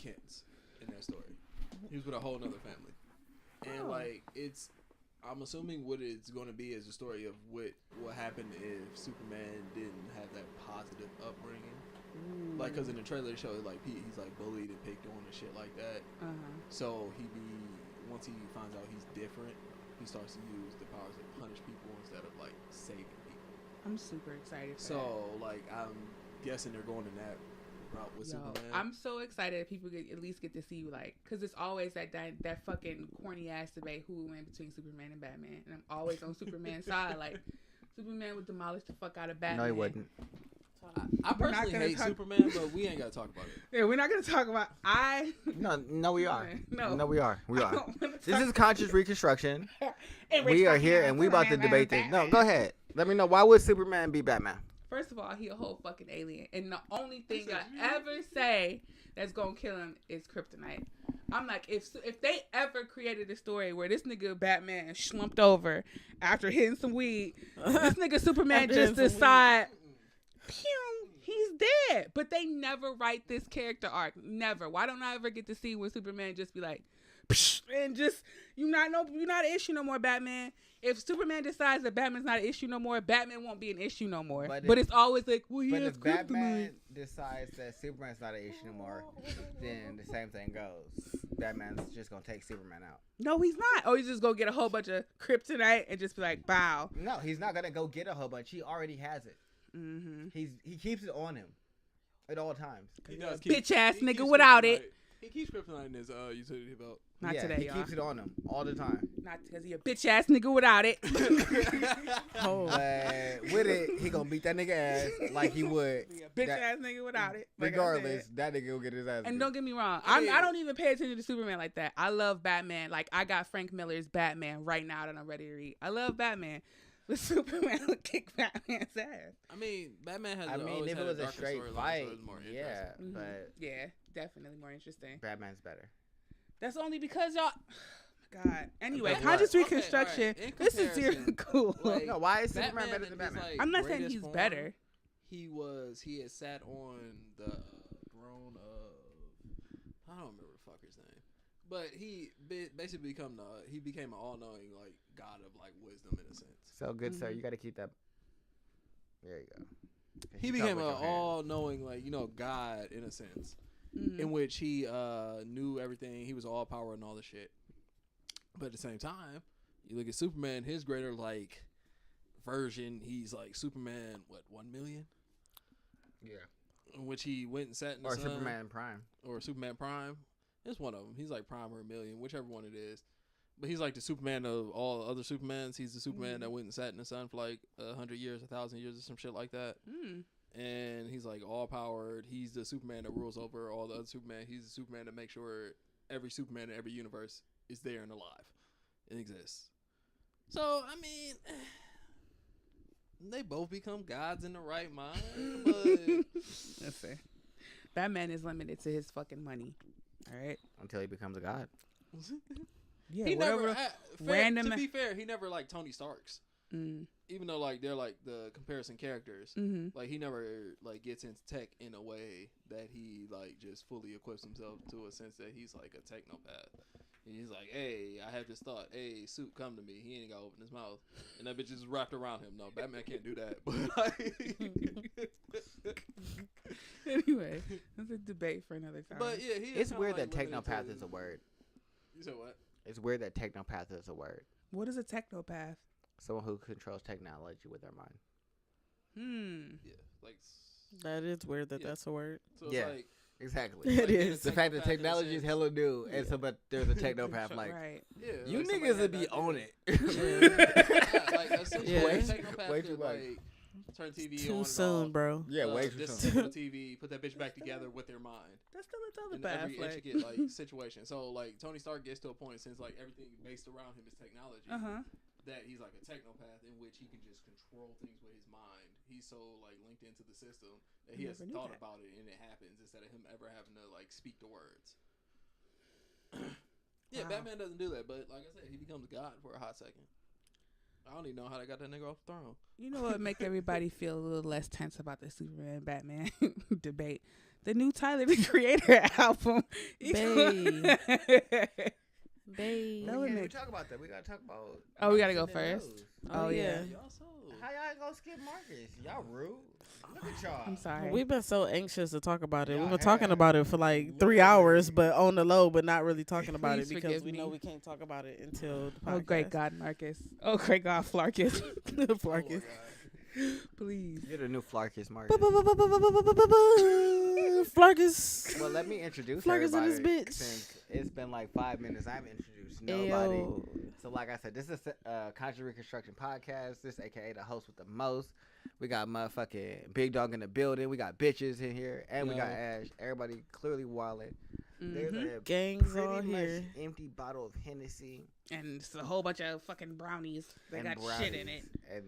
Kents in that story. He was with a whole nother family, and like I'm assuming what it's going to be is a story of what happened if Superman didn't have that positive upbringing. Like, cause in the trailer they show like he's like bullied and picked on and shit like that. So once he finds out he's different, he starts to use the powers to punish people instead of like saving people. I'm super excited. Like I'm guessing they're going in that route with Superman. I'm so excited that people at least get to see like, cause it's always that fucking corny ass debate who went between Superman and Batman, and I'm always on Superman's side. Like Superman would demolish the fuck out of Batman. No, he wouldn't. I personally hate Superman, but we ain't gotta talk about it. Yeah, we're not gonna talk about. No, we are. No, we are. This is Conscious Reconstruction. We are here, and we about to debate this. No, go ahead. Let me know, why would Superman be Batman? First of all, he a whole fucking alien, and the only thing I ever say that's gonna kill him is kryptonite. I'm like, if they ever created a story where this nigga Batman slumped over after hitting some weed, this nigga Superman just decide. Pew, he's dead. But they never write this character arc. Never. Why don't I ever get to see where Superman just be like, psh, and just you're not an issue no more, Batman. If Superman decides that Batman's not an issue no more, Batman won't be an issue no more. But it's always like, well, he has kryptonite. But if Batman decides that Superman's not an issue no more, then the same thing goes. Batman's just gonna take Superman out. No, he's not. Oh, he's just gonna get a whole bunch of kryptonite and just be like, bow. No, he's not gonna go get a whole bunch. He already has it. He keeps it on him at all times. He does bitch ass nigga without it. He keeps kryptonite in his utility belt. Not today, y'all. He keeps it on him all the time. Not because he a bitch ass nigga without it. But with it, he gonna beat that nigga ass like he would. Bitch ass nigga without it. Like regardless, that nigga will get his ass beat. And don't get me wrong, I don't even pay attention to Superman like that. I love Batman. Like I got Frank Miller's Batman right now that I'm ready to read. I love Batman. But Superman would kick Batman's ass. I mean, Batman has. If it was a straight fight, but yeah, definitely more interesting. Batman's better. That's only because y'all. God. Anyway, Conscious Reconstruction. Right. This is seriously cool. Like, no, why is Superman better than Batman? Like, I'm not saying he's better. He had sat on the throne of, I don't remember the fucker's name, but he basically became an all-knowing like god of like wisdom in a sense. So good, sir. You got to keep that. There you go. He became an all-knowing like god in a sense, in which he knew everything. He was all power and all the shit. But at the same time, you look at Superman, his greater like version. He's like Superman. What, 1 million? Yeah. In which he went and sat in the sun. Or Superman Prime. Or Superman Prime. It's one of them. He's like Prime or a million, whichever one it is. But he's like the Superman of all the other Supermans. He's the Superman that went and sat in the sun for like 100 years, 1,000 years, or some shit like that. And he's like all powered. He's the Superman that rules over all the other Superman. He's the Superman that makes sure every Superman in every universe is there and alive and exists. So I mean, they both become gods in the right mind. But that's fair. Batman is limited to his fucking money. All right, until he becomes a god. Yeah, he never. Random. To be fair, he never like Tony Stark's. Even though like they're like the comparison characters, like he never like gets into tech in a way that he like just fully equips himself to a sense that he's like a technopath. And he's like, hey, I have this thought. Hey, suit, come to me. He ain't got to open his mouth. And that bitch is wrapped around him. No, Batman can't do that. But anyway, that's a debate for another time. But yeah, it's weird that technopath is a word. You said what? It's weird that technopath is a word. What is a technopath? Someone who controls technology with their mind. Yeah, like that is weird that that's a word. So it's like, exactly. It is. The fact that technology is hella new, and so but there's a technopath like, you like niggas would be on it. Like essentially, technopath way too much. Like, turn TV too on soon, bro. Yeah, way too soon. Disable the TV, put that bitch back together with their mind. That's still a in telepath. every intricate like situation. So like Tony Stark gets to a point since like everything based around him is technology. That he's like a technopath in which he can just control things with his mind. He's so like linked into the system that he has thought about it and it happens instead of him ever having to like speak the words. Yeah, wow. Batman doesn't do that, but like I said, he becomes God for a hot second. I don't even know how they got that nigga off the throne. You know what make everybody feel a little less tense about the Superman Batman debate? The new Tyler the Creator album. Bae. We can't even talk about that. We gotta talk about. Oh, we gotta Marcus go and first. News. Oh yeah. How y'all gonna skip Marcus? Y'all rude. Look at y'all. I'm sorry. We've been so anxious to talk about it. Y'all We've been talking have. about it for like 3 hours, but on the low, but not really talking about it Please because forgive we know me. we can't talk about it until the podcast. Oh great God, Marcus. Oh great God, Flarkus. Flarkus. Please. You're the new Flarkus, Marcus. Flarkus. Well, let me introduce Flarkus in everybody. this bitch. Since it's been like 5 minutes, I haven't introduced nobody. Ayo. So, like I said, this is a Conscious Reconstruction podcast. This, aka the host with the most. We got motherfucking Big Dog in the building. We got bitches in here, and we got Ash. Everybody clearly wilding. There's a Gangs pretty all much here. empty bottle of Hennessy And it's a whole bunch of fucking brownies that and got shit in it. and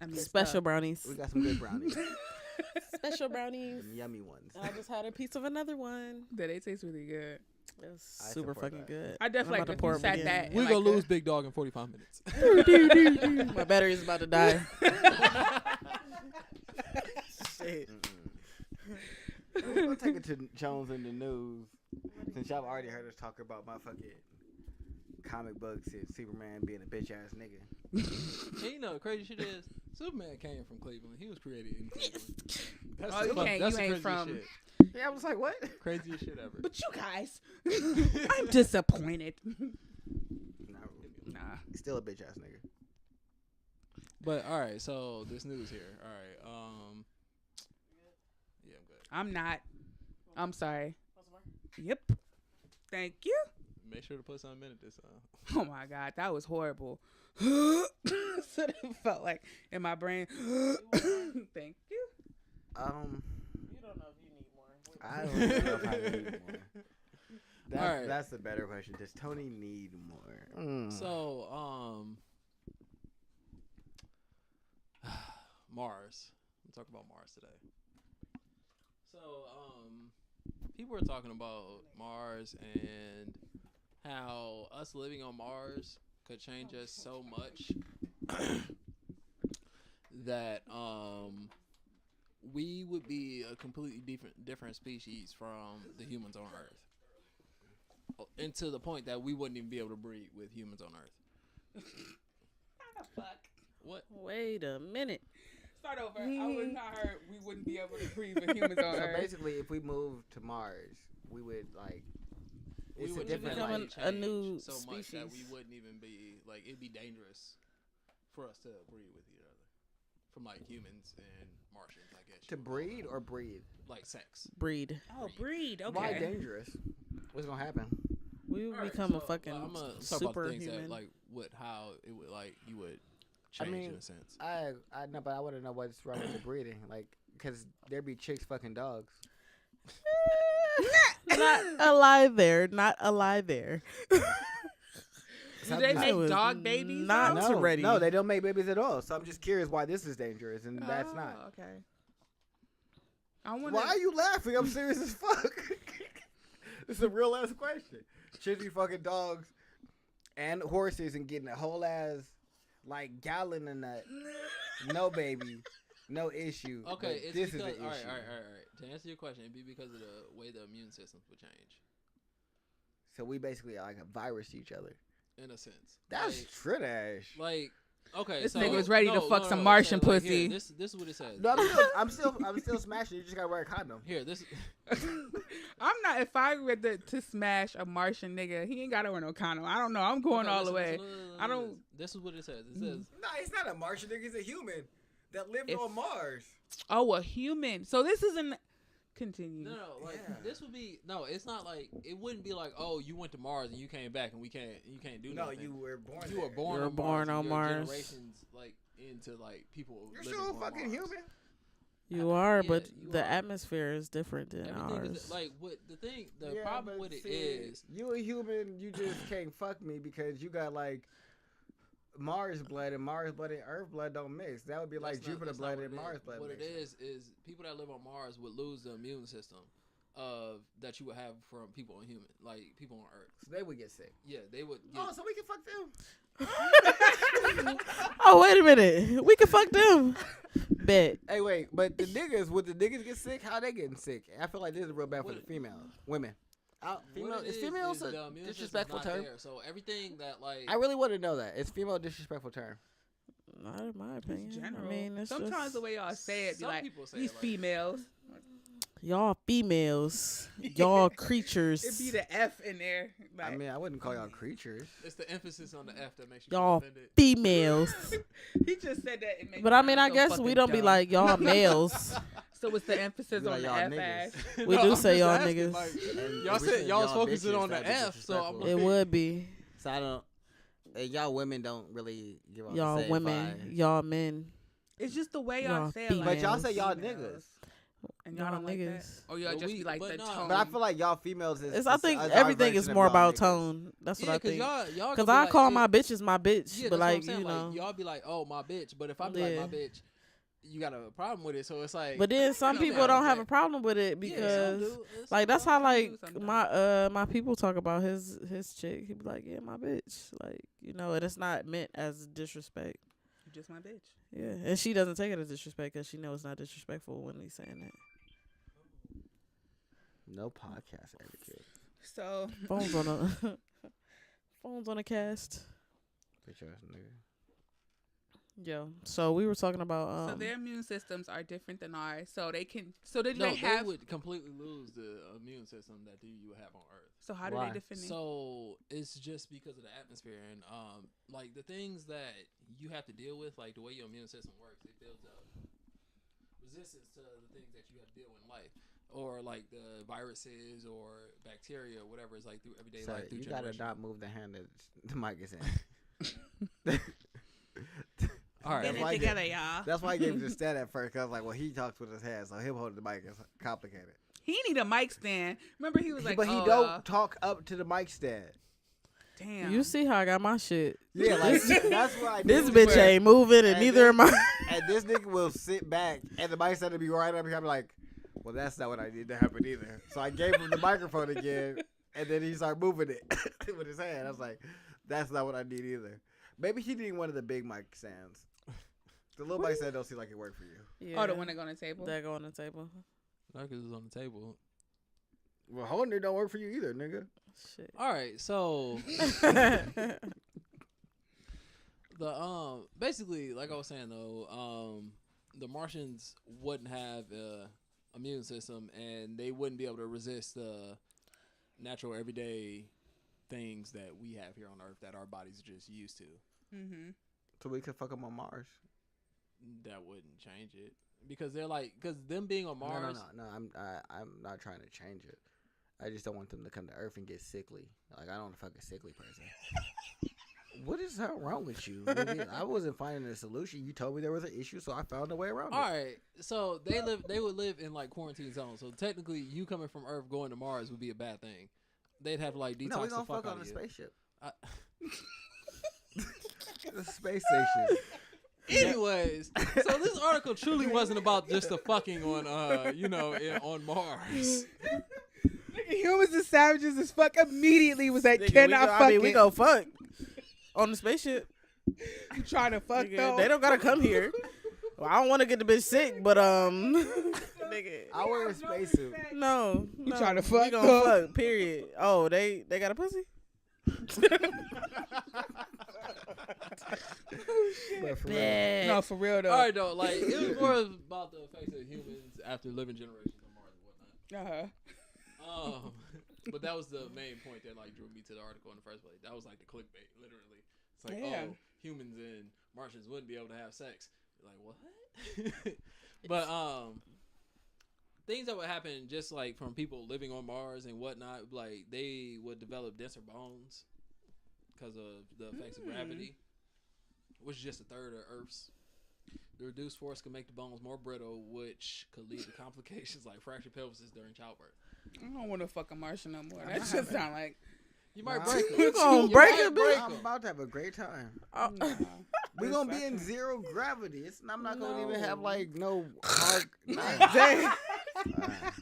I mean, Special brownies. we got some good brownies, Special brownies. some yummy ones. I just had a piece of another one. That they taste really good. It was I super support fucking that. good. I definitely I'm about like to if pour you it sat again. that. We're in gonna like lose Big Dog in 45 minutes. My battery is about to die. Shit. We're gonna take it to Jones in the news. Since y'all already heard us talk about my fucking comic books and Superman being a bitch ass nigga. And you know, the crazy shit is Superman came from Cleveland. He was created in Cleveland. That's Oh, the you fuck- can't- that's you the ain't craziest from- shit. Yeah, I was like, what? Craziest shit ever. But you guys, I'm disappointed. Nah. Still a bitch ass nigga. But all right, so this news here. All right, yeah, I'm good. I'm not. I'm sorry. Yep. Thank you. Make sure to put something in it this time. Oh my God, that was horrible. So it felt like in my brain. Thank you. You don't know if you need more. I don't know if I need more. Alright. That's the better question. Does Tony need more? So, Mars. We'll talk about Mars today. So, people are talking about Mars and how us living on Mars could change us so much that we would be a completely different species from the humans on Earth. And to the point that we wouldn't even be able to breed with humans on Earth. How the fuck? What? Wait a minute. Start over. I would not heard we wouldn't be able to breathe with humans on So Earth. basically, if we move to Mars, we would like. It's We a would different become like, a change new so much that we species. wouldn't even be like it'd be dangerous for us to breed with each other, from like humans and Martians, I guess. to you would breed call or breed. them. Like sex. Breed. Oh, breed. Okay. Why dangerous? What's gonna happen? We would Alright, become a so, fucking I'm gonna talk about the things that superhuman. like how it would like you would I change mean, in a sense. I know, but I want to know what's wrong with the breeding, like, because there be chicks fucking dogs. Not alive there. Not alive there. Do So they I'm just- make dog babies? Not though? no, ready. no, they don't make babies at all. So I'm just curious why this is dangerous and that's not. Oh, okay. I want. Why are you laughing? I'm serious as fuck. This is a real ass question. Chicks be fucking dogs and horses and getting a whole ass like gallon of nut. No baby, no issue. Okay, but it's this because is the all issue. right. To answer your question, it'd be because of the way the immune systems would change, So we basically are like a virus to each other. in a sense. That's trash. like okay. This so, nigga was ready to fuck some Martian so, like, pussy. Here, this is what it says. No, I'm still smashing. You just gotta wear a condom. Here, this. I'm not. If I were to smash a Martian nigga, he ain't gotta wear no condom. I don't know. I'm going Okay, all the listen, way. listen, I don't- This is what it says. It says No, he's not a Martian nigga. He's a human that lived If- on Mars. Oh, a human. So this isn't. Continue. no, like Yeah. this would be no. It's not like it wouldn't be like you went to Mars and you came back and you can't do No, nothing. you were born. You were there. born You were on born Mars. on and your Mars. Generations like into like people. You're living still on fucking Mars. human. You are, Yeah, but you the are. atmosphere is different than Everything ours. is like what the thing. The Yeah, problem but with it see, is you a human. You just can't fuck me because you got like Mars blood and Mars blood and Earth blood don't mix. That would be like that's not- Jupiter that's not blood what and it Mars is. blood. What it mixing. is people that live on Mars would lose the immune system of that you would have from people on human, like people on Earth. So they would get sick. Yeah, they would. Get, Oh, so we can fuck them. Oh, wait a minute. We can fuck them. Bet. Hey, wait, but the niggas, would the niggas get sick? How they getting sick? I feel like this is real bad for the females, women. Females a disrespectful term? There. So everything that like I really want to know that. Is female a disrespectful term? Not in my opinion. General. I mean, it's sometimes just, the way y'all say it, be some like people say these it like females. y'all females, y'all creatures. It be the F in there. Like, I mean, I wouldn't call y'all creatures. it's the emphasis on the F that makes you Y'all feel offended. females. he just said that. It made But me I mean, sound I so guess we fucking don't be dumb. like y'all males. So it's the emphasis Be on like, the y'all F niggas. ass. We No, do I'm say just y'all asking, niggas. like, And y'all we said y'all was y'all focusing bitches, on the that'd be F, so I'm disrespectful. It would be So I don't. Y'all women don't really give off y'all the same women, vibe. y'all men, It's just the way y'all Y'all say it. females. Like, But y'all say y'all females. niggas. And y'all y'all don't like that? niggas. Or y'all But just we- be like but the no. tone. But I feel like y'all females is. I think our everything is version of more y'all about niggas. tone. That's what yeah, I because think. y'all Cause gonna I be call like, my bitches my bitch, yeah, but that's like what I'm saying. you know. Like, y'all be like, oh my bitch, but if I be Yeah. like my bitch, you got a problem with it. So it's like, But then some No, people no, don't have okay. a problem with it yeah, some because do. like that's how Some like do, some don't. my people talk about his chick. He be like, yeah, my bitch, like you know, and it's not meant as disrespect. You just my bitch. Yeah, and she doesn't take it as disrespect because she knows it's not disrespectful when he's saying that. No podcast etiquette. So Phones on a phones on a cast. Bitch ass nigga. Yo, so we were talking about so their immune systems are different than ours. So they can. So No, they have. would completely lose the immune system that you would have on Earth. So how do Why? they defend it? So it's just because of the atmosphere and like the things that you have to deal with, like the way your immune system works, it builds up resistance to the things that you have to deal with in life, or like the viruses or bacteria or whatever is like through everyday So life. Through you gotta generations. not move the hand that the mic is in. All right. Get That's it why I together, y'all. That's why I gave you the stat at first. Cause I was like, well, he talks with his hand, so him holding the mic is complicated. He need a mic stand. Remember, he was like, but he oh, don't talk up to the mic stand. damn. You see how I got my shit. Yeah, like that's why This bitch ain't moving, and And neither am I. And this nigga will sit back, and the mic stand will be right up here. I'm like, well, that's not what I need to happen either. So I gave him the microphone again, and then he started moving it with his hand. I was like, that's not what I need either. Maybe he need one of the big mic stands. The little mic stand don't seem like it worked for you. Yeah. Oh, the one that go on the table. that go on the table. No, 'cause it's on the table. Well, holding it don't work for you either, nigga. Shit. All right, so the basically, like I was saying though, the Martians wouldn't have a immune system, and they wouldn't be able to resist the natural everyday things that we have here on Earth that our bodies are just used to. Mm-hmm. So we could fuck them on Mars. That wouldn't change it because they're like, because them being on Mars. No. I'm not trying to change it. I just don't want them to come to Earth and get sickly. Like I don't want to fuck a sickly person. What is wrong with you? Nigga? I wasn't finding a solution. You told me there was an issue, so I found a way around All it. right, so they would live in like quarantine zones. So technically, you coming from Earth going to Mars would be a bad thing. They'd have to like detox No, we the gonna fuck fuck out on a of you. spaceship. I- The space station. Anyways, so this article truly wasn't about just the fucking on on Mars. Humans and savages as fuck immediately was like, Nigga, cannot fuck we it. go fuck on the spaceship. You trying to fuck Nigga, though? they don't gotta come here. Well, I don't want to get the bitch sick, but nigga, I wear a spacesuit. no. You tryna fuck, We gonna though? fuck. Period. Oh, they got a pussy. But for real. Bad. No, for real though. All right, though, like it was more about the effects of humans after living generations on Mars and whatnot. But that was the main point that like drew me to the article in the first place. That was like the clickbait, literally. It's like, Yeah. oh, humans and Martians wouldn't be able to have sex. You're like, what? But things that would happen just like from people living on Mars and whatnot, like they would develop denser bones because of the effects of gravity, which is just a third of Earth's. The reduced force can make the bones more brittle, which could lead to complications like fractured pelvises during childbirth. I don't want to fuck a Martian no more. That just sound like You might Nah. break them. You gonna break it, bitch? I'm about to have a great time. Oh. nah. We're Just gonna be in fucking- zero gravity. I'm not gonna No. even have like no hard. Nah. Dang.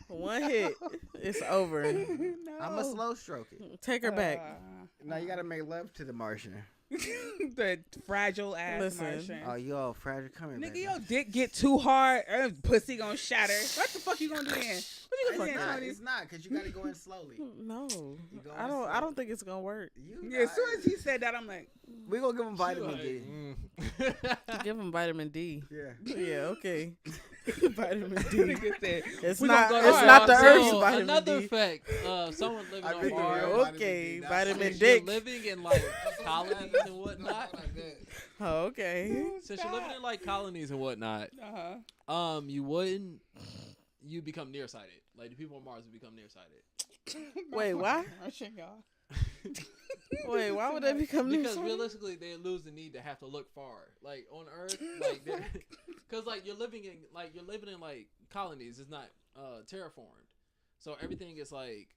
One hit, it's over. No. I'm a slow stroke it. Take her back. Now you gotta make love to the Martian. The fragile ass Listen. Martian. Oh, you all fragile. Come here, Nigga, baby. your dick get too hard, pussy gonna shatter. What the fuck you gonna do then? What you It's gonna do not. then, It's not, because you got to go in slowly. No, You go I in don't. I slow. don't think it's gonna work. Yeah, as soon as he said that, I'm like, We going to give him vitamin D. Give him vitamin D. Yeah. Yeah, okay. vitamin D. Nigga said, It's we not. gonna go It's to not the Mars. herbs. So, Vitamin another D. fact, someone living I on think the Mars. real Okay, That's vitamin Since dick. you're living in like colonies and whatnot. Oh, okay. Since you're living in like colonies and whatnot, you become nearsighted. Like the people on Mars would become nearsighted. Wait, why? Martian, y'all. Wait, why would they become Because nearsighted? realistically, they lose the need to have to look far. Like on Earth, like because like you're living in like colonies. It's not terraformed, so everything is like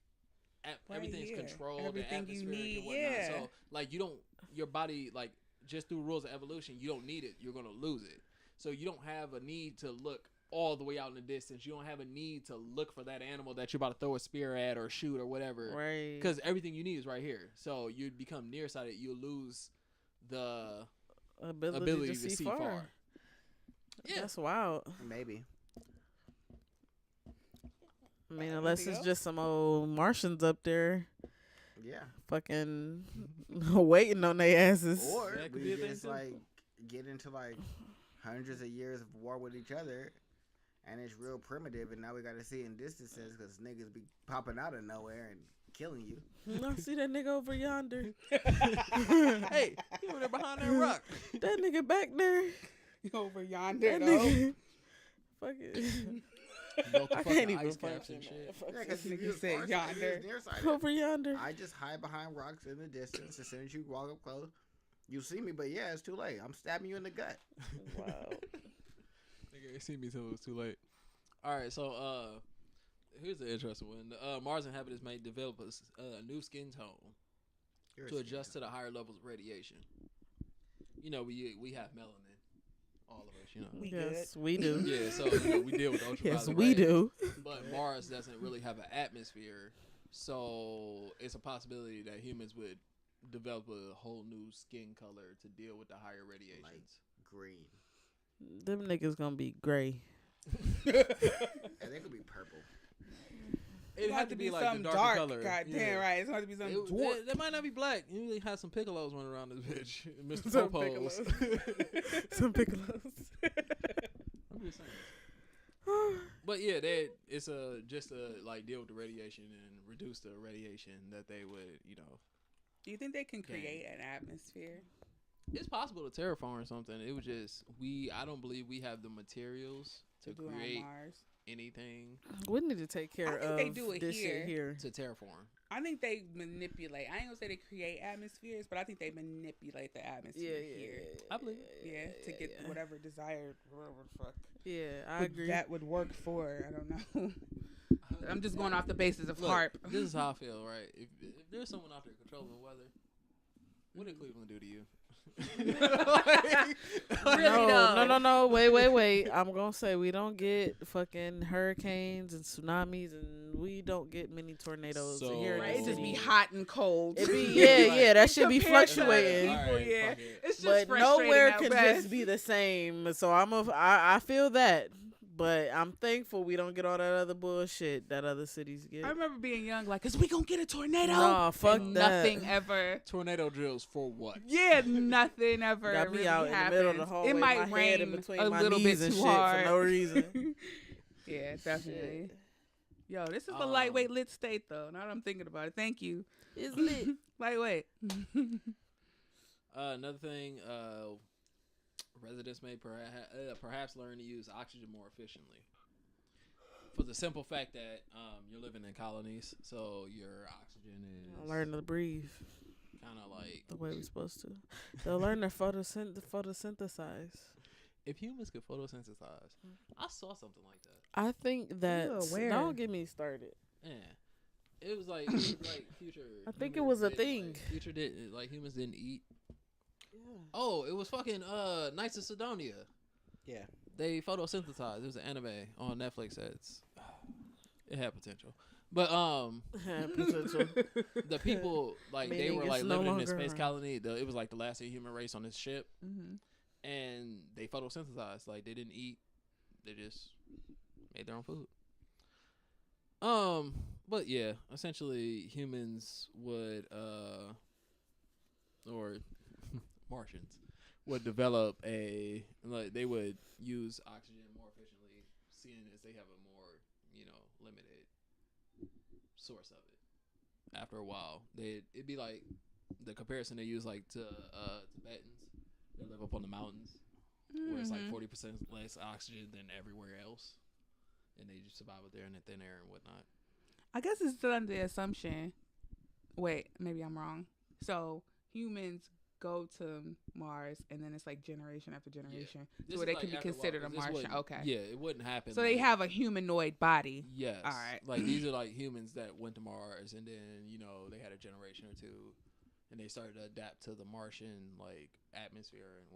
everything's here. controlled, Everything and you atmospheric need, and whatnot. yeah. So like you don't your body like just through rules of evolution, you don't need it. You're gonna lose it. So you don't have a need to look all the way out in the distance. You don't have a need to look for that animal that you're about to throw a spear at or shoot or whatever. Right. Because everything you need is right here. So you become nearsighted. You lose the ability to see far. Yeah. That's wild. Maybe. I mean, unless it's just some old Martians up there Yeah. fucking waiting on their asses. Or That could we be a thing just too. like get into like hundreds of years of war with each other, and it's real primitive, and now we got to see in distances because niggas be popping out of nowhere and killing you. I see that nigga over yonder. Hey, you over there behind that rock. That nigga back there. Over yonder, That though. nigga. Fuck it. Built the I fucking can't even ice caps function. and shit. Fuck Yeah, it. because nigga you said said yonder. nearsighted. Over yonder. I just hide behind rocks in the distance. As soon as you walk up close, you see me, but yeah, it's too late. I'm stabbing you in the gut. Wow. Nigga, they see me till it was too late. All right, so here's the interesting one. Mars inhabitants may develop a new skin tone to adjust to the higher levels of radiation. You know, we have melanin, all of us. You know. We Yes, we do. Yeah, so you know, we deal with ultraviolet Yes, we rays. do. But Mars doesn't really have an atmosphere, so it's a possibility that humans would develop a whole new skin color to deal with the higher radiations. Green. Them niggas gonna be gray. And they could be purple. It had to be like the something darker dark. color. God damn Yeah. right. It's going to be something dwarf. That might not be black. You usually have some piccolos running around this bitch. Mr. Some Popos. Some piccolos. I'm just saying. But yeah, it's just to like deal with the radiation and reduce the radiation that they would, you know. Do you think they can create an atmosphere? It's possible to terraform something. It was just I don't believe we have the materials to do it on create Mars? anything We need to take care think of they do it this here. shit here. to terraform. I think they manipulate. I ain't gonna say they create atmospheres, but I think they manipulate the atmosphere here. I believe. Yeah, to get whatever desired, whatever the fuck. Yeah, I agree. That would work for. I don't know. I'm just going off the basis of Look, HARP. This is how I feel, right? If there's someone out there controlling the weather, what did Cleveland do to you? No. Wait. I'm gonna say we don't get fucking hurricanes and tsunamis, and we don't get many tornadoes So- here. in Right? the It just be city. hot and cold. It be yeah. That should be Compared to fluctuating. people, Alright, yeah. fuck it. It's just But frustrating nowhere at can best. just be the same. So I feel that, but I'm thankful we don't get all that other bullshit that other cities get. I remember being young, like, "Is we gonna get a tornado?" Nah, fuck And that. Nothing ever. Tornado drills for what? Yeah, nothing ever. Got me really out in the middle of the happens. hallway, It might my head rain in between a my little knees bit and too shit hard for no reason. Yeah, definitely. Shit. Yo, this is the lightweight lit state, though. Now that I'm thinking about it, thank you. It's lit. Lightweight. Another thing, residents may perhaps learn to use oxygen more efficiently. For the simple fact that you're living in colonies, so your oxygen is Learn to breathe kind of like the way we're supposed to. They'll learn to photosynthesize. if humans could photosynthesize. I saw something like that. I think that where? don't get me started. Yeah, it was like future. I think it humans was a didn't, thing. Like, future didn't like humans didn't eat. Yeah. Oh, it was fucking Knights of Sidonia. Yeah. They photosynthesized. It was an anime on Netflix. It had potential. But Potential. the people like they Meaning were it's like no living in this longer space around. colony. It was like the last human race on this ship, Mm-hmm. and they photosynthesized. Like they didn't eat; they just made their own food. But yeah, essentially humans would or Martians would develop they would use oxygen more efficiently, seeing as they have a more limited source of it. After a while, it'd be like the comparison they use like to Tibetans that live up on the mountains, where it's like 40% less oxygen than everywhere else, and they just survive up there in the thin air and whatnot. I guess it's still under the assumption. Wait, maybe I'm wrong. So humans go to Mars, and then it's like generation after generation, so they can be considered a Martian. Okay. Yeah, it wouldn't happen. So they have a humanoid body. Yes. All right. Like these are like humans that went to Mars, and then they had a generation or two, and they started to adapt to the Martian like atmosphere, and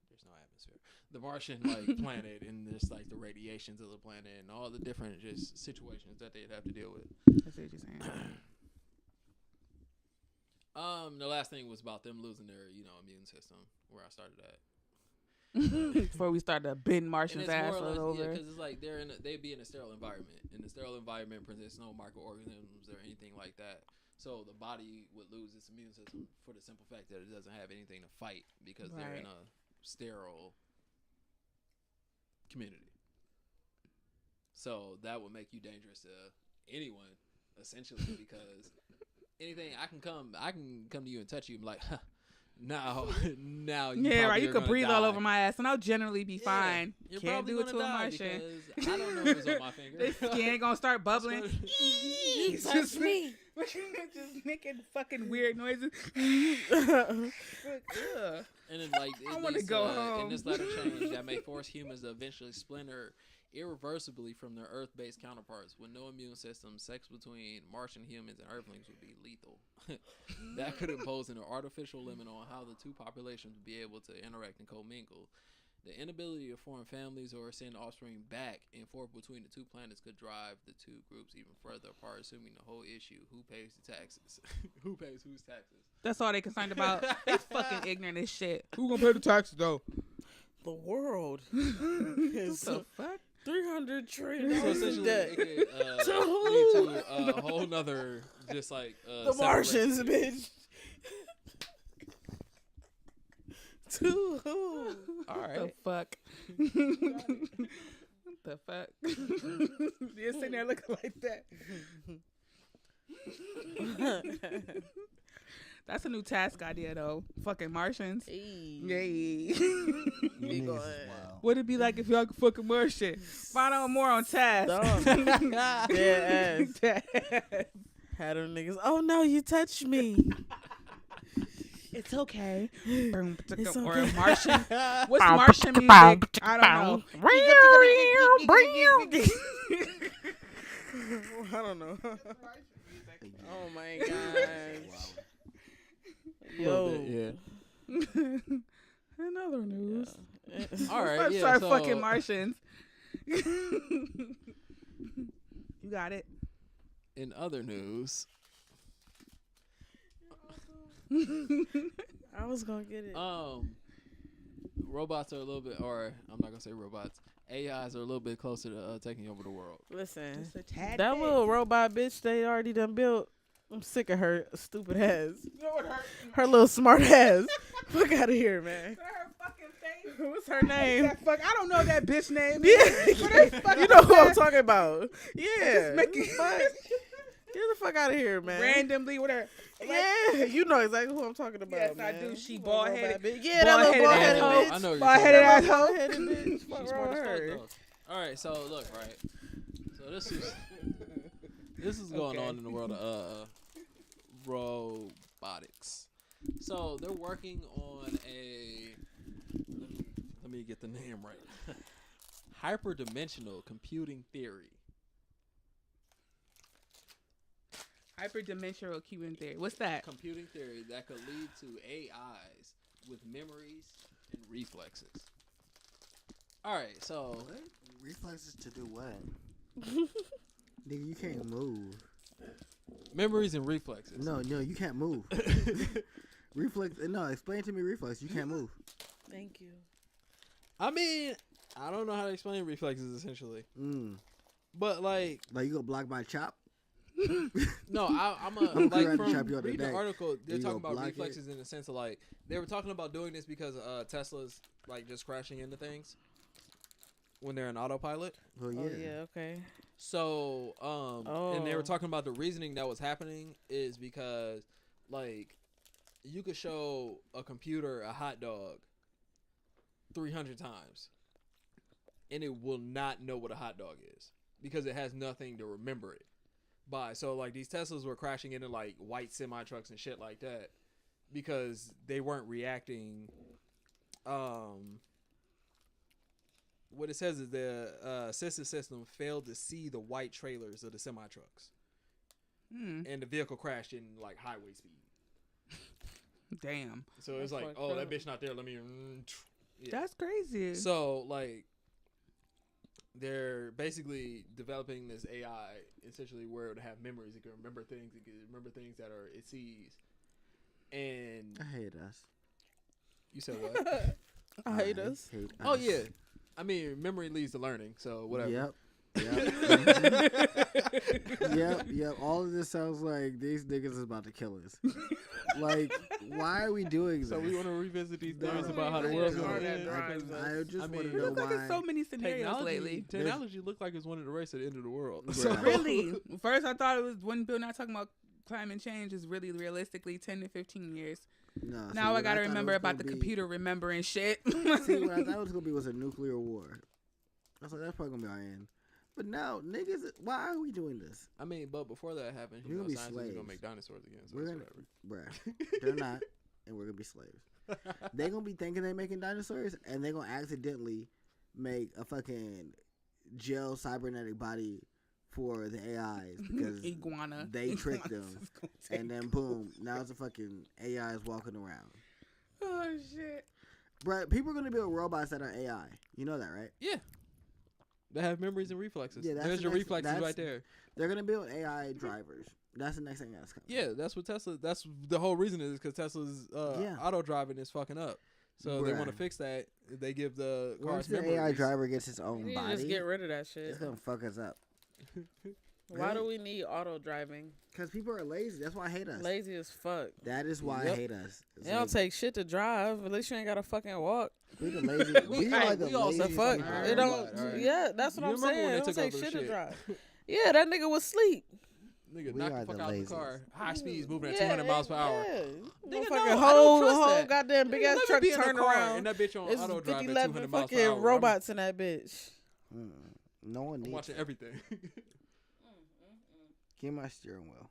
there's no atmosphere. The Martian like planet, and there's like the radiations of the planet, and all the different just situations that they'd have to deal with. That's what you're saying. The last thing was about them losing their immune system, where I started at. Before we start to bend Martians' ass over. Yeah, because it's like they'd be in a sterile environment, and the sterile environment presents no microorganisms or anything like that. So the body would lose its immune system for the simple fact that it doesn't have anything to fight because they're in a sterile community. So that would make you dangerous to anyone, essentially, because anything I can come to you and touch you and be like, huh, now yeah, right. You could breathe all over my ass, and I'll generally be fine. You're Can't do it to a Martian. I don't know who's on my finger. The skin gonna start bubbling. You touch me. Just making fucking weird noises. And then like I want to go home. In this latter change that may force humans to eventually splinter irreversibly from their Earth-based counterparts. With no immune system, sex between Martian humans and Earthlings would be lethal. That could impose an artificial limit on how the two populations would be able to interact and commingle. The inability to form families or send offspring back and forth between the two planets could drive the two groups even further apart, assuming the whole issue: who pays the taxes? Who pays whose taxes? That's all they concerned about. They fucking ignorant as shit. Who gonna pay the taxes though? The world What is the fuck? $300 trillion So in essentially, debt. it could lead to a whole nother, just like The Martians, bitch. To who? All What right. the fuck? What the fuck? You're sitting there looking like that. That's a new task idea, though. Fucking Martians. Yay. Be going. What'd it be like if y'all could fuck a Martian? Find out more on task. Dead ass. Had them niggas. Oh no, you touched me. It's okay. It's Or okay. a Martian. What's Martian music? I don't know. I don't know. Oh my gosh. Yo. Yeah. In other news. All right. Let's Yeah. start So, fucking Martians. You got it. in other news, I was gonna get it. robots are a little bit, or I'm not gonna say robots. AIs are a little bit closer to taking over the world. Listen, Just a tad that bit. little robot bitch they already done built. I'm sick of her stupid ass. You know what hurt? Her little smart ass. Fuck out of here, man. Her fucking face. What's her name? That fuck. I don't know that bitch name. Yeah. You know who I'm talking about. Yeah. Just making Fuck. Get the fuck out of here, man. randomly with her. Yeah, you know exactly who I'm talking about. Yes, I man. do. She Little robot bald-headed. bitch. Yeah, that little Bald-headed bald-headed asshole. I bitch. know what you're Bald-headed talking about. asshole. Bald-headed bitch. She's Fuck smart wrong as with fuck, her. though. All right, so look, right. So this is going Okay. on in the world of robotics. So they're working on a. Let me get the name right. Hyperdimensional computing theory. Hyperdimensional Cuban theory. What's that? Computing theory that could lead to AIs with memories and reflexes. All right, so What? Reflexes to do what? Nigga, you can't move. Memories and reflexes. No, you can't move. Reflex. No, explain to me reflex. You can't move. Thank you. I mean, I don't know how to explain reflexes essentially. But like you go block my chop. No, I'm like from reading the article. They're talking about reflexes in the sense of like they were talking about doing this because Tesla's like just crashing into things when they're in autopilot. Well, yeah. Oh yeah, okay. So, and they were talking about the reasoning that was happening is because like you could show a computer a hot dog 300 times and it will not know what a hot dog is because it has nothing to remember it by. So like these Teslas were crashing into like white semi trucks and shit like that because they weren't reacting. What it says is the assistive system failed to see the white trailers of the semi trucks, and the vehicle crashed in like highway speed. Damn. So it was like, oh, that bitch not there. Let me. Yeah. That's crazy. So like, they're basically developing this AI essentially where it would have memories. It can remember things. It can remember things that are it sees. And I hate us. You said what? I hate us. Oh yeah. I mean, memory leads to learning. So whatever. Yep. Yep. All of this sounds like these niggas is about to kill us. Like, why are we doing this? So we want to revisit these theories about how the world's going to end. I just want to know look like why. there's so many scenarios lately. Technology looked like it's one of the race at the end of the world. So. Really? First, I thought it was when Bill not talking about climate change is really realistically 10 to 15 years. No, now I got to remember about the computer remembering shit. See, what I thought it was going to be was a nuclear war. I was like, that's probably going to be our end. But now, niggas, why are we doing this? I mean, but before that happens, you know, scientists are going to make dinosaurs again. So we're gonna, bruh, they're not, and we're going to be slaves. They're going to be thinking they're making dinosaurs, and they're going to accidentally make a fucking gel cybernetic body for the AIs because iguana. They tricked them. And then, boom, now it's a fucking AIs walking around. Oh, shit. Bruh, people are going to build robots that are AI. You know that, right? Yeah. They have memories and reflexes. Yeah, there's your reflexes right there. They're gonna build AI drivers. That's the next thing that's coming. Yeah, that's what Tesla. That's the whole reason is because Tesla's auto driving is fucking up. So they want to fix that. They give the cars memories. The AI driver gets its own body, just get rid of that shit. It's gonna fuck us up. Why do we need auto driving? Because people are lazy. That's why I hate us. Lazy as fuck. That is why I hate us. It don't take shit to drive. At least you ain't gotta fucking walk. We the lazy. we are the lazy. Fuck. It don't. Right. Yeah, that's what I'm saying. It don't take shit to drive. Yeah, that nigga was asleep. Nigga, knock the fuck out the car. High speeds moving at 200 miles per hour. Nigga, fucking whole goddamn big ass truck turn around. And that bitch on auto drive at 200 miles per hour. Fucking robots in that bitch. No one needs. I'm watching everything. Give my steering wheel.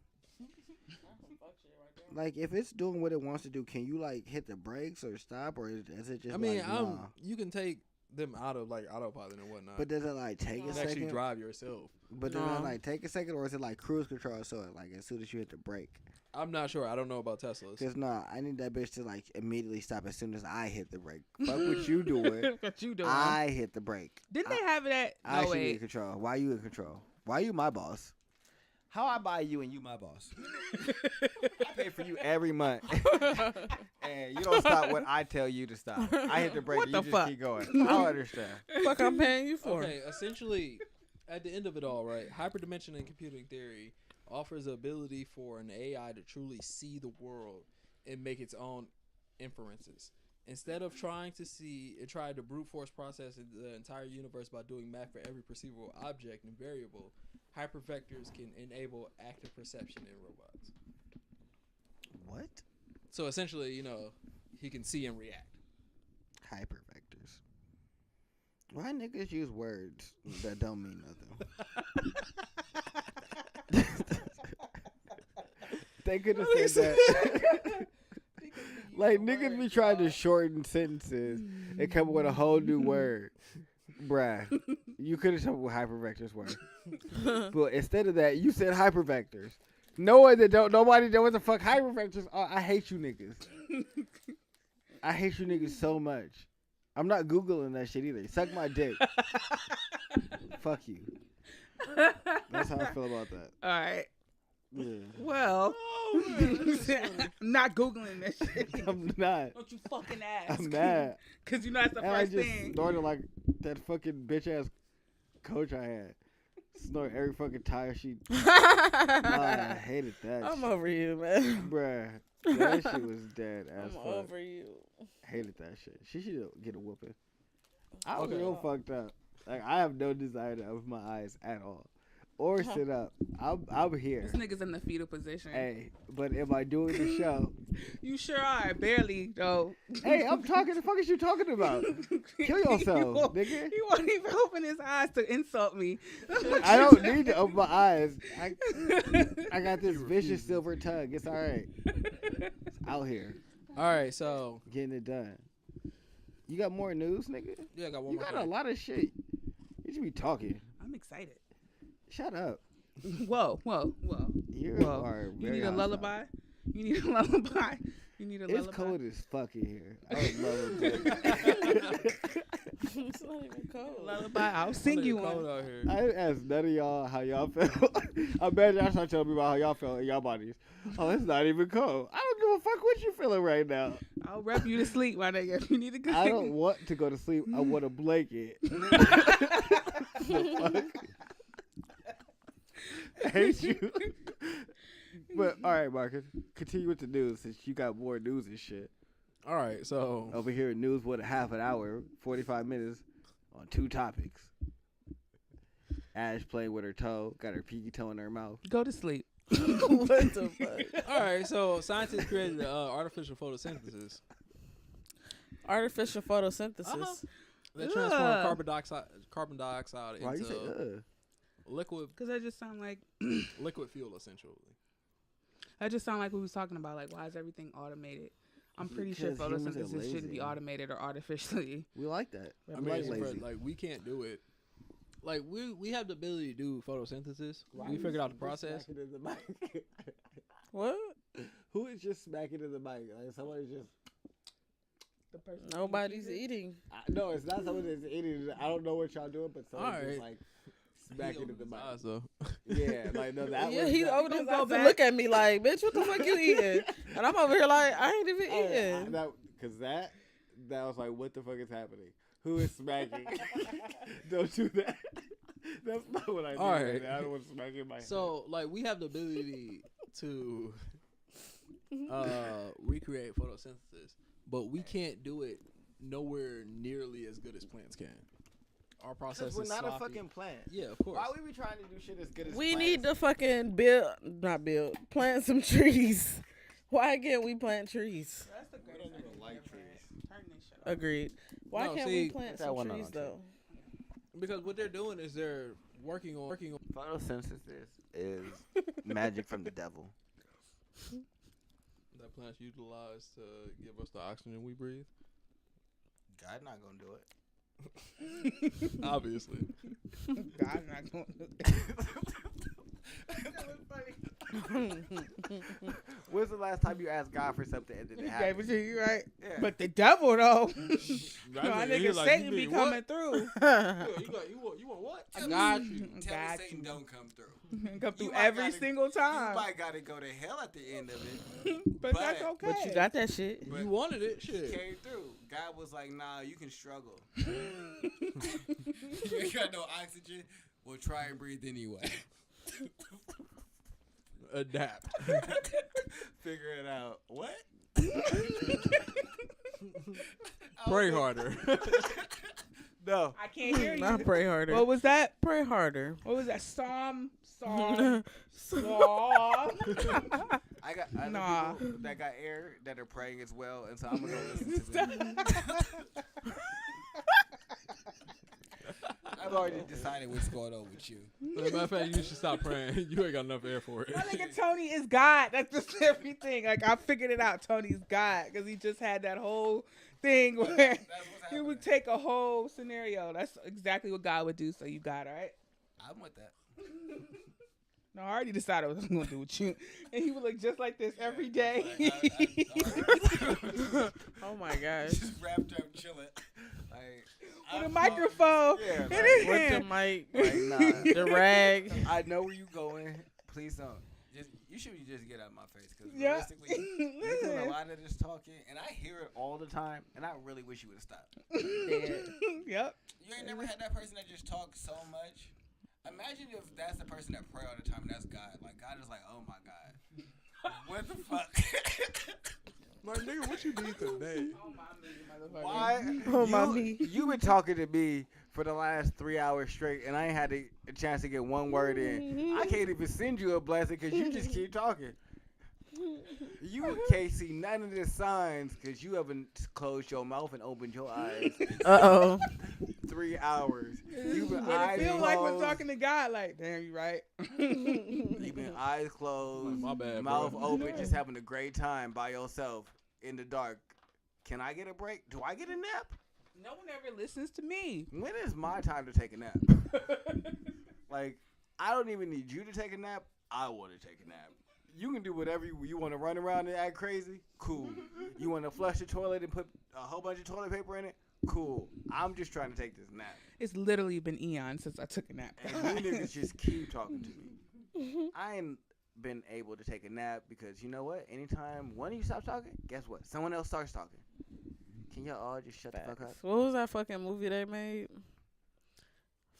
Like, if it's doing what it wants to do, can you like hit the brakes or stop, or is it just? I mean, you can take them out of like autopilot and whatnot. But does it like take a second? Actually drive yourself. But does it like take a second, or is it like cruise control? So like as soon as you hit the brake. I'm not sure. I don't know about Teslas. Cause I need that bitch to like immediately stop as soon as I hit the brake. Fuck what you doing? What you doing? I hit the brake. Didn't they have that? I should be in control. Why you in control? Why you my boss? How I buy you and you my boss? I pay for you every month, and you don't stop when I tell you to stop. I hit the brake, and you just keep going. I don't understand. Fuck, I'm paying you for. Okay, essentially, at the end of it all, right? Hyperdimension in computing theory offers the ability for an AI to truly see the world and make its own inferences. Instead of trying to see, it tried to brute force process the entire universe by doing math for every perceivable object and variable. Hypervectors can enable active perception in robots. What? So essentially, you know, he can see and react. Hypervectors. Why niggas use words that don't mean nothing? They could have said that. Like, niggas be trying to shorten sentences and come up with a whole new word. Bruh, you could have told what hypervectors were. But instead of that, you said hypervectors. Nobody know what the fuck hypervectors are. I hate you niggas. I hate you niggas so much. I'm not Googling that shit either. Suck my dick. Fuck you. That's how I feel about that. All right. Yeah. Well, Oh, man, I'm not Googling that shit. I'm not. Don't you fucking ask. I'm mad. Because you know that's the And I first just thing. snorted like that fucking bitch ass coach I had. Snort every fucking tire she. I hated that. I'm shit. over you, man. Bruh. That shit was dead as I'm fuck. over you. Hated that shit. She should get a whooping. I was Okay. real fucked up. Like I have no desire to open my eyes at all, or sit up. I'm here. This nigga's in the fetal position. Hey, but am I doing the show? You sure are. Barely, though. Hey, I'm talking. The fuck is you talking about? Kill yourself, nigga. He won't even open his eyes to insult me. I don't need to open my eyes. I got this vicious silver tongue. It's all right. It's out here All right, so getting it done. You got more news, nigga? yeah, I got one You more. got a lot of shit. You should be talking. I'm excited. Shut up. Whoa. You Whoa. are You very need a hostile. lullaby? You need a lullaby? You need a It's lullaby? cold as fuck in here. I would love it. It's not even cold. Lullaby. I'll sing you cold one. out here. I didn't ask none of y'all how y'all felt. I imagine y'all start telling me about how y'all felt in y'all bodies. Oh, it's not even cold. I don't give a fuck what you feeling right now. I'll rep you to sleep, my nigga. If you need a good I don't want to go to sleep. I want a blanket. The fuck? I hate you. But all right, Marcus, continue with the news since you got more news and shit. All right, so Over here, news what a half an hour, 45 minutes on 2 topics. Ash playing with her toe, got her pinky toe in her mouth. Go to sleep. What the fuck? all right, so scientists created artificial photosynthesis. Artificial photosynthesis. Uh-huh. They transform carbon dioxide Why you say into liquid Because that just sound like fuel, essentially. that just sound like we was talking about. Like, why is everything automated? I'm pretty sure Because humans are photosynthesis shouldn't be lazy. automated or artificially. We like that. I We mean, like it's lazy. like we can't do it. Like we have the ability to do photosynthesis. We figured out the process. What? Who is just smacking in the mic? Like somebody's just. The person Nobody's eating. No, it's not someone that's eating. I don't know what y'all doing, but someone's Alright. just like smacking in the mic. So. Yeah, like no, that Yeah, was. he's that, over there Don't go to back. look at me like, bitch, what the fuck you eating? And I'm over here like, I ain't even eating. That was like, what the fuck is happening? Who is smacking? Don't do that. That's not what I do. All Right. right. I don't want to smack in my head. So like we have the ability to recreate photosynthesis, but we can't do it nowhere nearly as good as plants can. Our process Because we're is not sloppy. a fucking plant. Yeah, of course. Why we be trying to do shit as good as We plants? need to fucking plant some trees. Why can't we plant trees? That's the We don't even like trees. Turn this shit off. Agreed. Why No, can't see, we plant that some one on trees too. though? Because what they're doing is they're working on. Photosynthesis is magic from the devil. That plants utilize to give us the oxygen we breathe. God not gonna do it. Obviously. God, not going to. When's the last time you asked God for something and then it He gave happened? it to you, right? Yeah. But the devil, though. That My nigga, he nigga like, Satan you be mean coming through. You want what? I got you. Tell Got me Satan you. don't come through. Come through You might every gotta- single You time. might gotta go to hell at the end of it. But that's okay. But you got that shit. You wanted it, He shit. came through. God was like, nah, you can struggle. You ain't got no oxygen. Well, try and breathe anyway. Adapt. Figure it out. What? Pray harder. No. I can't hear you. Not pray harder. What was that? Pray harder. What was that? Psalm. I got other Nah. people that got air that are praying as well, and so I'm gonna go listen to them. I've already decided what's going on with you. As a matter of fact, you should stop praying. You ain't got enough air for it. My nigga Tony is God. That's just everything. Like, I figured it out. Tony's God. Because he just had that whole thing where That's what's he happening. would take a whole scenario. That's exactly what God would do. So you got it, right? I'm with that. No, I already decided what I was going to do with you. And he would look just like this every day. Oh my gosh. Just wrapped up, chilling. Like, With a microphone Yeah, in like, his With the hand. mic, Like, nah. the rag. I know where you going. Please don't. You should just get out of my face because Yeah. realistically, you're doing Listen. a lot of this talking, and I hear it all the time, and I really wish you would have stopped. Yep. You ain't never had that person that just talks so much. Imagine if that's the person that pray all the time, and that's God. Like God is like, oh my God, what the fuck? Like, nigga, what you need today? Oh my motherfucker. Why? Oh, my knee. You been talking to me for the last 3 hours straight, and I ain't had a chance to get one word in. I can't even send you a blessing because you just keep talking. You can't see none of the signs because you haven't closed your mouth and opened your eyes. Uh-oh. 3 hours. You've been But eyes it feel closed. like we're talking to God. Like, damn, you right. You've been eyes closed, My bad, mouth bro. open, just having a great time by yourself in the dark. Can I get a break? Do I get a nap? No one ever listens to me. When is my time to take a nap? Like, I don't even need you to take a nap. I want to take a nap. You can do whatever you want to run around and act crazy. Cool. You want to flush the toilet and put a whole bunch of toilet paper in it. Cool. I'm just trying to take this nap. It's literally been eons since I took a nap. And you niggas just keep talking to me. I ain't been able to take a nap because you know what? Anytime one of you stops talking, guess what? Someone else starts talking. Can y'all all just shut the fuck up? What was that fucking movie they made?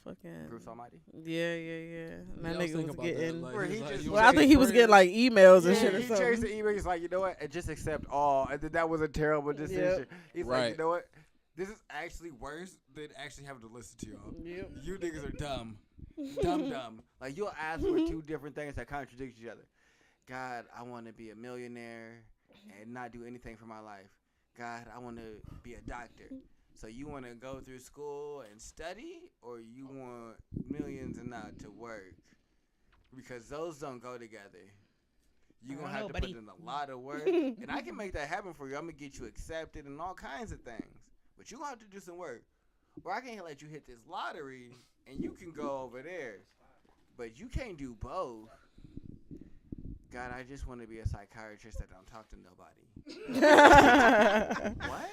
Fucking Bruce Almighty? Yeah. And that Yeah, I was nigga thinking was about that, getting. like, Where he he was like- just- he was Well, I like think he was his getting like emails and Yeah, shit or he something. changed the email. He's like, you know what? Just accept all. And then that was a terrible decision. He's like, Right. you know what? This is actually worse than actually having to listen to y'all. Yep. You niggas are dumb. Dumb. Like, you'll ask for two different things that contradict each other. God, I want to be a millionaire and not do anything for my life. God, I want to be a doctor. So you want to go through school and study, or you want millions and not to work? Because those don't go together. You're going to have to put in a lot of work. And I can make that happen for you. I'm going to get you accepted and all kinds of things. But you're going to have to do some work. Or I can't let you hit this lottery and you can go over there. But you can't do both. God, I just want to be a psychiatrist that don't talk to nobody. What?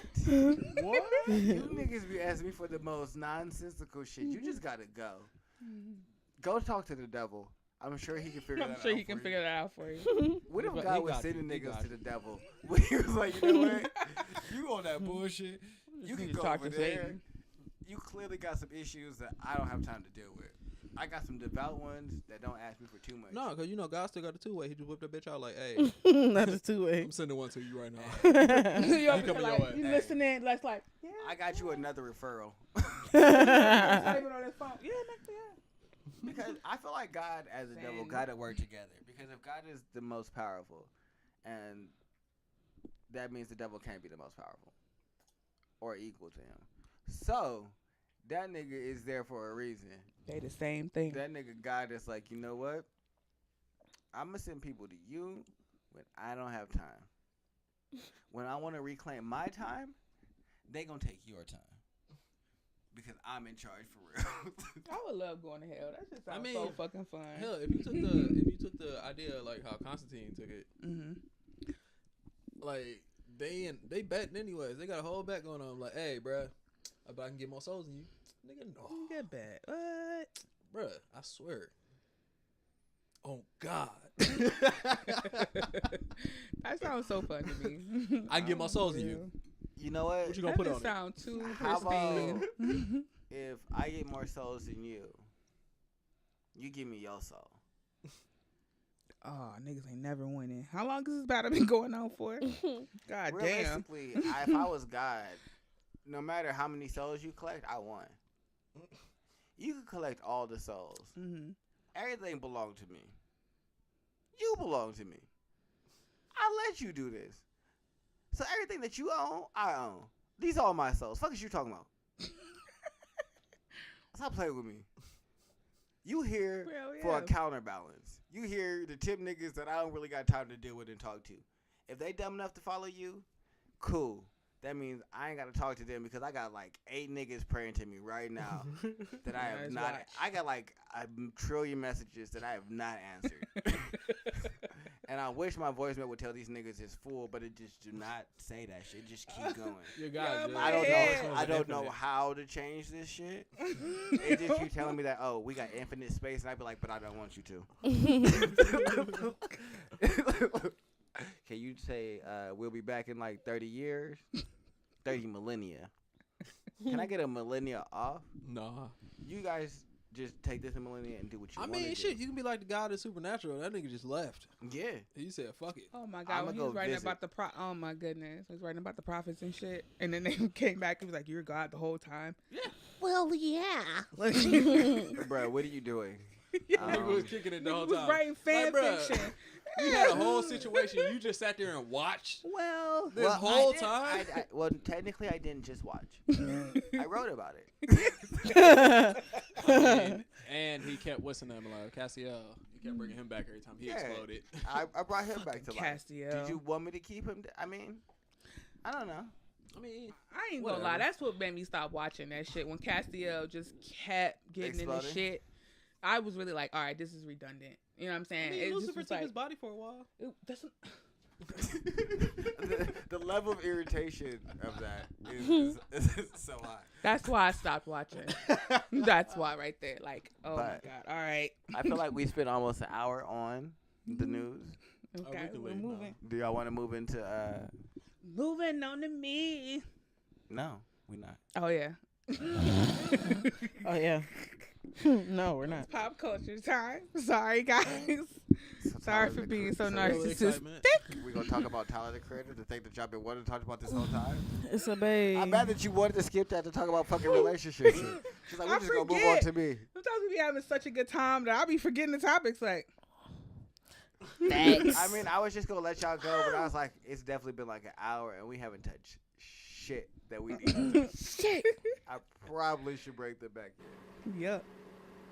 You niggas be asking me for the most nonsensical shit. You just gotta go. Go talk to the devil. I'm sure he can figure that out. I'm sure he can figure that out for you. What if He God was got you. sending He niggas got to you. the devil? When he was like, you know what? You on that bullshit. You can need to go talk over to there. Satan. You clearly got some issues that I don't have time to deal with. I got some devout ones that don't ask me for too much. No, because you know God still got a two-way. He just whipped that bitch out like, hey, Not a two-way. I'm sending one to you right now. You over coming here your like, way. you Hey. listening? Like, yeah. I got you another referral. Save it on his phone. Yeah, Because I feel like God as a devil Same. got to work together. Because if God is the most powerful, and that means the devil can't be the most powerful or equal to him. So that nigga is there for a reason. they the same thing. That nigga God is like, you know what? I'm gonna send people to you when I don't have time. When I want to reclaim my time, They gonna take your time. because I'm in charge for real. I would love going to hell. That just sounds I so mean, fucking fun. Hell, if you took the idea like how Constantine took it, Mm-hmm. like they betting anyways. They got a whole bet going on. Like, hey, bruh, I bet I can get more souls than you. Nigga, no, Get bad. What? bruh, I swear. Oh God, That sounds so fun to me. I can get more souls than you. You know what? What you gonna That put just on it? sound too How about pristine. if I get more souls than you give me your soul. Oh, niggas ain't never winning. How long has this battle been going on for? God damn. Realistically, if I was God, no matter how many souls you collect, I won. You can collect all the souls. Mm-hmm. Everything belonged to me. You belong to me. I let you do this. So everything that you own, I own. These are all my souls. Fuck is you talking about? Stop playing with me. You here Well, for a yeah. counterbalance. You hear the tip niggas that I don't really got time to deal with and talk to. If they dumb enough to follow you, cool. That means I ain't got to talk to them because I got like 8 niggas praying to me right now that I have Nice not. watch. I got like a trillion messages that I have not answered. And I wish my voicemail would tell these niggas it's full, but it just do not say that shit. Just keep going. Your God, Yeah, I don't Yeah. know. I don't know how to change this shit. It just keep telling me that, oh, we got infinite space, and I'd be like, but I don't want you to. Can you say we'll be back in like 30 years? 30 millennia. Can I get a millennia off? Nah. You guys just take this in millennia and do what you want to do. I mean, shit, you can be like the God of Supernatural. That nigga just left. Yeah. He said, fuck it. Oh my I'ma God, when he go was writing visit. about the oh my goodness, he was writing about the prophets and shit, and then they came back. He was like, "You're God the whole time." Yeah. Well, yeah. Bro, what are you doing? Nigga was kicking it the whole He was time. writing fan bruh, fiction. We had a whole situation. You just sat there and watched Well, this whole I time. well, technically, I didn't just watch. I wrote about it. And he kept what's name alive? Cassiel. He kept bringing him back every time he exploded. I brought him back to life. Castiel. Did you want me to keep him? I mean, I don't know. I mean, I ain't gonna lie. That's what made me stop watching that shit. When Castiel just kept getting into Exploding? shit, I was really like, all right, this is redundant. You know what I'm saying? It just Lucifer was took like, his body for a while. that's the level of irritation of that is so high. That's why I stopped watching. That's why right there. Like, oh But- my God. All right. I feel like we spent almost an hour on the news. Okay, can we're leave now. moving. Do y'all want to move into? Moving on to me. No, we not. Oh, yeah. Oh yeah. No, we're not. Pop culture time. Sorry, guys. Sorry for being so narcissistic. We're going to talk about Tyler the Creator, the thing that y'all been wanting to talk about this whole time. It's a babe. I'm mad that you wanted to skip that to talk about fucking relationships. She's like, we're I just going to move on to me. Sometimes we be having such a good time that I'll be forgetting the topics. Like, I mean, I was just going to let y'all go, but I was like, it's definitely been like an hour, and we haven't touched shit that we need to touch. shit. I probably should break them back in. Yep.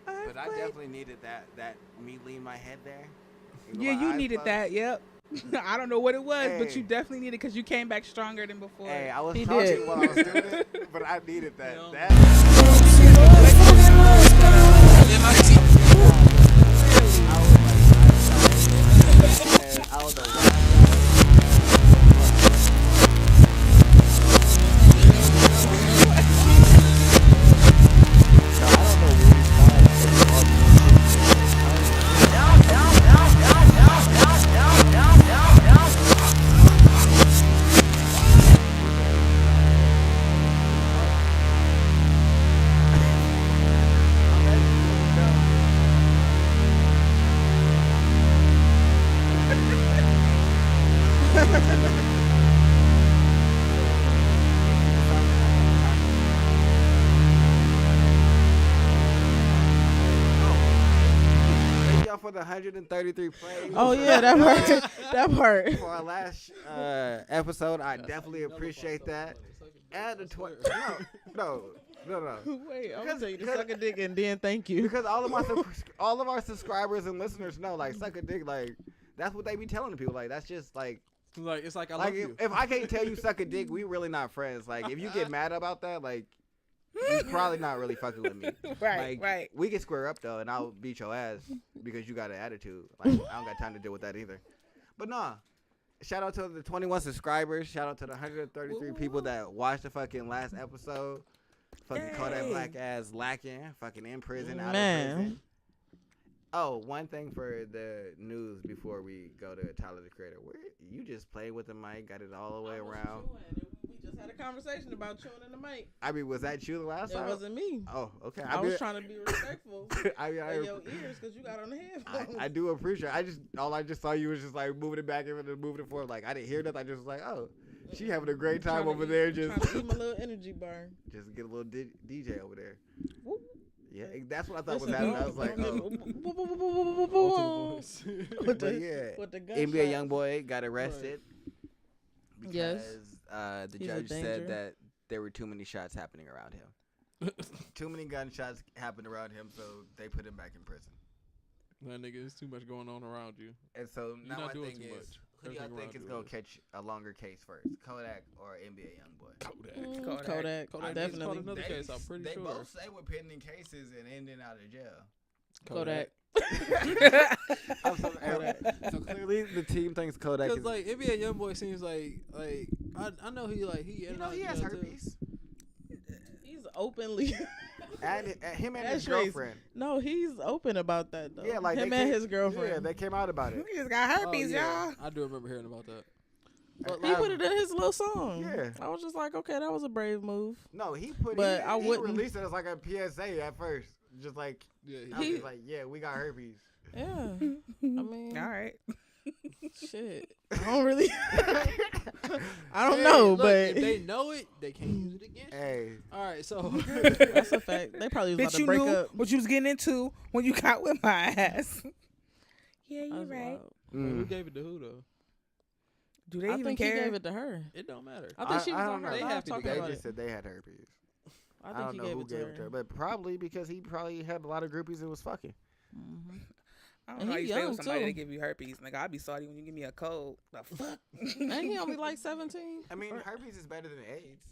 But I definitely needed that me lean my head there. Yeah, you needed that. Yep. I don't know what it was, but Hey. you definitely needed because you came back stronger than before. Hey, I was He talking did. while I was doing it, but I needed that. Yeah. I don't know why. Thank y'all for the 133 plays. Oh yeah, that part. That part. For our last episode, I definitely appreciate that. And the no. Wait, I'm Because- gonna tell you to because- suck a dick and then thank you. Because all of our subscribers and listeners know, like, suck a dick, like, that's what they be telling the people. Like, that's just like It's like I like love you. if I can't tell you suck a dick, we really not friends. Like, if you get mad about that, like, you probably not really fucking with me. Right, Like, right. We can square up though, and I'll beat your ass because you got an attitude. Like, I don't got time to deal with that either. But nah, shout out to the 21 subscribers. Shout out to the 133 people that watched the fucking last episode. Fucking call that black ass lacking. Fucking in prison, out of prison. Oh, one thing for the news before we go to Tyler the Creator. Where you just played with the mic, got it all the way around. We just had a conversation about chewing in the mic. I mean, was that you the last It time? wasn't me. Oh, okay. I was trying to be respectful I mean, of your ears because you got on the headphones. I do appreciate it. I just saw you was just like moving it back and moving it forward. Like I didn't hear nothing. I just was like, oh, she having a great time Trying to over eat- there. trying Just to eat my little energy bar. just get a little DJ over there. Whoop. Yeah, that's what I thought was Listen, happening. I was like, oh, Ultimate voice. With but the, yeah, with the NBA gunshot. young boy got arrested because Yes. the He's a judge danger. said that there were too many shots happening around him. Too many gunshots happened around him, so they put him back in prison. That nigga, there's too much going on around you. And so You're now not my doing thing too is, much. who do y'all Everything think around is you gonna is. catch a longer case first, Kodak or NBA young boy? Kodak. Kodak. Kodak definitely. another case, I'm pretty they sure. both say we're pending cases and ending out of jail. Kodak. I'm so, so clearly the team thinks Kodak Because is. like NBA YoungBoy seems like I know he You know he has herpes. He's openly. And him and That's his girlfriend. No, he's open about that though. Yeah, like him they and came- his girlfriend. Yeah, they came out about it. He just got herpes, y'all. I do remember hearing about that. But He put it in his little song. Yeah. I was just like, okay, that was a brave move. No, he put But it. I He wouldn't- released it as like a PSA at first, just like Yeah, I was just like, yeah, we got herpes. Yeah. I mean, All right. shit. I don't really. I don't Hey, know, look, but if they know it, they can't use it against you. Hey, All right, so that's a fact. They probably was about Bitch, to you break knew up. what you was getting into when you got with my ass. Yeah, you're That's right. wild. who gave it to who though? Do they I even think care? he gave it to her. It don't matter. I think she was I on don't her know. They live have to talking be. they about just it. said they had herpes. I I think don't he know gave who it to gave her. it to her, but probably because he probably had a lot of groupies and was fucking. Mhm. I don't And know how he you stay young, with somebody too. that give you herpes. Nigga, I'd be salty when you give me a cold. The fuck? Ain't he only like 17? I mean, herpes is better than AIDS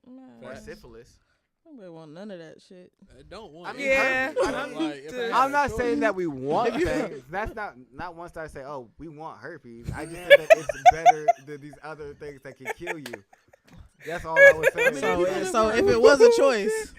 Man, or Facts. syphilis. nobody want none of that shit. I don't want. I it. mean, Yeah. herpes- I mean, like, if I had I'm a not choice- saying that we want things. That's not once I say, oh, we want herpes. I just said that it's better than these other things that can kill you. That's all I was saying. So if it was a choice,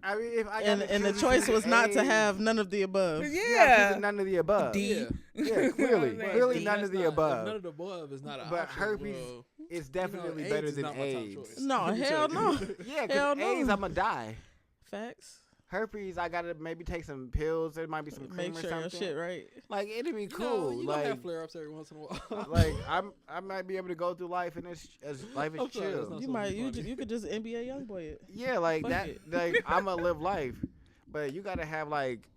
I mean, if I and gotta the choose choice between was not to AIDS- have none of the above. I'm Yeah. choosing none of the above. D. Yeah, clearly, Like, clearly D. none of the If above. none of the above is not an But option. herpes well, It's definitely AIDS better is than not my top AIDS. choice. No, Let me hell tell you. no. Yeah, Hell because no. AIDS, I'ma die. Facts. Herpes, I gotta maybe take some pills. There might be some cream Make or sure your something. shit right. Like it'd be You know, cool. you gonna have Like, flare ups every once in a while. like I might be able to go through life and it's as life is I'm sorry, that's chill. not You so might funny. you could just NBA YoungBoy it. Yeah, like Fuck that. it. Like I'ma live life, but you gotta have like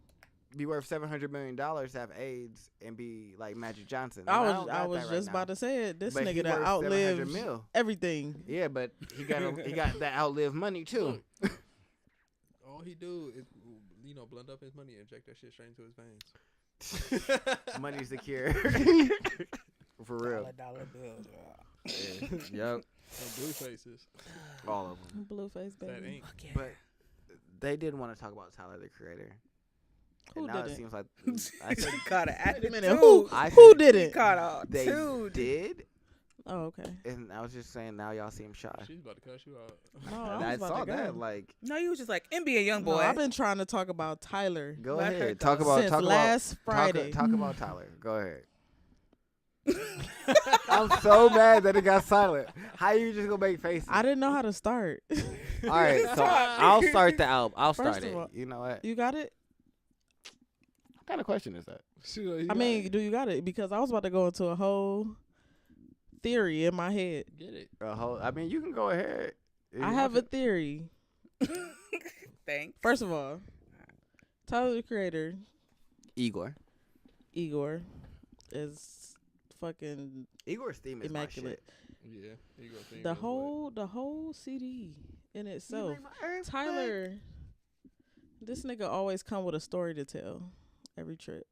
be worth $700 million to have AIDS and be like Magic Johnson. I And was don't got was that just right about now. to say it. This But he nigga that worth 700 outlived mil. everything. Yeah, but he got that outlive money too. Look, all he do is blend up his money and inject that shit straight into his veins. Money's the cure. For real. Dollar bills. Yep. And blue faces. All of them. Blueface That baby. ink. But they did want to talk about Tyler the Creator. Who And now it didn't? seems like I said, caught an Wait a minute. attitude. Who I who said did He it? caught a they dude. did. Oh, okay. And I was just saying now y'all seem shy. She's about to cuss you out. No, I I was about saw to go. that. Like, No, you was just like NBA young boy. No, I've been trying to talk about Tyler go Let her ahead. go. Talk about since talk last about Friday. Talk about Tyler. Go ahead. I'm so mad that it got silent. How you just gonna make faces? I didn't know how to start. All right, so I'll start the album. I'll First start of it. all- You know what? You got it? What kind of question is that? I mean, do you got it? Because I was about to go into a whole theory in my head. Get it. I mean, you can go ahead. I have a theory. Thanks. First of all, Tyler the Creator, Igor. Igor, is fucking Igor's theme is immaculate. Yeah. Igor theme The is whole CD in itself. Tyler, this nigga always come with a story to tell every trip,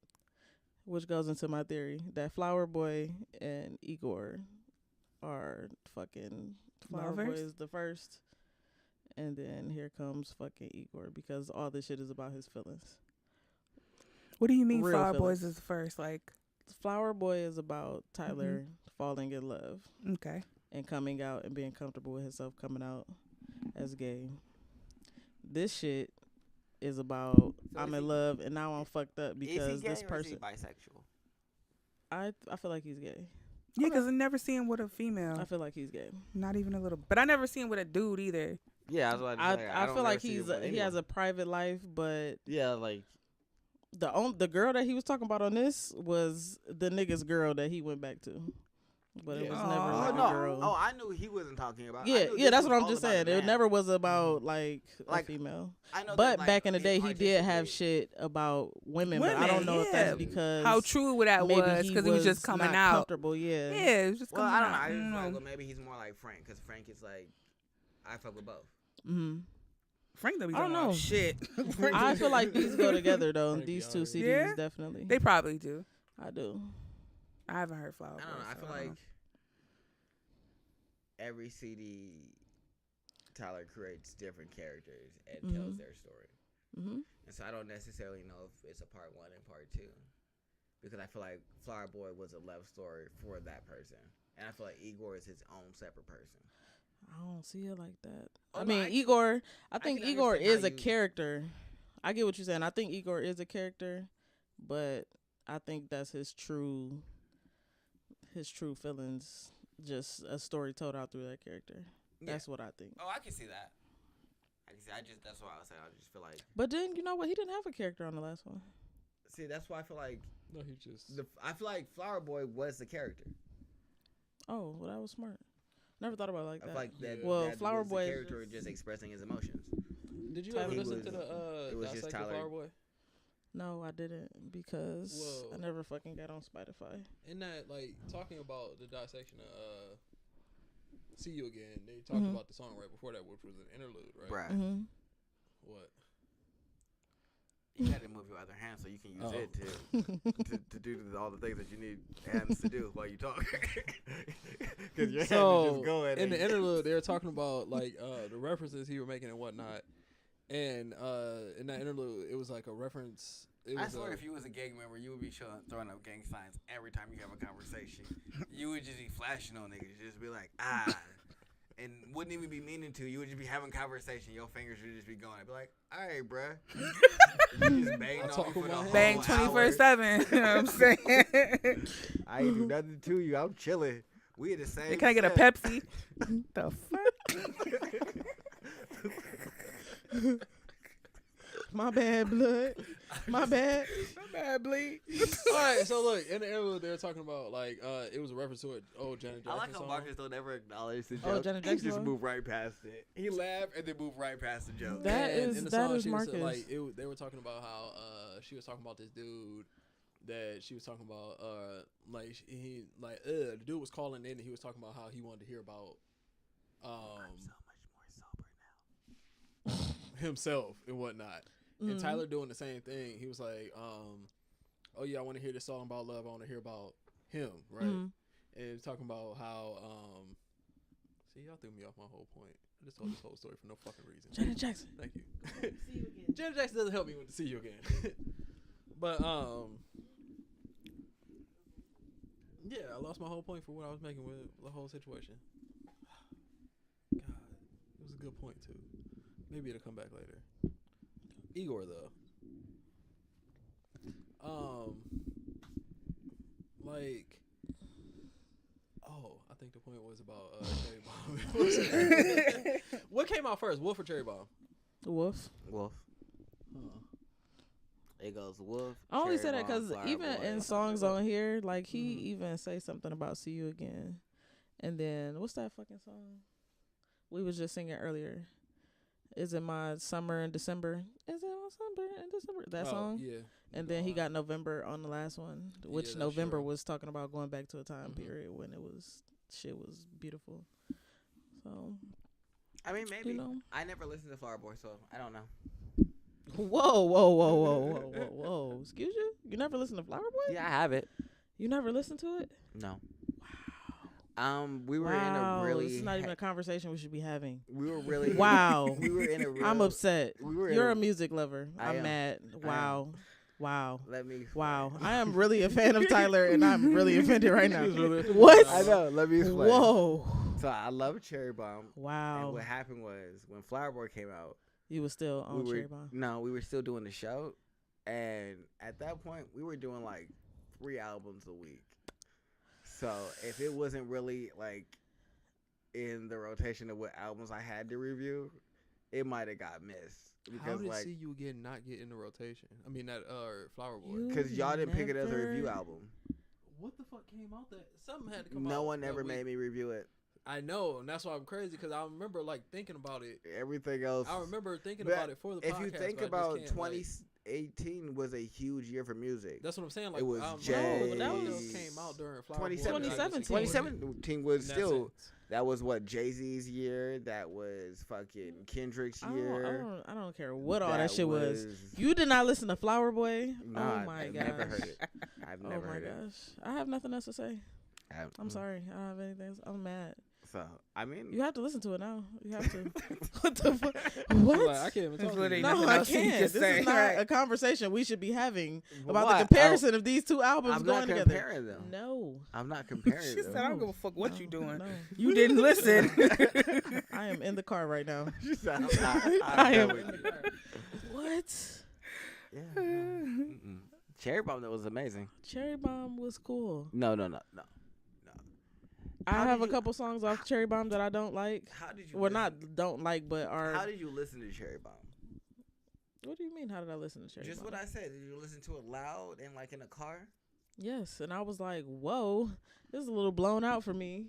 which goes into my theory that Flower Boy and Igor are fucking. Flower Boy Lovers? is the first, and then here comes fucking Igor because all this shit is about his feelings. What do you mean Real Flower Boys feelings. is first? Like, Flower Boy is about Tyler falling in love okay. and coming out and being comfortable with himself coming out as gay. This shit is about I'm in love and now I'm fucked up because this person. bisexual? I feel like he's gay. Yeah, because I never seen him with a female. I feel like he's gay. Not even a little. But I never seen him with a dude either. Yeah, that's what I feel like he has a private life, but yeah, like the girl that he was talking about on this was the nigga's girl that he went back to. But it was never like a girl. Oh, I knew he wasn't talking about. Yeah, that's what I'm just saying. It never was about like a female. I know But that, back in the he day, he did have artistically- shit about women, but I don't know if that's because how true that maybe was because he was just coming not out. comfortable. Yeah. Yeah, it was just Well, coming I don't know. out. I just feel like, know. well, maybe he's more like Frank because Frank is like, I fuck with both. Mm-hmm. Frank don't be I don't talking about know. shit. I feel like these go together though. Frank These be two out CDs here. Yeah? definitely. They probably do. I do. I haven't heard Flower Boy. I don't know. I so feel don't like know. every CD Tyler creates different characters and tells their story. And so I don't necessarily know if it's a part 1 and part 2, because I feel like Flower Boy was a love story for that person, and I feel like Igor is his own separate person. I don't see it like that. Oh, I no, mean, I Igor. I can think Igor understand is how a you- character. I get what you're saying. I think Igor is a character, but I think that's his true feelings. Just a story told out through that character. Yeah. That's what I think. Oh, I can see that. That's what I was saying. I just feel like. But then you know what? He didn't have a character on the last one. See, that's why I feel like No, he just. I feel like Flower Boy was the character. Oh, well, that was smart. Never thought about it like I that. feel like that. Well, that Flower was Boy the is character just expressing his emotions. Did you Tyler- ever He listen was- to the it was just Dissect the Tyler. Flower Boy? No, I didn't because Whoa. I never fucking got on Spotify. In that, like, talking about the dissection of See You Again, they talked about the song right before that, which was an interlude, right? Bruh. Mm-hmm. What? You gotta move your other hand so you can use Oh. it to do all the things that you need hands to do while you talk. Because your hands are just going. In the interlude, they were talking about like the references he was making and whatnot. And in that interlude, it was like a reference. It I was swear, if you was a gang member, you would be throwing up gang signs every time you have a conversation. You would just be flashing on niggas, just be like, and wouldn't even be meaning to. You would just be having conversation. Your fingers would just be going. I'd be like, all right, bruh. You just banged I'll on talk me for with the my whole Bang hour. 24/7. You know what I'm saying? I ain't do nothing to you. I'm chilling. We in the same. Can I get a set. Pepsi? The fuck? My bad, blood. My bad. Bad bleed. all right, so look, in the interlude, they were talking about like it was a reference to an old Janet I Jackson like how song. Marcus don't ever acknowledge the joke. Oh, Janet He Jackson just song? move right past it. He laughed and then moved right past the joke. That And is- in the that song, is she was, Marcus. like they were talking about how she was talking about this dude that she was talking about the dude was calling in and he was talking about how he wanted to hear about I'm so much more sober now. himself and whatnot. And Tyler doing the same thing. He was like, oh yeah, I want to hear this song about love. I want to hear about him, right? And he was talking about how see, y'all threw me off my whole point. I just told this whole story for no fucking reason. Janet Jackson. Thank you. Janet Jackson doesn't help me with the See You Again. But yeah, I lost my whole point for what I was making with the whole situation. God, it was a good point too. Maybe it'll come back later. Igor though, I think the point was about Cherry Bomb. What came out first, Wolf or Cherry Bomb? Wolf. Wolf. It goes Wolf. I only Cherry say that Bomb, because Flower even Boy. in songs on here, like he even say something about "See You Again," and then what's that fucking song we was just singing earlier? Is it my summer in December? Is it my summer in December? That song. Yeah. And then he got November on the last one, which that's November true. was talking about going back to a time period when shit was beautiful. So I mean, maybe. you know. I never listened to Flower Boy, so I don't know. Whoa. Excuse you? You never listened to Flower Boy? Yeah, I have it. You never listened to it? No. We were in a really. This is not even a conversation we should be having. We were really. Wow. We were in a real. I'm upset. We were in You're a music lover. I I'm am. mad. Wow. Wow. Let me. Explain. Wow. I am really a fan of Tyler and I'm really offended right now. He was really offended. What? I know. Let me explain. Whoa. So I love Cherry Bomb. And Wow. what happened was when Flower Boy came out, You was still on we were Cherry Bomb. no, we were still doing the show, and at that point we were doing like 3 albums a week. So if it wasn't really like in the rotation of what albums I had to review, it might have got missed How because did like See You Again not get in the rotation? I mean that Flower Boy. You because y'all didn't pick it as a review never- album. What the fuck came out that something had to come out? No one that ever week. made me review it. I know, and that's why I'm crazy because I remember like thinking about it. Everything else. I remember thinking But about it for the if podcast. you think but I just about can't, like- 2018 was a huge year for music. that's what I'm saying. Like It was but Jay's. that was came out during Flower Boy. 2017. 2017 was still. That was what Jay-Z's year. That was fucking Kendrick's year. I don't care what all that That shit was. You did not listen to Flower Boy? Nah, oh my I've gosh. never heard it. I've never Oh my heard it. gosh. I have nothing else to say. I'm sorry. I don't have anything. I'm mad. So I mean, You have to listen to it now. You have to. What the fuck? What? Like, I can't even talk to you. No, Nothing I else you can't. can This say. is not Right. a conversation we should be having But about why? the comparison of these two albums I'm going not together. comparing them. No. I'm not comparing She them. said, I don't give a fuck what you doing. No. You didn't listen. I am in the car right now. She said, I am with in the you. car. What? Yeah. No. Mm-mm. Cherry Bomb, that was amazing. Cherry Bomb was cool. No. I How have did a you- couple songs off Cherry Bomb that I don't like. How did you? Well, listen- not don't like, but are. How did you listen to Cherry Bomb? What do you mean? How did I listen to Cherry Just Bomb? what I said. Did you listen to it loud and like in a car? Yes, and I was like, whoa, this is a little blown out for me.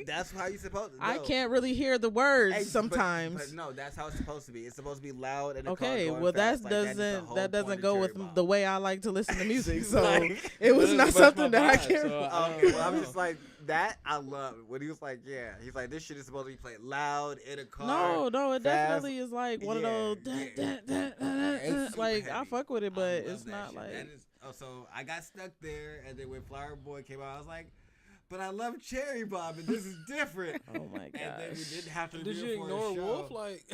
That's how you supposed to. I no. can't really hear the words Hey, but- sometimes. But no, that's how it's supposed to be. It's supposed to be loud and Okay, car well fast. that Like, is the doesn't whole that point doesn't of go Cherry with Bomb. the way I like to listen to music. So Like- it was But not it's something my that I vibe, can. so I Okay, don't well, I'm know. just like that. I love it. When he was like, yeah, he's like, this shit is supposed to be played loud in a car. No, it fast. definitely is like one Yeah, of those. It's super Like I heavy. fuck with it, I but love it's that not shit. like. That is, so I got stuck there, and then when Flower Boy came out, I was like, but I love Cherry Bomb, and this is different. Oh my And then we gosh. didn't have to Did do you it for ignore a show. Wolf? Like,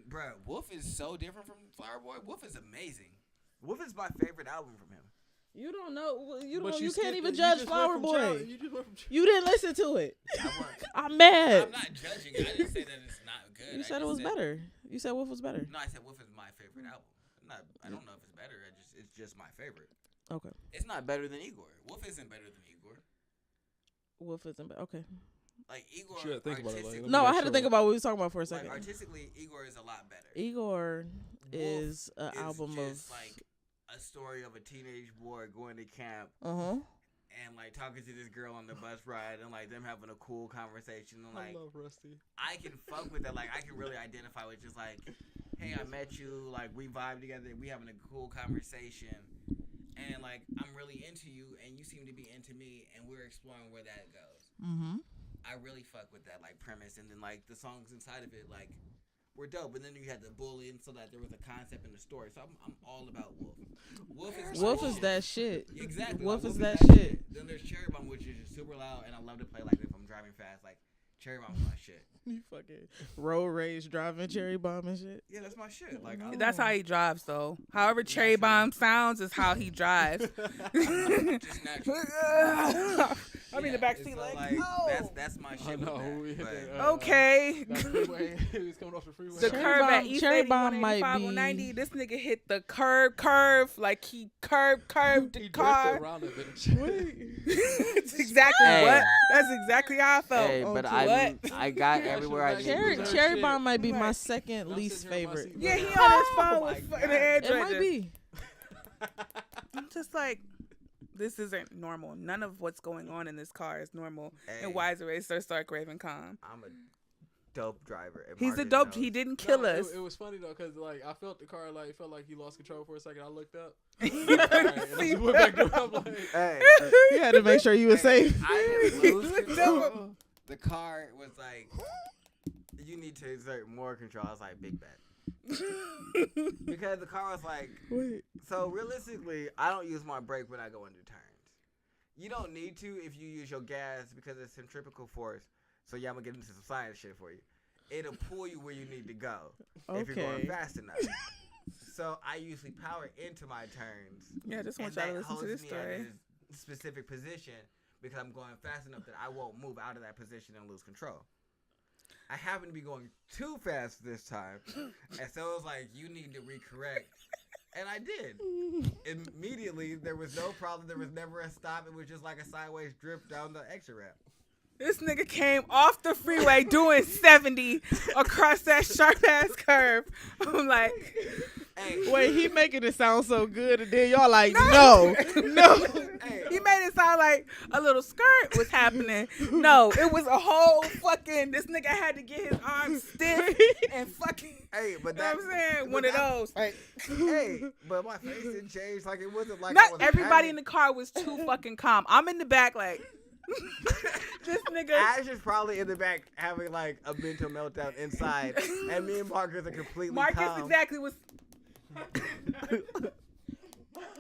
Bruh, Wolf is so different from Flower Boy. Wolf is amazing. Wolf is my favorite album from him. You don't know. You but don't. You skipped can't it. even You judge just Flower went from Boy. child- You just went from You didn't listen to it. I want- I'm mad. I'm not judging. I didn't say that it's not good. You I said it just was better. You said Wolf was better. No, I said Wolf is my favorite album. I don't know if it's better. It's just my favorite. Okay. It's not better than Igor. Wolf isn't better than Igor. Wolf isn't better. Okay. Like Igor. You should think about it, like, artistically- let me No, I make had to sure. think about what we was talking about for a like second. artistically, Igor is a lot better. Igor Wolf is an is album just of. like a story of a teenage boy going to camp Uh-huh. and like talking to this girl on the bus ride and like them having a cool conversation and I like love Rusty. I can fuck with that. Like I can really identify with just like, hey, I met you, like we vibe together, we having a cool conversation, and like I'm really into you and you seem to be into me and we're exploring where that goes. Mm-hmm. I really fuck with that like premise, and then like the songs inside of it like were dope. And then you had the bullying so that there was a concept in the story. So I'm all about Wolf. Wolf is that shit. Exactly. Wolf like, is that shit. Then there's Cherry Bomb, which is just super loud, and I love to play like if I'm driving fast. Like Cherry Bomb's my shit. You fucking road rage driving Cherry Bomb and shit. Yeah, that's my shit. Like I That's how he drives, though. However Cherry Bomb sounds is how he drives. just natural. I mean, the Yeah, backseat so, like, that's my I shit. know. With We that, hit but- that, okay. that freeway. He was coming off the freeway. The Cherry curve at Bomb- East Cherry 81, Bomb might 85, be- 90. This nigga hit the curve, like he curved the He car. drifted around that bitch. That's exactly Hey. what. That's exactly how I felt. Hey, but What? I got Yeah, everywhere I should've needed. Cherry Deserve Cherry shit. Bomb might be my Right. second I'm least sitting here in my favorite. seat Yeah, he like, on his phone Oh with my in the God. edge It right might there. be. I'm just like, this isn't normal. None of what's going on in this car is normal. Hey. And why is it so stark, Raven calm? I'm a dope driver. and He's a Marcus dope. knows. He didn't kill No, us. It was funny though, cause like I felt the car like felt like he lost control for a second. I looked up. You Alright, and I see just went back to that? him, like, Hey, You had to make sure you were safe. I didn't He lose looked control. up. The car was like, you need to exert more control. I was like, big bet. Because the car was like, Wait. so realistically, I don't use my brake when I go into turns. You don't need to if you use your gas because it's centrifugal force. So yeah, I'm gonna get into some science shit for you. It'll pull you where you need to go if you're going Okay. fast enough. So I usually power into my turns. Yeah, I just want And y'all to that listen to holds this me story. at a specific position because I'm going fast enough that I won't move out of that position and lose control. I happen to be going too fast this time, and so it was like, you need to recorrect. And I did. Immediately, there was no problem. There was never a stop. It was just like a sideways drift down the exit ramp. This nigga came off the freeway doing 70 across that sharp ass curve. I'm like, Hey, Wait, he making it sound so good, and then y'all like, no. hey, he made it sound like a little skirt was happening. No, it was a whole fucking, this nigga had to get his arms stiff and fucking, hey, but you know that, what I'm saying? but One of that- those. Like, hey, but my face didn't change. Like, it wasn't like I not was everybody in panicked. the car was too fucking calm. I'm in the back like, this nigga. Ash is probably in the back having like a mental meltdown inside, and me and Marcus are completely Marcus calm. exactly was.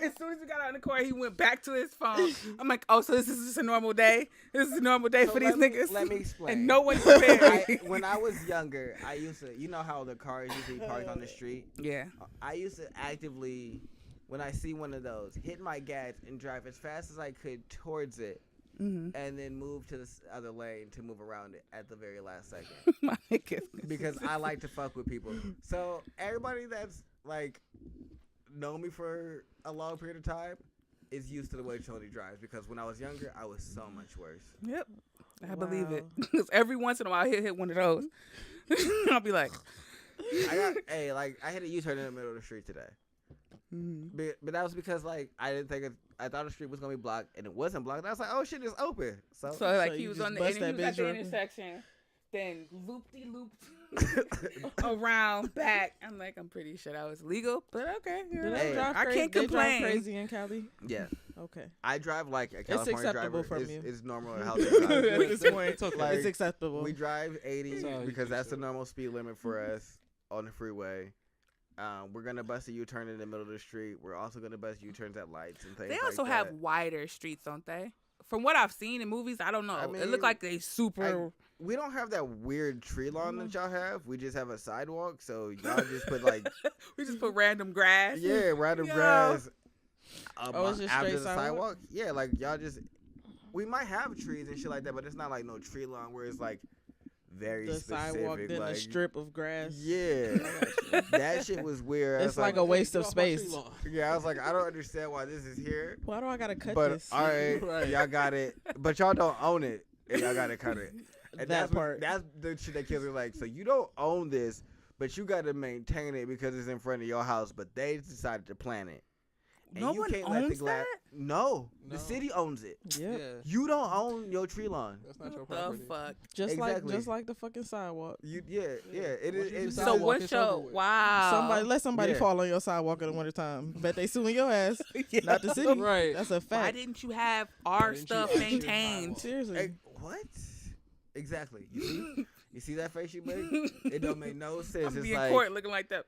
As soon as we got out in the car, he went back to his phone. I'm like, oh, so this is just a normal day? This is a normal day for these niggas? Let me explain. And no one's prepared. When I was younger, I used to, you know how the cars usually parked on the street? Yeah. I used to actively, when I see one of those, hit my gas and drive as fast as I could towards it. And then move to the other lane to move around it at the very last second. My niggas. Because I like to fuck with people. So everybody that's like known me for a long period of time is used to the way Tony drives. Because when I was younger, I was so much worse. Yep. I believe it. Because every once in a while, he'll hit one of those. I'll be like, I hit a U-turn in the middle of the street today. But that was because like I didn't think I thought the street was gonna be blocked and it wasn't blocked. I was like, oh shit, it's open. So like he was on the at the intersection, then looped around back. I'm like, I'm pretty sure that was legal, but okay. I can't complain. Drive crazy in Cali? Yeah. Okay. I drive like a California driver. From you. It's normal how they drive. At this point, it's acceptable. We drive 80 because that's the normal speed limit for us on the freeway. We're gonna bust a U-turn in the middle of the street. We're also gonna bust U-turns at lights and things. They also like have wider streets, don't they? From what I've seen in movies, I don't know. I mean, it looked like they super. We don't have that weird tree lawn that y'all have. We just have a sidewalk. So y'all just put like we just put random grass. Yeah, random grass. It's just after straight the sidewalk. Yeah, like y'all just. We might have trees and shit like that, but it's not like no tree lawn where it's like. Very the specific, sidewalk, then like, the strip of grass. Yeah, that shit was weird. It's like a waste of space. Yeah, I was like, I don't understand why this is here. Why do I gotta cut but, this? All right, y'all got it, but y'all don't own it, and y'all gotta cut it. And that part. That's the shit that kids are like. So you don't own this, but you gotta maintain it because it's in front of your house. But they decided to plant it. And no you one can't owns let the glass. that? No, the city owns it. Yeah. You don't own your tree lawn. That's not your The property. fuck? Just like the fucking sidewalk. Yeah. It is. So what's your Let somebody fall on your sidewalk in the wintertime. Bet they suing your ass. Not the city. Right. That's a fact. Why didn't you have our stuff maintained? Seriously. Hey, what? Exactly. You see that face you made? It don't make no sense. I'm it's in like court looking like that.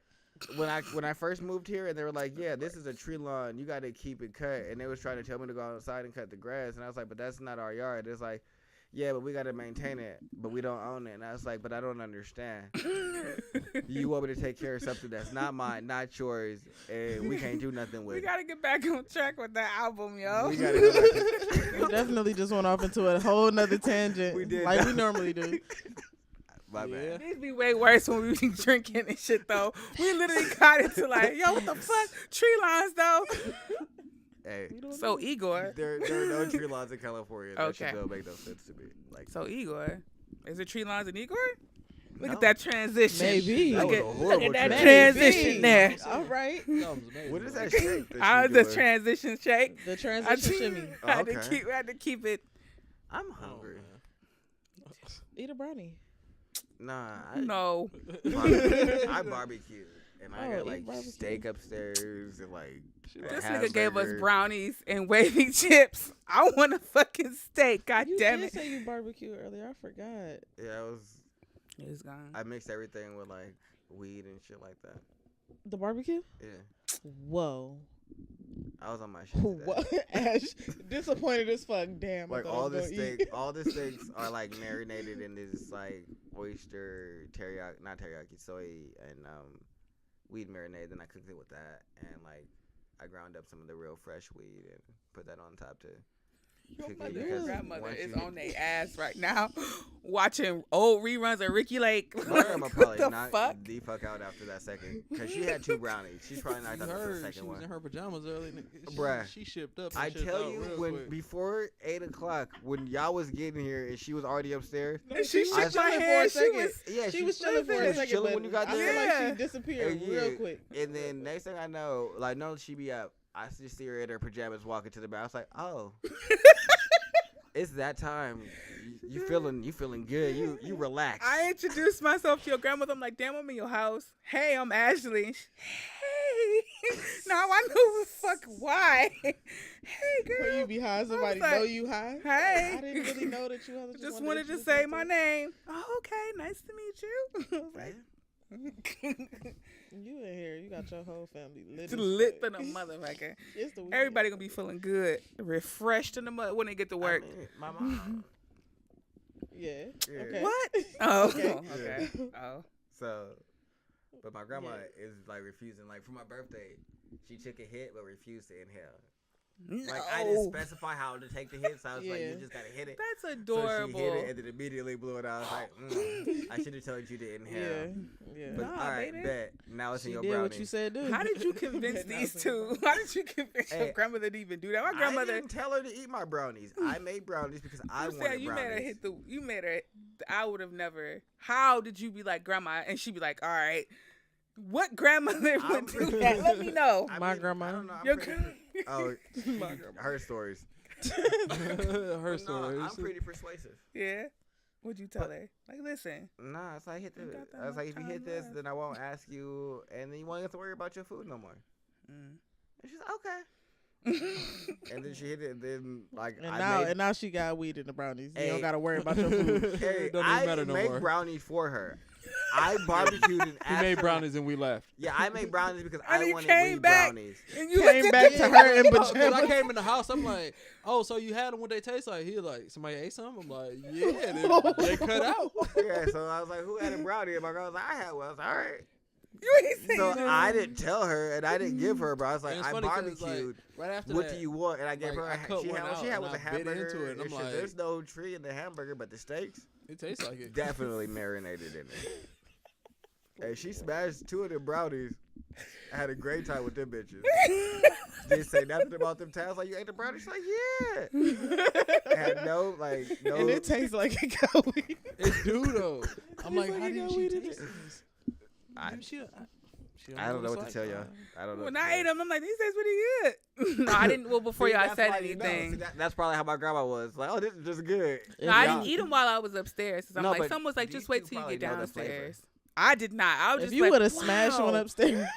when I first moved here and they were like, yeah, this is a tree lawn. You got to keep it cut. And they was trying to tell me to go outside and cut the grass. And I was like, but that's not our yard. It's like, yeah, but we got to maintain it, but we don't own it. And I was like, but I don't understand. You want me to take care of something that's not mine, not yours, and we can't do nothing with it. We got to get back on track with that album, yo. We gotta go back We definitely just went off into a whole nother tangent. We did. Like we normally do. My bad. These be way worse when we be drinking and shit, though. We literally got into like, yo, what the fuck? Tree lines, though. Hey, So Igor. there are no tree lawns in California. That Okay. shit don't make no sense to me. Like, So Igor. Is it tree lines in Igor? Look No. at that transition. Maybe. That was a Look horrible at that transition. transition there. All right. What is that shake? that How's she the doing? transition shake? The transition shimmy. Oh, had to okay. keep it. I'm hungry. Eat a brownie. Nah, No. I barbecued and I Oh, got eat like barbecue. steak upstairs and like. This a nigga gave us hamburger. brownies and wavy chips. I want a fucking steak. God You damn did it. say you barbecued earlier. I forgot. Yeah, It's gone. I mixed everything with like weed and shit like that. The barbecue? Yeah, Whoa. I was on my shit. Today. What? Ash, disappointed as fuck. Damn. I Like thought I all was the gonna steak, all the steaks are like marinated in this like oyster teriyaki, not teriyaki, soy and weed marinade. Then I cooked it with that and like I ground up some of the real fresh weed and put that on top to Your cook it mother, because your grandmother once is you- on their ass right now watching old reruns of Ricky Lake. My grandma What probably the knocked fuck? the fuck out after that second because she had 2 brownies. She's probably knocked out the She second was one. in her pajamas early. Bruh. She shipped up. I and shipped tell out you, real when quick. before 8 o'clock, when y'all was getting here and she was already upstairs. And she I shook my chilling for a hand. She second. was Yeah, She was chilling for she a was second. chilling but when you got I there. feel like Yeah. she disappeared And real yeah, quick. And then next thing I know, like, no, she be up. I just see her in her pajamas walking to the bathroom. I was like, oh, it's that time. You feeling good. You relax. I introduced myself to your grandmother. I'm like, damn, I'm in your house. Hey, I'm Ashley. Hey. Now I know the fuck why. Hey, girl. When you be high, somebody like, know you high. Hey. I didn't really know that you. Just wanted to say my name. Oh, okay. Nice to meet you. I was like, You in here? You got your whole family lit. It's as lit fuck. than a motherfucker. It's the weekend. Everybody gonna be feeling good, refreshed in the mud when they get to work. I mean, my mom. Yeah. Yeah. Okay. What? Oh, Okay. okay. Oh. So, But my grandma Yeah. is like refusing. Like for my birthday, she took a hit but refused to inhale. No. Like I didn't specify how to take the hit, so I was like, Yeah. you just gotta hit it. That's So adorable. she hit it and then immediately blew it out. I was like, I should have told you to inhale. Yeah. Yeah. But Nah, all right, baby. bet. Now it's in She your did brownie. what you said, do. How did you convince That these was- two? How did you convince your Hey, grandmother to even do that? My I grandmother. didn't tell her to eat my brownies. I made brownies because I You wanted said you made her brownies. hit the. You made her. I would have never. How did you be like grandma? And she'd be like, all right. What grandmother would do that? Let me know. My grandma. I don't know. I'm Your pretty- oh, My grandma. her stories. Her No, story. I'm pretty persuasive. Yeah. What'd you tell her? Like, listen. Nah, it's like hit You the. got that I was like, much if you time hit this, left. then I won't ask you, and then you won't have to worry about your food no more. Mm. And she's like, okay. And then she hit it, and then like And now she got weed in the brownies. You Hey. don't gotta worry about your food. Hey, Don't even I matter didn't no make more. brownies for her. I barbecued and He asked made her- brownies and we left. Yeah, I made brownies because And I you wanted came weed back. brownies. And you Came looked back at to her in Because I pajamas. came in the house, I'm like, oh, so you had them? What they taste like? He like, somebody ate some? I'm like, yeah, they cut out. Yeah, so I was like, who had a brownie? And my girl was like, I had one. I was like, all right. You ain't seen So nothing. I didn't tell her, and I didn't give her, bro. I was like, And it's I funny 'cause, like, barbecued. right after What that, do you want? And I gave like, her. I cut She one had, out she had and was a I bit hamburger. into it, and I'm shit, like- there's no tree in the hamburger, but the steaks it tastes like it. definitely marinated in it. Hey, she smashed 2 of them brownies. I had a great time with them bitches. Didn't say nothing about them towels. Like, you ate the brownies? She's like, yeah. Had no, like, no. And it tastes like it got weed. It do though. I'm like, like how it did got she weed in taste it. this? I- Maybe she I don't know what to it's tell like. y'all. I don't know. When what to I tell ate y'all. them, I'm like, these taste pretty good. No, I didn't. Well, before See, y'all that's said why you know. anything. See, that's probably how my grandma was. Like, oh, this is just good. No, I Y'all- didn't eat them while I was upstairs. 'Cause I'm No, like, but someone was like, these just wait two till you probably get know the flavor. downstairs. I did not. I was If just you like, would have smashed one wow. upstairs,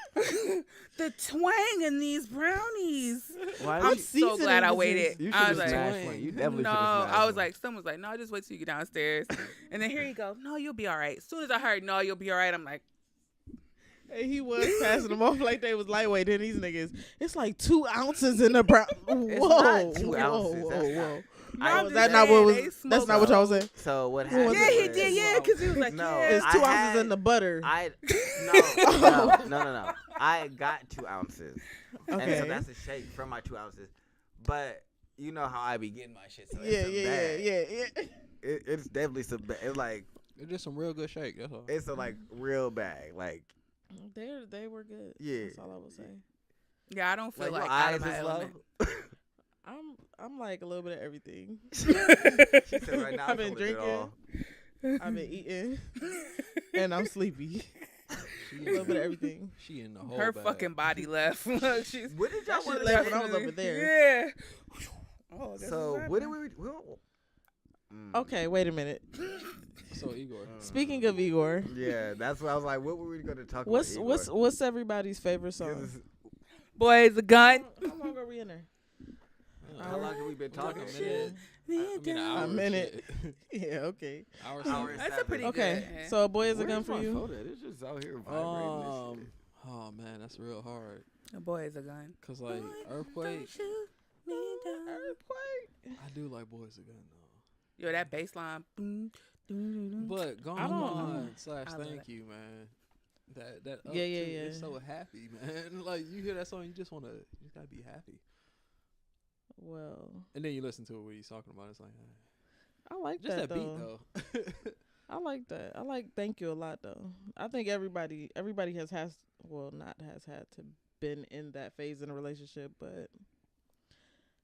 The twang in these brownies. Why I'm would so glad I seasoning waited. you I should was have like, smashed one. You definitely no. should have smashed I was one. like, someone was like, no, just wait till you get downstairs. And then here you go. No, you'll be all right. As soon as I heard, no, you'll be all right, I'm like, and he was passing them off like they was lightweight. Then these niggas, it's like 2 ounces in the brown. Whoa, not 2 whoa, ounces. whoa, That's whoa. no, I- I'm was just That's not saying, what they was. That's smoke not what y'all was saying. So what Yeah, happened? Yeah, he was- did. Yeah, because he was like, No, yeah. It's I 2 ounces had- in the butter. No. I got 2 ounces. And Okay. so that's a shake from my 2 ounces. But you know how I be getting my shit. So Yeah, it's a yeah, bag. yeah. It's definitely some. It's like It's just some real good shake. That's all. it's a like real bag. Like They were good. Yeah. That's all I would say. Yeah, I don't feel your like out eyes of my is low. element. I'm like a little bit of everything. She said right now I've been I'm feeling it all. I've been eating, and I'm sleepy. She A little bit of everything. She in the whole Her bag. fucking body left. Look, she's What did y'all That want shit to left say? when I was over there. Yeah. Oh, that's So what's what did happening. we? Okay, wait a minute. So Igor. Speaking of Igor, Yeah, that's what I was like. What were we going to talk what's about? what's everybody's favorite song? Igor? Boy's a gun. How long are we in there? How long have we been talking Like a shit? minute. An hour A and minute. shit. Yeah, okay. Hour Hour and and That's a pretty Okay, good. so a boy is a Where's gun for my you. phone at? It's just out here vibrating this shit. Oh man, that's real hard. A boy is a gun. Cause like Earthquake, Don't shoot me down. Earthquake. I do like Boys Again though. Yo, that bass line. But Gone I don't- on / I love Thank it. You, man. That up Yeah, yeah, too, yeah. It's so happy, man. Like you hear that song, you just gotta be happy. Well, And then you listen to it when he's talking about it, it's like I like just that that beat though. though. I like that. I like Thank You a lot though. I think everybody has had to been in that phase in a relationship, but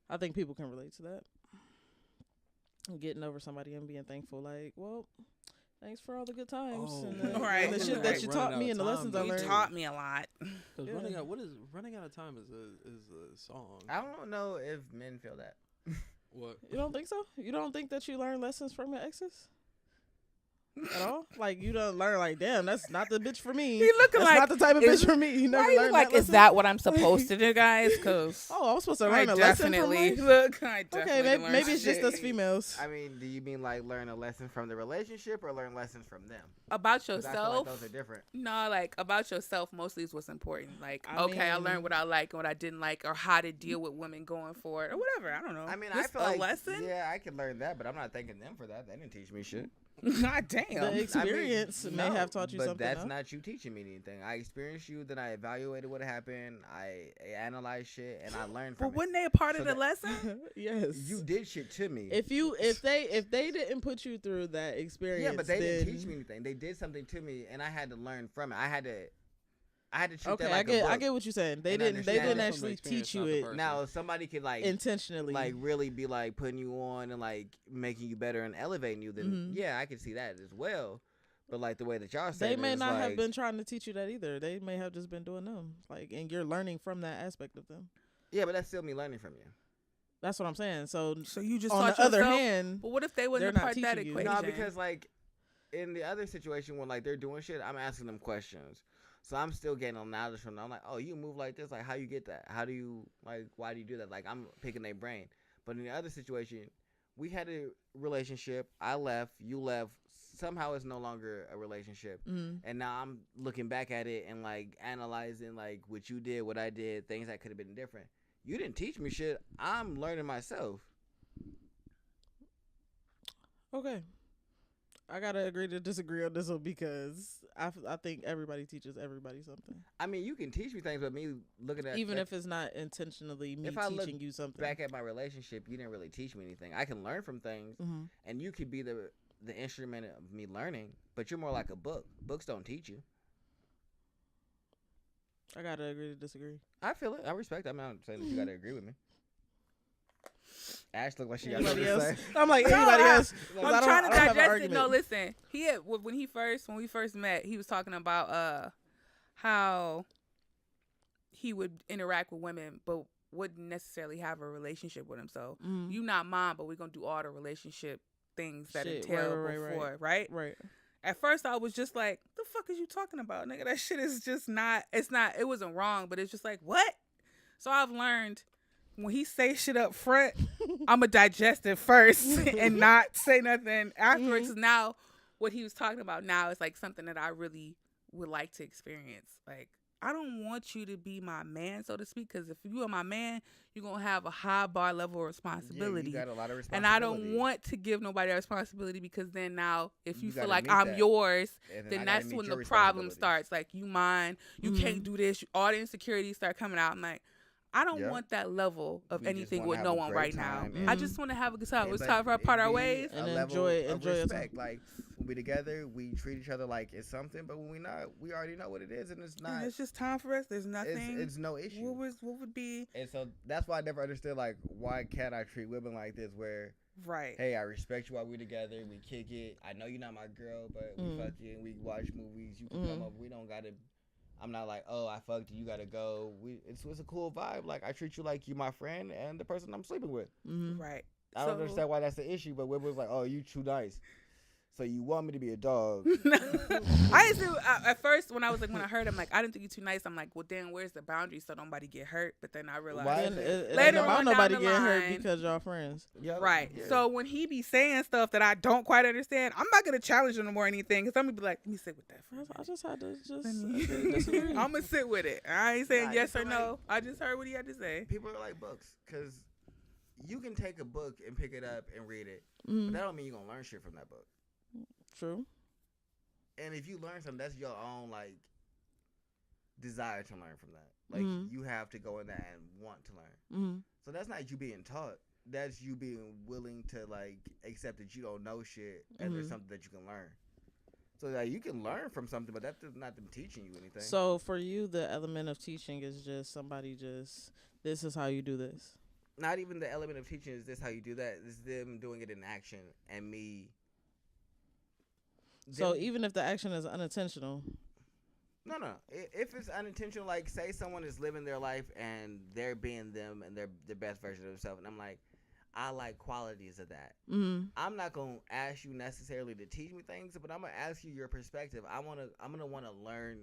I think people can relate to that. Getting over somebody and being thankful, like, well, thanks for all the good times Oh, and man. the, Right. and the shit Like that you running taught out me of and the time, lessons I man. You learned. taught me a lot. Cause Yeah. running out of time is a song. I don't know if men feel that. What? You don't think so? You don't think that you learn lessons from your exes? at all? Like you don't learn like, damn, that's not the bitch for me. He looking that's like not the type of bitch for me. You never Why you learned look like, that is lesson? that what I'm supposed to do, guys? Because Oh, I was supposed to I learn a lesson from definitely life? look. I definitely Okay, learned maybe it's just shit us females. I mean, do you mean like learn a lesson from the relationship or learn lessons from them? about 'Cause I feel yourself. like those are different. No, like about yourself mostly is what's important. Like, I I mean- learned what I like and what I didn't like, or how to deal with women going forward, or whatever. I don't know. I mean, Just I feel a like lesson. yeah, I could learn that, but I'm not thanking them for that. They didn't teach me shit. God damn. The experience may have taught you but something. that's though. not you teaching me anything. I experienced you, then I evaluated what happened. I analyzed shit, and I learned from But it. wasn't they a part So of the that- lesson? Yes. You did shit to me. If they didn't put you through that experience, Yeah, but they didn't then- teach me anything. They did something to me, and I had to learn from it. I had to treat Okay, that like I a book. get what you're saying. They And didn't understand it. actually From the teach you experience, not the it person. Now, if somebody could like intentionally. really be like putting you on and like making you better and elevating you, then yeah, I could see that as well. But like the way that y'all say, they may it is not have like- been trying to teach you that either. They may have just been doing them. Like, and you're learning from that aspect of them. Yeah, but that's still me learning from you. That's what I'm saying. So So you just on taught the other yourself? hand, But what if they they're wouldn't not have part of that teaching you. equation? No, because like in the other situation when like they're doing shit, I'm asking them questions. So I'm still getting knowledge from them. I'm like, oh, you move like this. Like, how you get that? How do you like? Why do you do that? Like, I'm picking their brain. But in the other situation, we had a relationship. I left. You left. Somehow it's no longer a relationship. And now I'm looking back at it and like analyzing like what you did, what I did, things that could have been different. You didn't teach me shit. I'm learning myself. okay, I gotta agree to disagree on this one because I think everybody teaches everybody something, I mean, you can teach me things, but me looking at even like, if it's not intentionally me if I look teaching you something. back at my relationship, you didn't really teach me anything. I can learn from things, and you could be the instrument of me learning, but you're more like a book. Books don't teach you. I gotta agree to disagree. I feel it. I respect it. I'm not saying that you gotta agree with me. Ash looked like she got something Anybody to else? say. I'm like No, anybody else. 'Cause I'm I don't- trying I to don't have an digest it. argument. No, listen. When we first met, he was talking about how he would interact with women, but wouldn't necessarily have a relationship with them. So you not mine, but we're gonna do all the relationship things that Shit, entail right. before, right? Right. At first, I was just like, "The fuck is you talking about, nigga? That shit is just not. It's not. It wasn't wrong, but it's just like what." So I've learned when he say shit up front, I'ma digest it first and not say nothing afterwards. 'Cause now, what he was talking about now is like something that I really would like to experience. Like, I don't want you to be my man, so to speak, because if you are my man, you're gonna have a high bar level of responsibility. Yeah, you got a lot of And responsibility. I don't want to give nobody that responsibility because then now, if you You feel gotta like meet I'm that. yours, And then I gotta that's meet when your the problem responsibilities. starts. Like, you mine, you can't do this. All the insecurities start coming out. I'm like, I don't Yeah. want that level of We just anything wanna with have no a one great right now. time I and- just want to have a good time. It's But time for us to part our it be ways. a And level enjoy of your respect. Like when we together, we treat each other like it's something, but when we not, we already know what it is, and it's And not. it's just time for us. There's nothing. It's no issue. What would be And so that's why I never understood like why can't I treat women like this? Where right? hey, I respect you while we together, we kick it. I know you're not my girl, but we fucking we watch movies. You can come up. We don't gotta. I'm not like, oh, I fucked you. You gotta go. It's a cool vibe. Like I treat you like you my friend and the person I'm sleeping with. Right. I don't understand why that's the issue, but women was like, oh, you too nice. So you want me to be a dog? I used to at first when I heard him, like, I didn't think you too nice. I'm like, well, then where's the boundary so nobody get hurt? But then I realized Why Then it Later ain't about on down nobody the getting hurt line- because y'all friends. Yeah, right. yeah. So when he be saying stuff that I don't quite understand, I'm not gonna challenge him or anything. Cause I'm gonna be like, let me sit with that. For a I just had to just minute. disagree. I'm gonna sit with it. I ain't saying Nah, yes it's or no. I just heard what he had to say. people are like books because you can take a book and pick it up and read it, but that don't mean you're gonna learn shit from that book. True. And if you learn something, that's your own like desire to learn from that. Like you have to go in there and want to learn. So that's not you being taught. That's you being willing to like accept that you don't know shit and there's something that you can learn. So like you can learn from something, but that's not them teaching you anything. So for you, the element of teaching is just somebody this is how you do this. Not even the element of teaching is this how you do that. It's them doing it in action and me. So them- even if the action is unintentional, No. If it's unintentional, like say someone is living their life and they're being them and they're the best version of themselves, and I'm like, I like qualities of that. Mm. I'm not gonna ask you necessarily to teach me things, but I'm gonna ask you your perspective. I'm gonna want to learn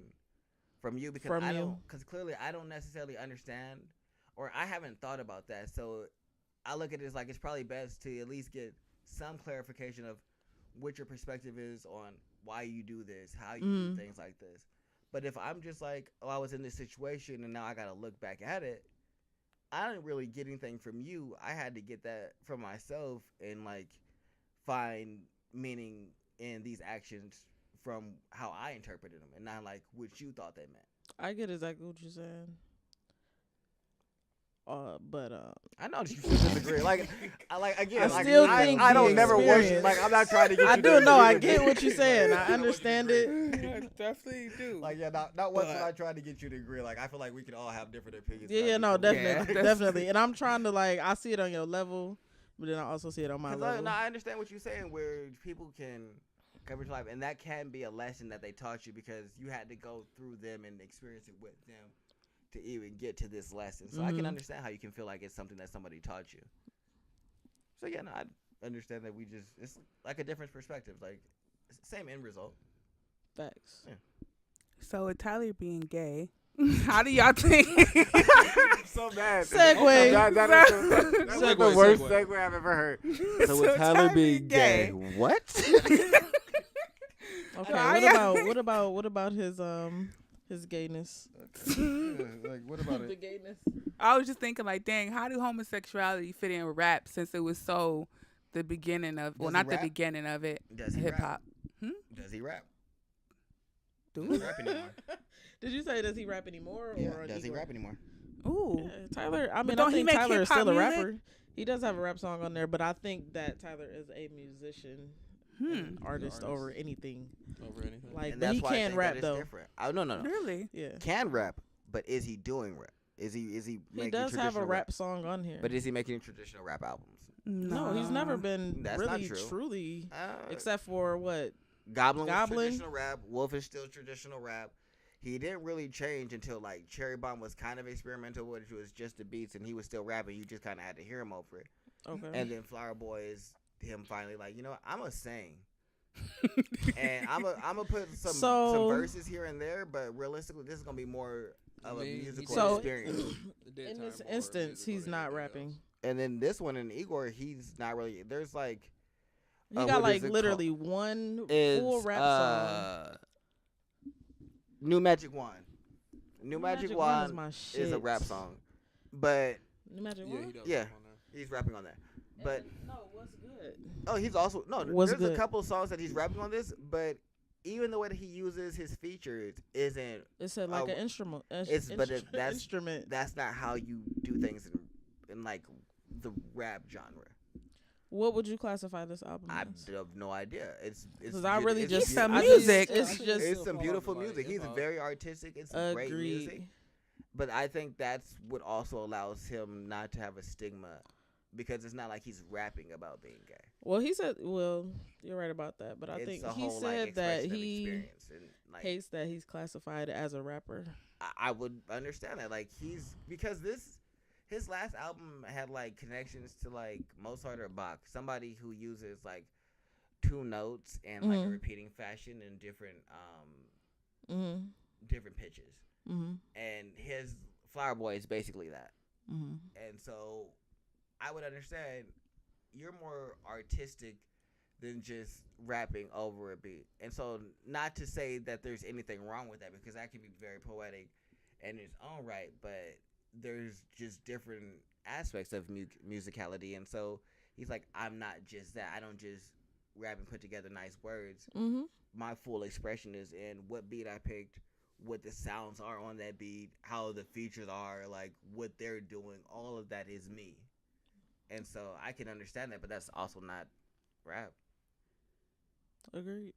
from you because because clearly I don't necessarily understand, or I haven't thought about that. So I look at it as like it's probably best to at least get some clarification of what your perspective is on why you do this, how you do things like this. But if I'm just like, oh, I was in this situation and now I gotta look back at it, I didn't really get anything from you. I had to get that from myself and like find meaning in these actions from how I interpreted them and not like what you thought they meant. I get exactly what you're saying. But I know that you disagree. Like, again, I still think I don't never worship. experience- Like, I'm not trying to get you. I to do know. agree I with get me. what you're saying. I understand it. I definitely do. Like, yeah, not once when I tried to get you to agree. Like, I feel like we could all have different opinions. Yeah, no, about definitely, this. definitely. And I'm trying to like, I see it on your level, but then I also see it on my level. I understand what you're saying, where people can cover life, and that can be a lesson that they taught you because you had to go through them and experience it with them to even get to this lesson. So I can understand how you can feel like it's something that somebody taught you. So yeah, no, I understand that it's like a different perspective, like same end result. Facts. Yeah. So with Tyler being gay, how do y'all think? I'm so mad. Segue. That's like the Segue, worst segue. segue I've ever heard. So So with Tyler Tyler being gay, gay. what? Okay. I- What about his gayness? Like, what about The gayness. I was just thinking, like, dang, how do homosexuality fit in rap since it was so the beginning of, well, Does not he the rap? beginning of it, Does he hip rap? hop. Does he rap? Do Does he rap anymore? Did you say does he rap anymore? Yeah, Or does he Igor? rap anymore? Ooh. Yeah, Tyler. I mean, don't I he think make Tyler is hip-hop still a music? rapper. He does have a rap song on there, but I think that Tyler is a musician, and an artist over anything. Over anything. Like, And but that's he why I can think rap that is though. different. Oh no. Really? Yeah, Can rap, but is he doing rap? Is he he making does have a traditional rap song on here. But is he making traditional rap albums? no, he's never been That's not really true. truly, Uh, except for what? Goblin was Goblin? traditional rap. Wolf is still traditional rap. He didn't really change until like Cherry Bomb was kind of experimental, which was just the beats, and he was still rapping. You just kind of had to hear him over it. Okay. And then Flower Boy is him finally like, you know what? I'm gonna sing, and I'm gonna put some verses here and there, but realistically, this is gonna be more of a musical So- experience. In this instance, he's not rapping. And then this one in Igor, he's not really. There's like He what got is like it literally one it's, full rap song. New Magic Wand. New Magic is Wand my shit. is a rap song, but New Magic Yeah, Wand? he does. Yeah. rap on there. he's rapping on that. But no, what's good? oh, he's also What's there's good? a couple of songs that he's rapping on this, but even the way that he uses his features isn't. It's like Oh, an instrument. that's instrument. That's not how you do things in like the rap genre. What would you classify this album I as? have no idea. It's Because I really it's just It's some I music. It's just It's some Hip-hop, beautiful like, music. He's hip-hop. very artistic. It's some great music. agreed. But I think that's what also allows him not to have a stigma, because it's not like he's rapping about being gay. Well, he said. Well, you're right about that. But I It's think a he whole, said that expression of he experience, and like hates that he's classified as a rapper. I would understand that. Like because his last album had like connections to like Mozart or Bach, somebody who uses like two notes and like a repeating fashion in different different pitches. And his Flower Boy is basically that. And so I would understand you're more artistic than just rapping over a beat. And so not to say that there's anything wrong with that, because that can be very poetic in its own right, but there's just different aspects of musicality. And so he's like, I'm not just that. I don't just rap and put together nice words. My full expression is in what beat I picked, what the sounds are on that beat, how the features are, like what they're doing. All of that is me. And so I can understand that, but that's also not rap. Agreed.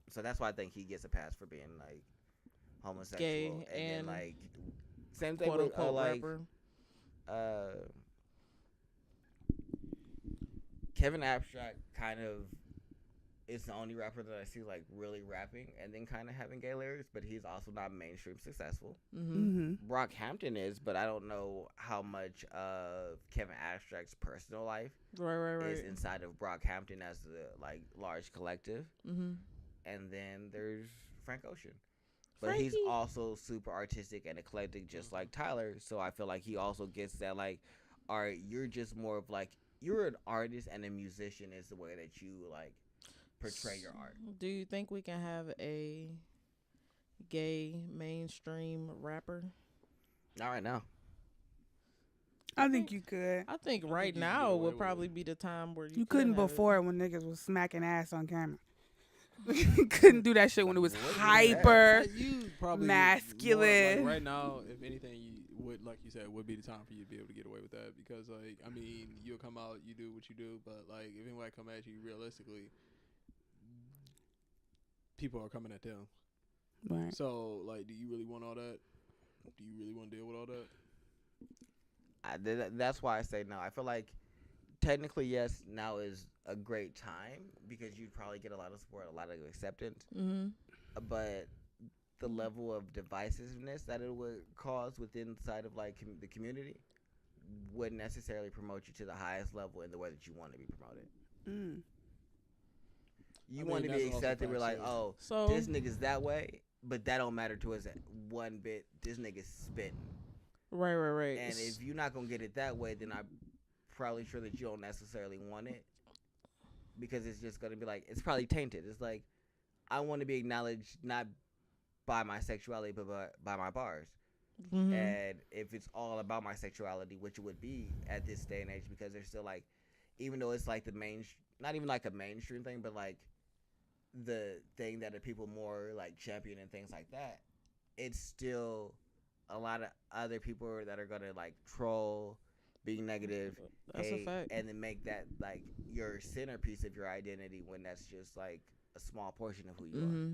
So that's why I think he gets a pass for being like homosexual, Gay and and then like same thing Quote with unquote like rapper. Kevin Abstract kind of is the only rapper that I see like really rapping and then kind of having gay lyrics, but he's also not mainstream successful. Brockhampton is, but I don't know how much of Kevin Abstract's personal life is inside of Brockhampton as the like large collective. And then there's Frank Ocean, but he's also super artistic and eclectic, just like Tyler. So I feel like he also gets that like, all right, you're just more of like, you're an artist and a musician is the way that you like portray your art. Do you think we can have a gay mainstream rapper? Not right now. I think you could. I think right now would probably be the time where you couldn't before when niggas was smacking ass on camera. Couldn't do that shit when it was hyper masculine. Like right now, if anything, you would, like you said, would be the time for you to be able to get away with that, because like, I mean, you'll come out, you do what you do, but like if anybody come at you realistically, people are coming at them. Right. So like, do you really want all that? Do you really want to deal with all that? That's why I say no. I feel like technically, yes, now is a great time because you'd probably get a lot of support, a lot of acceptance. But the level of divisiveness that it would cause within inside of like the community wouldn't necessarily promote you to the highest level in the way that you want to be promoted. You want to be accepted. We're like, oh, so this nigga's that way, but that don't matter to us one bit. This nigga's spitting. Right. And if you're not gonna get it that way, then I'm probably sure that you don't necessarily want it, because it's just gonna be like, it's probably tainted. It's like, I want to be acknowledged not by my sexuality, but by my bars. And if it's all about my sexuality, which it would be at this day and age, because there's still like, even though it's like the not even like a mainstream thing, but like the thing that are people more like champion and things like that, it's still a lot of other people that are gonna like troll, be negative, that's hate, a fact, and then make that like your centerpiece of your identity when that's just like a small portion of who you are.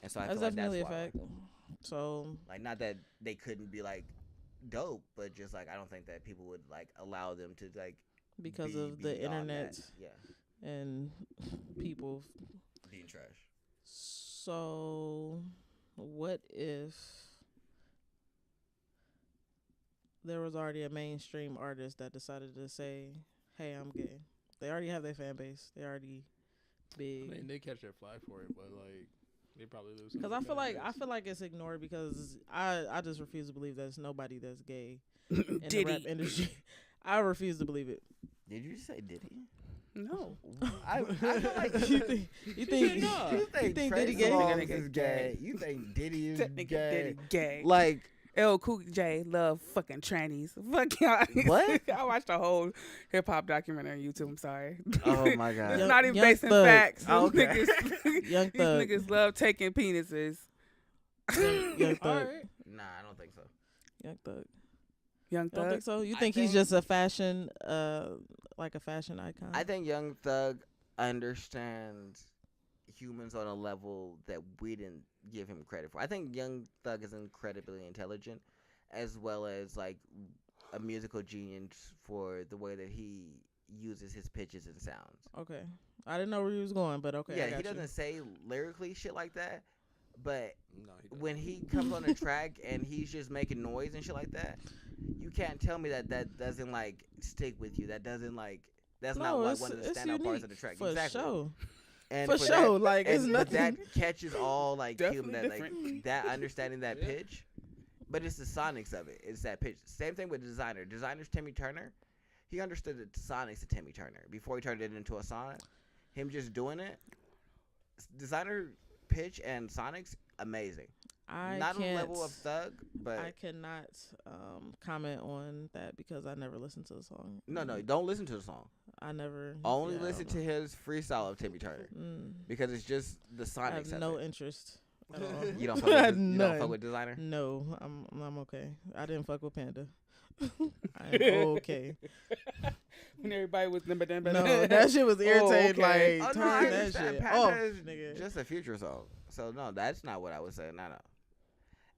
And so I feel like that's definitely a why, fact. So like, not that they couldn't be like dope, but just like I don't think that people would like allow them to like, because of the internet, and people being trash. So what if there was already a mainstream artist that decided to say, hey, I'm gay? They already have their fan base. They already big. I mean, they catch their flag for it, but like, they probably lose. Because I feel like it's ignored, because I just refuse to believe there's nobody that's gay in the rap industry. I refuse to believe it. Did you say Diddy? No. I feel like you think Diddy is gay? You think Diddy is gay? Like, L Cool J love fucking trannies. Fuck y'all. What? I watched a whole hip hop documentary on YouTube. I'm sorry. Oh my god. It's not even based in facts. Oh, okay. These niggas love taking penises. Young Thug. Nah, I don't think so. Young Thug. Young Thug. Don't think so? You think he's just a fashion, like a fashion icon? I think Young Thug understands humans on a level that we didn't give him credit for. I think Young Thug is incredibly intelligent, as well as like a musical genius for the way that he uses his pitches and sounds. Okay, I didn't know where he was going, but okay. Yeah, he doesn't say lyrically shit like that, but No, when he comes on a track and he's just making noise and shit like that, you can't tell me that doesn't like stick with you. That doesn't like, that's not like one of the standout parts of the track. For exactly. Sure. And for sure, that, like, it's but nothing. that catches all like human, that different. like that understanding that pitch, but it's the sonics of it. It's that pitch. Same thing with Designer's Timmy Turner. He understood the sonics of Timmy Turner before he turned it into a song. Him just doing it, Designer pitch and sonics, amazing. Not on the level of Thug, but I cannot comment on that because I never listened to the song. No, don't listen to the song. I never. Only listen to his freestyle of Timmy Turner because it's just the sonics. I have no interest at all. You don't fuck with Designer? No, I'm okay. I didn't fuck with Panda. I'm okay. When everybody was no, that shit was irritating. Okay. Like, turn that shit Panda off, is nigga. just a Future song. So no, that's not what I would say. No.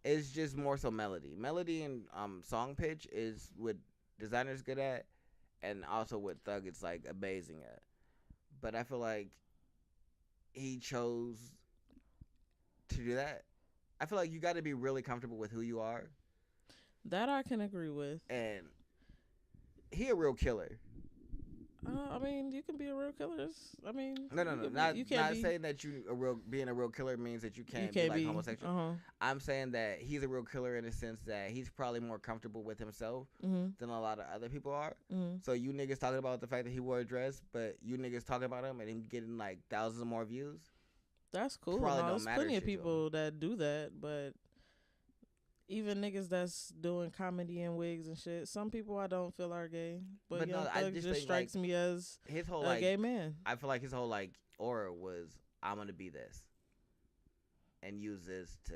It's just more so melody. Melody and song pitch is what Designer's good at, and also what Thug is like amazing at. But I feel like he chose to do that. I feel like you got to be really comfortable with who you are. That I can agree with. And he a real killer. I mean, you can be a real killer. No. You can't Not be, saying that being a real killer means that you can't be like homosexual. I'm saying that he's a real killer in the sense that he's probably more comfortable with himself than a lot of other people are. So you niggas talking about the fact that he wore a dress, but you niggas talking about him and him getting like thousands of more views. That's cool. There's plenty of people that do that, but even niggas that's doing comedy and wigs and shit, some people I don't feel are gay. But Young Thug just strikes me as his whole a gay man. I feel like his whole like aura was, I'm gonna be this and use this to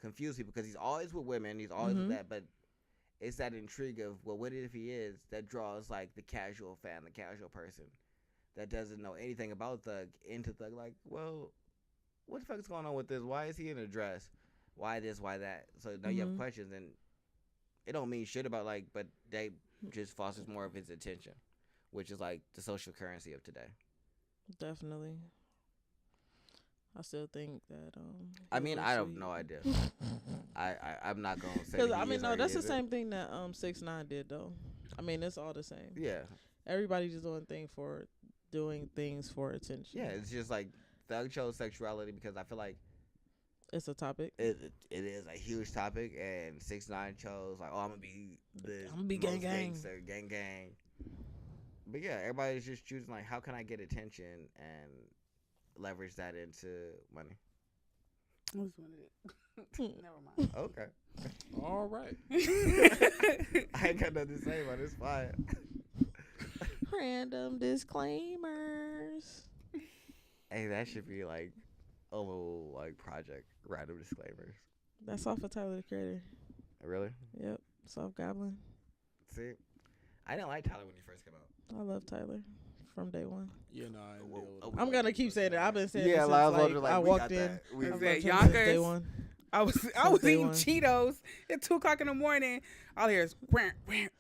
confuse people because he's always with women, he's always with that, but it's that intrigue of, well, what if he is, that draws like the casual fan, the casual person that doesn't know anything about Thug into Thug, like, well, what the fuck is going on with this? Why is he in a dress? Why this? Why that? So now you have questions, and it don't mean shit about like, but they just fosters more of his attention, which is like the social currency of today. Definitely. I still think that. I mean, I have no idea. I'm not gonna say. Because I mean, no, that's the same thing that 6ix9ine did though. I mean, it's all the same. Yeah. Everybody's just doing things for attention. Yeah, it's just like Thug chose sexuality because I feel like it's a topic. It is a huge topic, and 6ix9ine chose like, oh, I'm gonna be gang gang. But yeah, everybody's just choosing like, how can I get attention and leverage that into money? I was wondering. Never mind. Okay. All right. I ain't got nothing to say about this fire. Random disclaimers. Hey, that should be like a little like project. Random disclaimers. That's off of Tyler the Creator. Really? Yep. Soft Goblin. See, I didn't like Tyler when he first came out. I love Tyler from day one. Yeah, no, I deal with I'm gonna keep saying it. I've been saying it since I walked in. Yonkers. I was eating Cheetos at 2:00 in the morning. All I hear is brant. I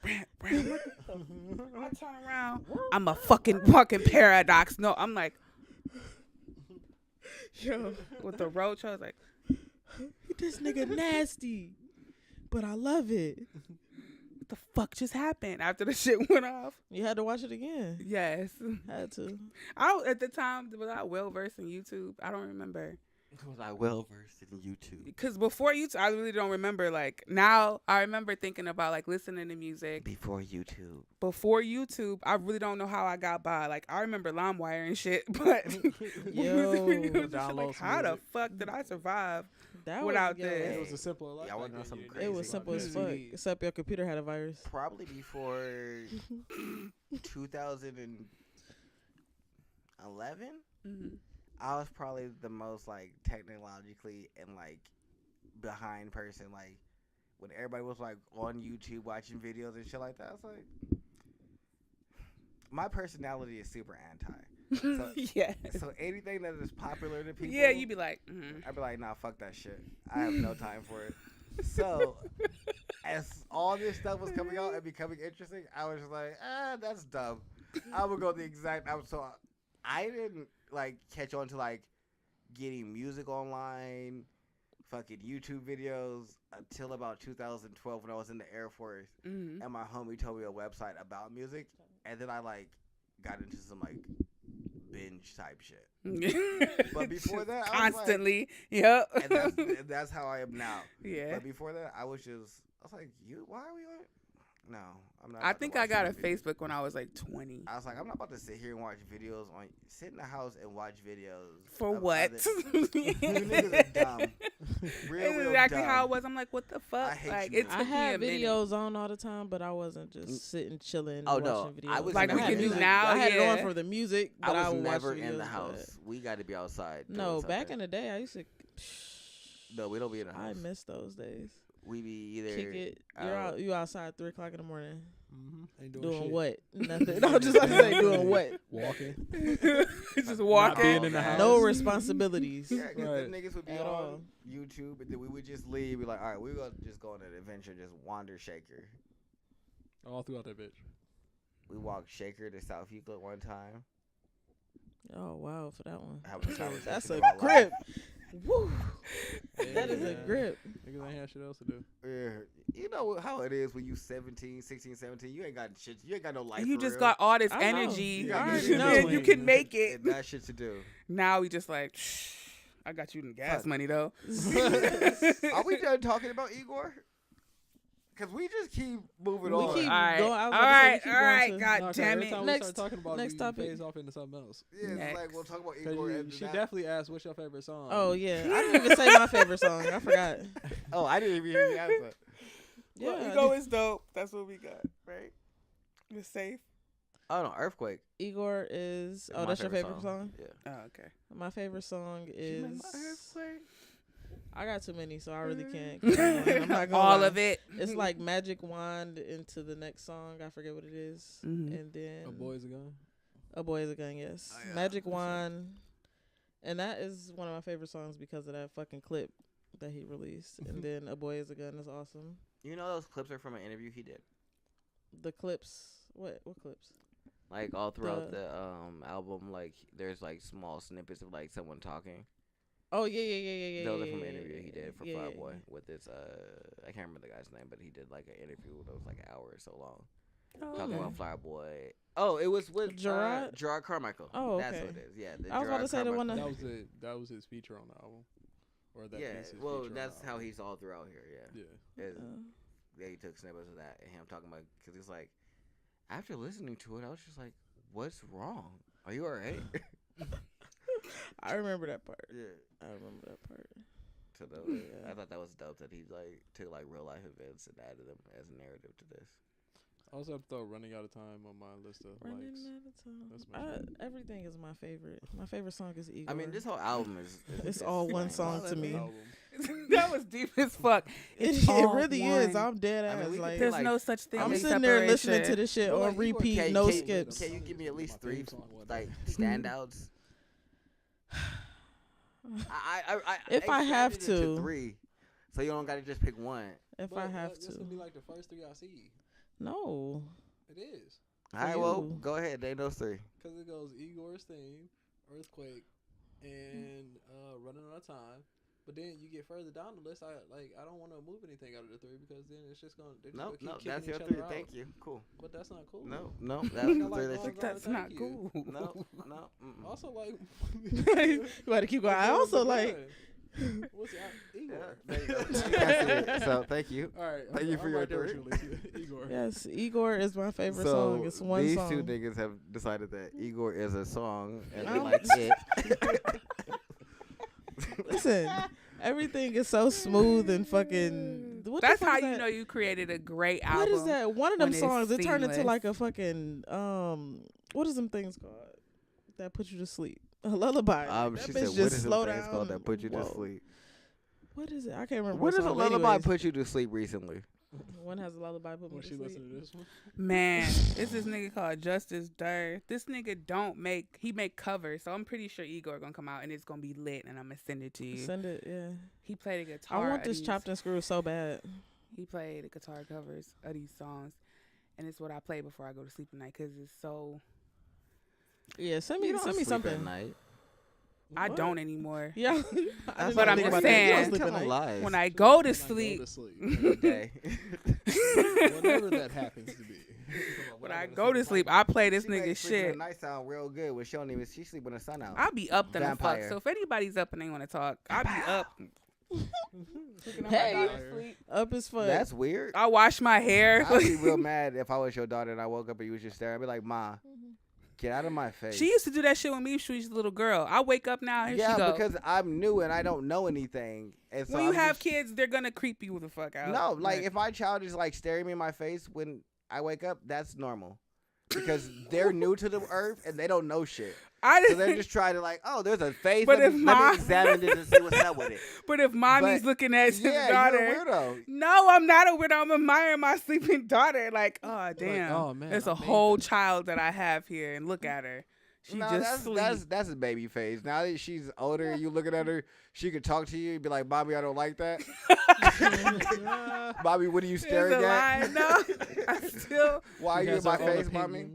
turn around. I'm a fucking walking paradox. No, I'm like, yo, with the roach, I was like, this nigga nasty, but I love it. What the fuck just happened after the shit went off? You had to watch it again. Yes, had to. At the time, was I well versed in YouTube? I don't remember. Was I well versed in YouTube? Because before YouTube, I really don't remember. Like now, I remember thinking about like listening to music. Before YouTube, I really don't know how I got by. Like I remember LimeWire and shit, but like, how the fuck did I survive without this? It was a simpler life. I wasn't on something crazy. It was simple as fuck, except your computer had a virus. Probably before 2011. I was probably the most like technologically and like behind person. Like when everybody was like on YouTube watching videos and shit like that, I was like, my personality is super anti. So, yes. So anything that is popular to people, yeah, you'd be like, I'd be like, nah, fuck that shit. I have no time for it. So as all this stuff was coming out and becoming interesting, I was just like, that's dumb. I would go the exact. So I didn't like catch on to like getting music online, fucking YouTube videos until about 2012 when I was in the Air Force, and my homie told me a website about music, and then I like got into some like binge type shit. But before that, I was constantly, like, yep. And that's how I am now. Yeah. But before that, I was like, why are we on? No, I'm not. I think I got a Facebook when I was like 20. I was like, I'm not about to sit here and watch videos sit in the house and watch videos. For what? You niggas are dumb. Real exactly dumb. how it was. I'm like, what the fuck? I hate like, you. it's I had videos on all the time, but I wasn't just sitting chilling watching videos. I was like we can do now. I had it on yeah. for the music, but I was would never watch in the videos, house. We got to be outside. No, back in the day, I used to. No, we don't be in the house. I miss those days. We be either kick it. You outside 3:00 in the morning. Ain't doing what? Nothing. No, just like say doing what? Walking. Just walking. Being in the house. No responsibilities. Yeah, because the niggas would be At on all. YouTube, and then we would just leave. Be like, all right, we're gonna just go on an adventure, just wander Shaker. All throughout that bitch. We walked Shaker to South Euclid one time. Oh wow, for that one. Having a conversation That's a about grip. life. Woo. Yeah, That is a man. grip. Niggas ain't have shit else to do. Yeah. You know how it is when you 17, 16, 17. You ain't got shit. You ain't got no life. And you for just real. got all this I know. energy. I already You know. can- you can make it. And that shit to do. Now we just like, shh, I got you in gas Fuck. money though. Are we done talking about Igor? Because we just keep moving We on. keep All right, going. all I was about to say, we right, keep all going right. to- God No, 'cause damn every it. time we Next- start talking about next it, topic. we phase off into something else. Yeah, it's Next. like we'll talk about 'Cause Igor. you- after she that. definitely asked what's your favorite song. Oh yeah, I didn't even say my favorite song. I forgot. Oh, I didn't even hear the answer. Yeah, Well, I Ego did. is dope. That's what we got, right? We're safe. Oh no, Earthquake. Igor is. It's Oh, my that's your favorite song. Yeah. Oh, okay. My favorite song is. Earthquake. I got too many, so I really can't. keep going. I'm not gonna All lie. of it. It's like Magic Wand into the next song. I forget what it is. Mhm. And then A Boy's a Gun. A Boy is a Gun. Yes, Oh, yeah. Magic Wand, and that is one of my favorite songs because of that fucking clip that he released. And then A Boy is a Gun is awesome. You know those clips are from an interview he did. The clips. What clips? Like all throughout The- the album, like there's like small snippets of like someone talking. Oh yeah. Those are from an interview he did for Yeah, Flower yeah, Boy yeah. with this I can't remember the guy's name, but he did like an interview that was like an hour or so long. Oh, Talking okay. about Flower Boy. Oh, it was with Gerard? Gerard Carmichael. Oh, That's okay. what it is. Yeah. I was about to say the one Carmichael. That was his feature on the album. Or that Yeah, piece is well, feature on that's the how album. he's all throughout here. Yeah. Yeah. Yeah, he took snippets of that and him talking about because he's like, after listening to it, I was just like, what's wrong? Are you alright? I remember that part. Yeah. I remember that part. So that Yeah. I thought that was dope that he like took like real life events and added them as a narrative to this. I also have to throw Running Out of Time on my list of Running likes. out of time. That's my favorite. Everything is my favorite. My favorite song is Igor. I mean, this whole album is It's all one like- song to me. Album. That was deep as fuck. It all really is. one. I'm dead I ass. mean, we could like pick, There's like- no such thing I'm I'm as sitting there listening to separation. this shit But, on like, Igor, repeat, can- no can- skips. Can you give me at least My three favorite song, what, like though? standouts? I If I have expanded it to. 3, so you don't got to just pick one. If But I have That's to. gonna be like the first 3 I see. No. It is. All right, well, you. go ahead. Name those 3. Because it goes Igor's theme, Earthquake, and Running Out of Time. But then you get further down the list. I don't want to move anything out of the 3 because then it's just gonna. No, keep no, kicking that's each your other 3. out. Thank you. Cool. But that's not cool. No, no, I that's the like 3 that all you. guys. That's Thank not you. cool. No, no. Mm-mm. Also, like. You better keep going. I also like. What's Igor? Yeah, there you go. That's it. So thank you. All right. Thank you for your right there with three. you, Alicia. Igor. Yes, Igor is my favorite So song. It's one these song. 2 niggas have decided that Igor is a song and they Oh. like it. Listen, everything is so smooth and fucking. What the That's fuck how is you that? know you created a great album. What is that? One of them when it's songs. It turned into seamless. like a fucking what is them things called that put you to sleep? A lullaby. That She bitch said, just "What is the slow things down. called that put you to Whoa. sleep?" What is it? I can't remember. What does a song, lullaby anyways. put you to sleep recently? One has a lullaby put me When to she sleep. listened to this one. Man, it's this nigga called Justice Durr. This nigga he make covers, so I'm pretty sure Igor gonna come out and it's gonna be lit, and I'm gonna send it to you. Send it, yeah. He played a guitar. I want of this these- chopped and screwed so bad. He played a guitar covers of these songs, and it's what I play before I go to sleep at night because it's so. Yeah, send You me don't send me sleep at something. night. I What? don't anymore. Yeah, I That's didn't what even But I'm think just about that. You saying. don't sleep at Telling night. lies. When I go to When I sleep, Go to sleep. Every day. Whatever that happens to be. when I go to sleep, I play this She makes nigga sleeping shit. at night sound real good when she don't even she sleep when the sun out. I'll be up then the fuck. Vampire. So if anybody's up and they want to talk, I'll be up. Hey. Sleep. Up as fuck. That's weird. I wash my hair. I'd be real mad if I was your daughter and I woke up and you was just staring. I'd be like, "Ma, get out of my face." She used to do that shit with me when she was a little girl. I wake up now, here yeah, she go. because I'm new and I don't know anything. And so when you I'm have just- kids, they're gonna creep you the fuck out. No, like if my child is like staring me in my face when I wake up, that's normal. Because they're new to the earth and they don't know shit. I So they're just trying to like, oh, there's a face. But let if me my- examine it and see what's up with it. But if mommy's But- looking at his Yeah, daughter, you're a weirdo. no, I'm not a weirdo. I'm admiring my sleeping daughter. Like, oh damn, oh, man, there's a amazing. whole child that I have here, and look at her. She No, just that's a baby phase. Now that she's older, you looking at her, she could talk to you and be like, "Bobby, I don't like that." Bobby, what are you staring at? No, I still. Why are you in my face, mommy?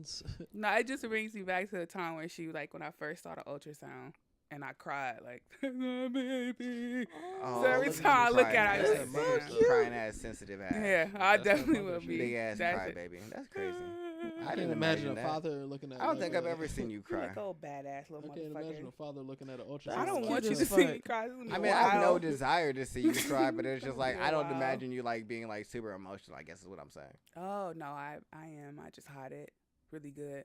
No, it just brings me back to the time when she, like, when I first saw the ultrasound and I cried, like, baby. Oh, So every time I look at her, I that's just so like, crying ass, sensitive ass. yeah, I definitely will be. Big ass That's cry, it. baby. That's crazy. I can't imagine a father looking at. I don't think I've ever seen you You cry. like old badass little I can't imagine a motherfucker. father looking at an ultrasound. I don't That's want you cute to as see fuck. me cry. I mean, I have no Wow. desire to see you cry, but it's just like I don't Wow. imagine you like being like super emotional. I guess is what I'm saying. Oh no, I am. I just hide it really good.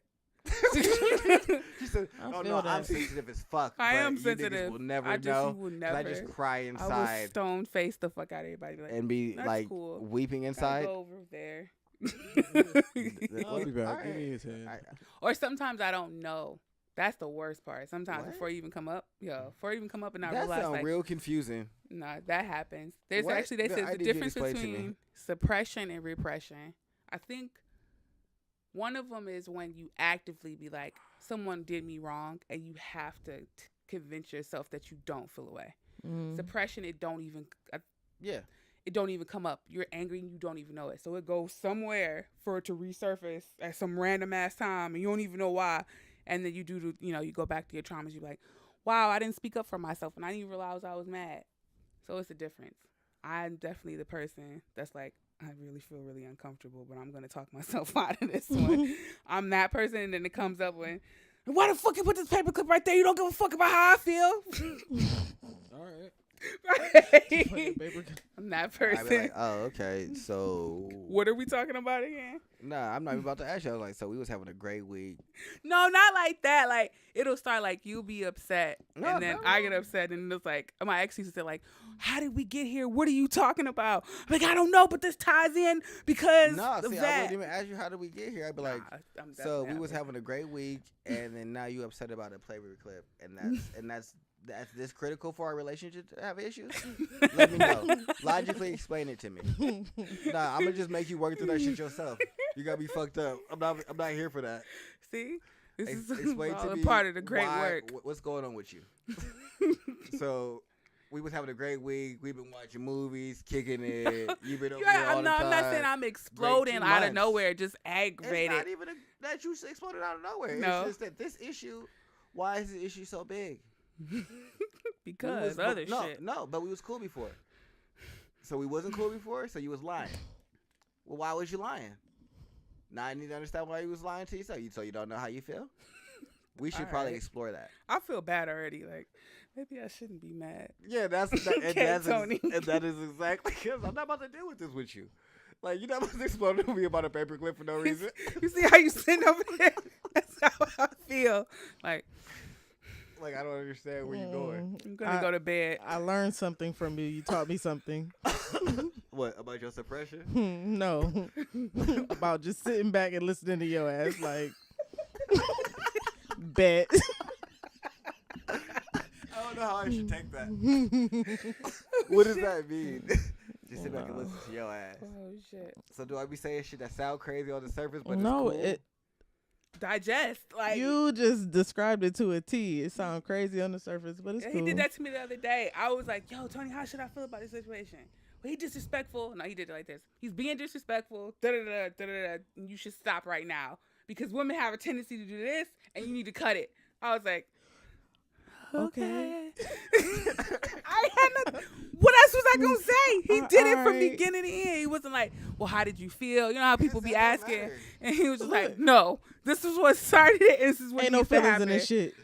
She said, I "Oh feel no, I'm that. sensitive as fuck." I but am you niggas sensitive. will never I just know. you will 'Cause never. I just cry I will inside stone face the fuck out of everybody. Like, and be that's like cool. weeping gotta inside. go over there. I'll be back. Alright. Give me his hand. Or sometimes I don't know. That's the worst part. Sometimes What? before you even come up, and I That realize sounds like, real confusing. nah, that happens. There's What? actually they No, said I the need you to difference explain to me. between suppression and repression. I think one of them is when you actively be like, someone did me wrong, and you have to convince yourself that you don't feel away. Suppression, it don't even. Yeah. It don't even come up. You're angry and you don't even know it. So it goes somewhere for it to resurface at some random ass time and you don't even know why. And then you you go back to your traumas. You're like, wow, I didn't speak up for myself and I didn't even realize I was mad. So it's a difference. I'm definitely the person that's like, I really feel really uncomfortable, but I'm going to talk myself out of this one. I'm that person. And then it comes up when, why the fuck you put this paperclip right there? You don't give a fuck about how I feel. All right. Right. I'm that I'd be person. like, oh, okay. So What are we talking about again? nah, I'm not even about to ask you. I was like, so we was having a great week. No, not like that. Like, it'll start like you'll be upset. No, and then no, I no. get upset. And it's like, my ex used to say, like, how did we get here? What are you talking about? I'm like, I don't know, but this ties in because No, of see, I that. wouldn't even ask you how did we get here. I'd be like, Nah, I'm so definitely we was happy. having a great week, and then now you upset about a paper clip, and that's this critical for our relationship to have issues. Let me know. Logically explain it to me. Nah, I'm gonna just make you work through that shit yourself. You gotta be fucked up. I'm not here for that. See? This is Explain all to a me part of the great why- work. What's going on with you? So we was having a great week. We've been watching movies, kicking it. You've been over here all the time. I'm not saying I'm exploding 2 out of months. nowhere, just It's aggravated. not even that you exploded out of nowhere. No. It's just that this issue. Why is this issue so big? Because other shit. No, but we was cool before. So we wasn't cool before, so you was lying. Well, why was you lying? Now I need to understand why you was lying to yourself. So you don't know how you feel? We should All probably right. explore that. I feel bad already. Like, maybe I shouldn't be mad. Yeah, and Okay, Tony. that is exactly because I'm not about to deal with this with you. Like, you're not about to explode to me about a paperclip for no reason. You see how you sitting over there? That's how I feel. Like, Like, I don't understand where you're going. I'm going to go to bed. I learned something from you. You taught me something. What, about your suppression? No. About just sitting back and listening to your ass. Like, bet. I don't know how I should take that. What does that mean? Just sit back and listen to your ass. Oh, shit. So do I be saying shit that sound crazy on the surface, but No, it's cool? it. Digest. Like, You just described it to a T. It sounds crazy on the surface, but it's he cool. did that to me the other day. I was like, yo, Tony, how should I feel about this situation? Well, he disrespectful. No, he did it like this. He's being disrespectful. Da-da-da, da-da-da. You should stop right now. Because women have a tendency to do this, and you need to cut it. I was like, okay. I had nothing. What else was I going to say? He did it from alright. beginning to end. He wasn't like, well, how did you feel? You know how people be That don't asking. matter. And he was just like, no, this is what started it. This is what Ain't no needs to feelings in happen. this shit.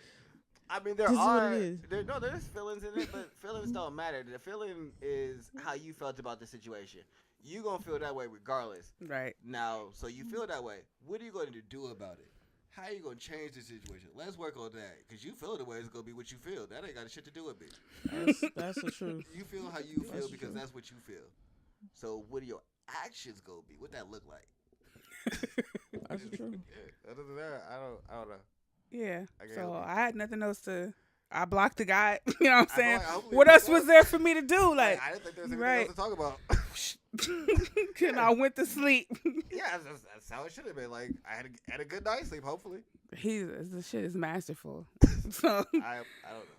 I mean, there This is what are. it is. There's feelings in it, but feelings don't matter. The feeling is how you felt about the situation. You gonna feel that way regardless. Right. Now, so you feel that way. What are you going to do about it? How are you gonna change the situation? Let's work on that. Cause you feel the way it's gonna be what you feel. That ain't got shit to do with me. That's the truth. You feel how you feel That's because true. that's what you feel. So what are your actions gonna be? What that look like? That's true. Yeah. Other than that, I don't know. Yeah. I can't So help it. I had nothing else to. I blocked the guy. You know what I'm I feel saying? like hopefully What you else know. was there for me to do? Like, I didn't think there was anything right. else to talk about. and I went to sleep. Yeah, that's how it should have been. Like I had a good night's sleep. Hopefully, The shit is masterful. So, I don't know.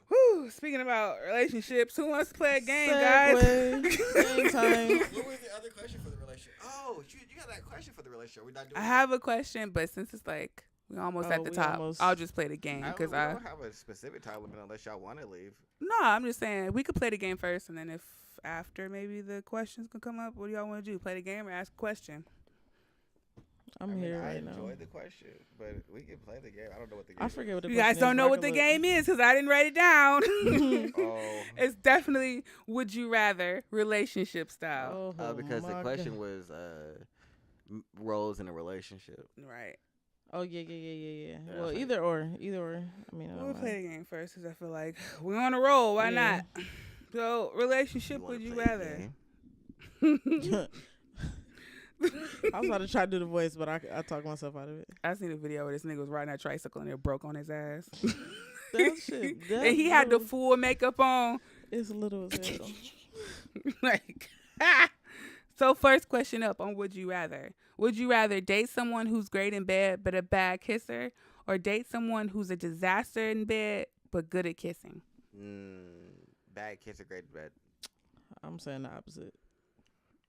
whew, speaking about relationships, who wants to play a game, guys? Game time. What was the other question for the relationship? Oh, you got that question for the relationship. We're not doing I have a question, but since it's like we almost at the top, I'll just play the game because we don't have a specific time limit unless y'all want to leave. No, I'm just saying we could play the game first, and then if after maybe the questions can come up, what do y'all want to do? Play the game or ask a question? I enjoyed the question, but we can play the game. I don't know what the game. I forget what the You question guys don't is, know but I what can the look. game is because I didn't write it down. Oh. It's definitely would you rather relationship style. Oh, Because the my question God. was roles in a relationship. Right. Oh yeah. Yeah, Well, I either or. I mean, I We'll don't play mind. the game first because I feel like we're on a roll. Why Yeah. not? So, relationship, wanna would you play the rather? game? I was about to try to do the voice, but I talked myself out of it. I seen a video where this nigga was riding a tricycle and it broke on his ass. That shit. And he had the full makeup on. It's little as hell. Like, so first question up on would you rather? Would you rather date someone who's great in bed but a bad kisser, or date someone who's a disaster in bed but good at kissing? Bad kiss are great in bed. I'm saying the opposite.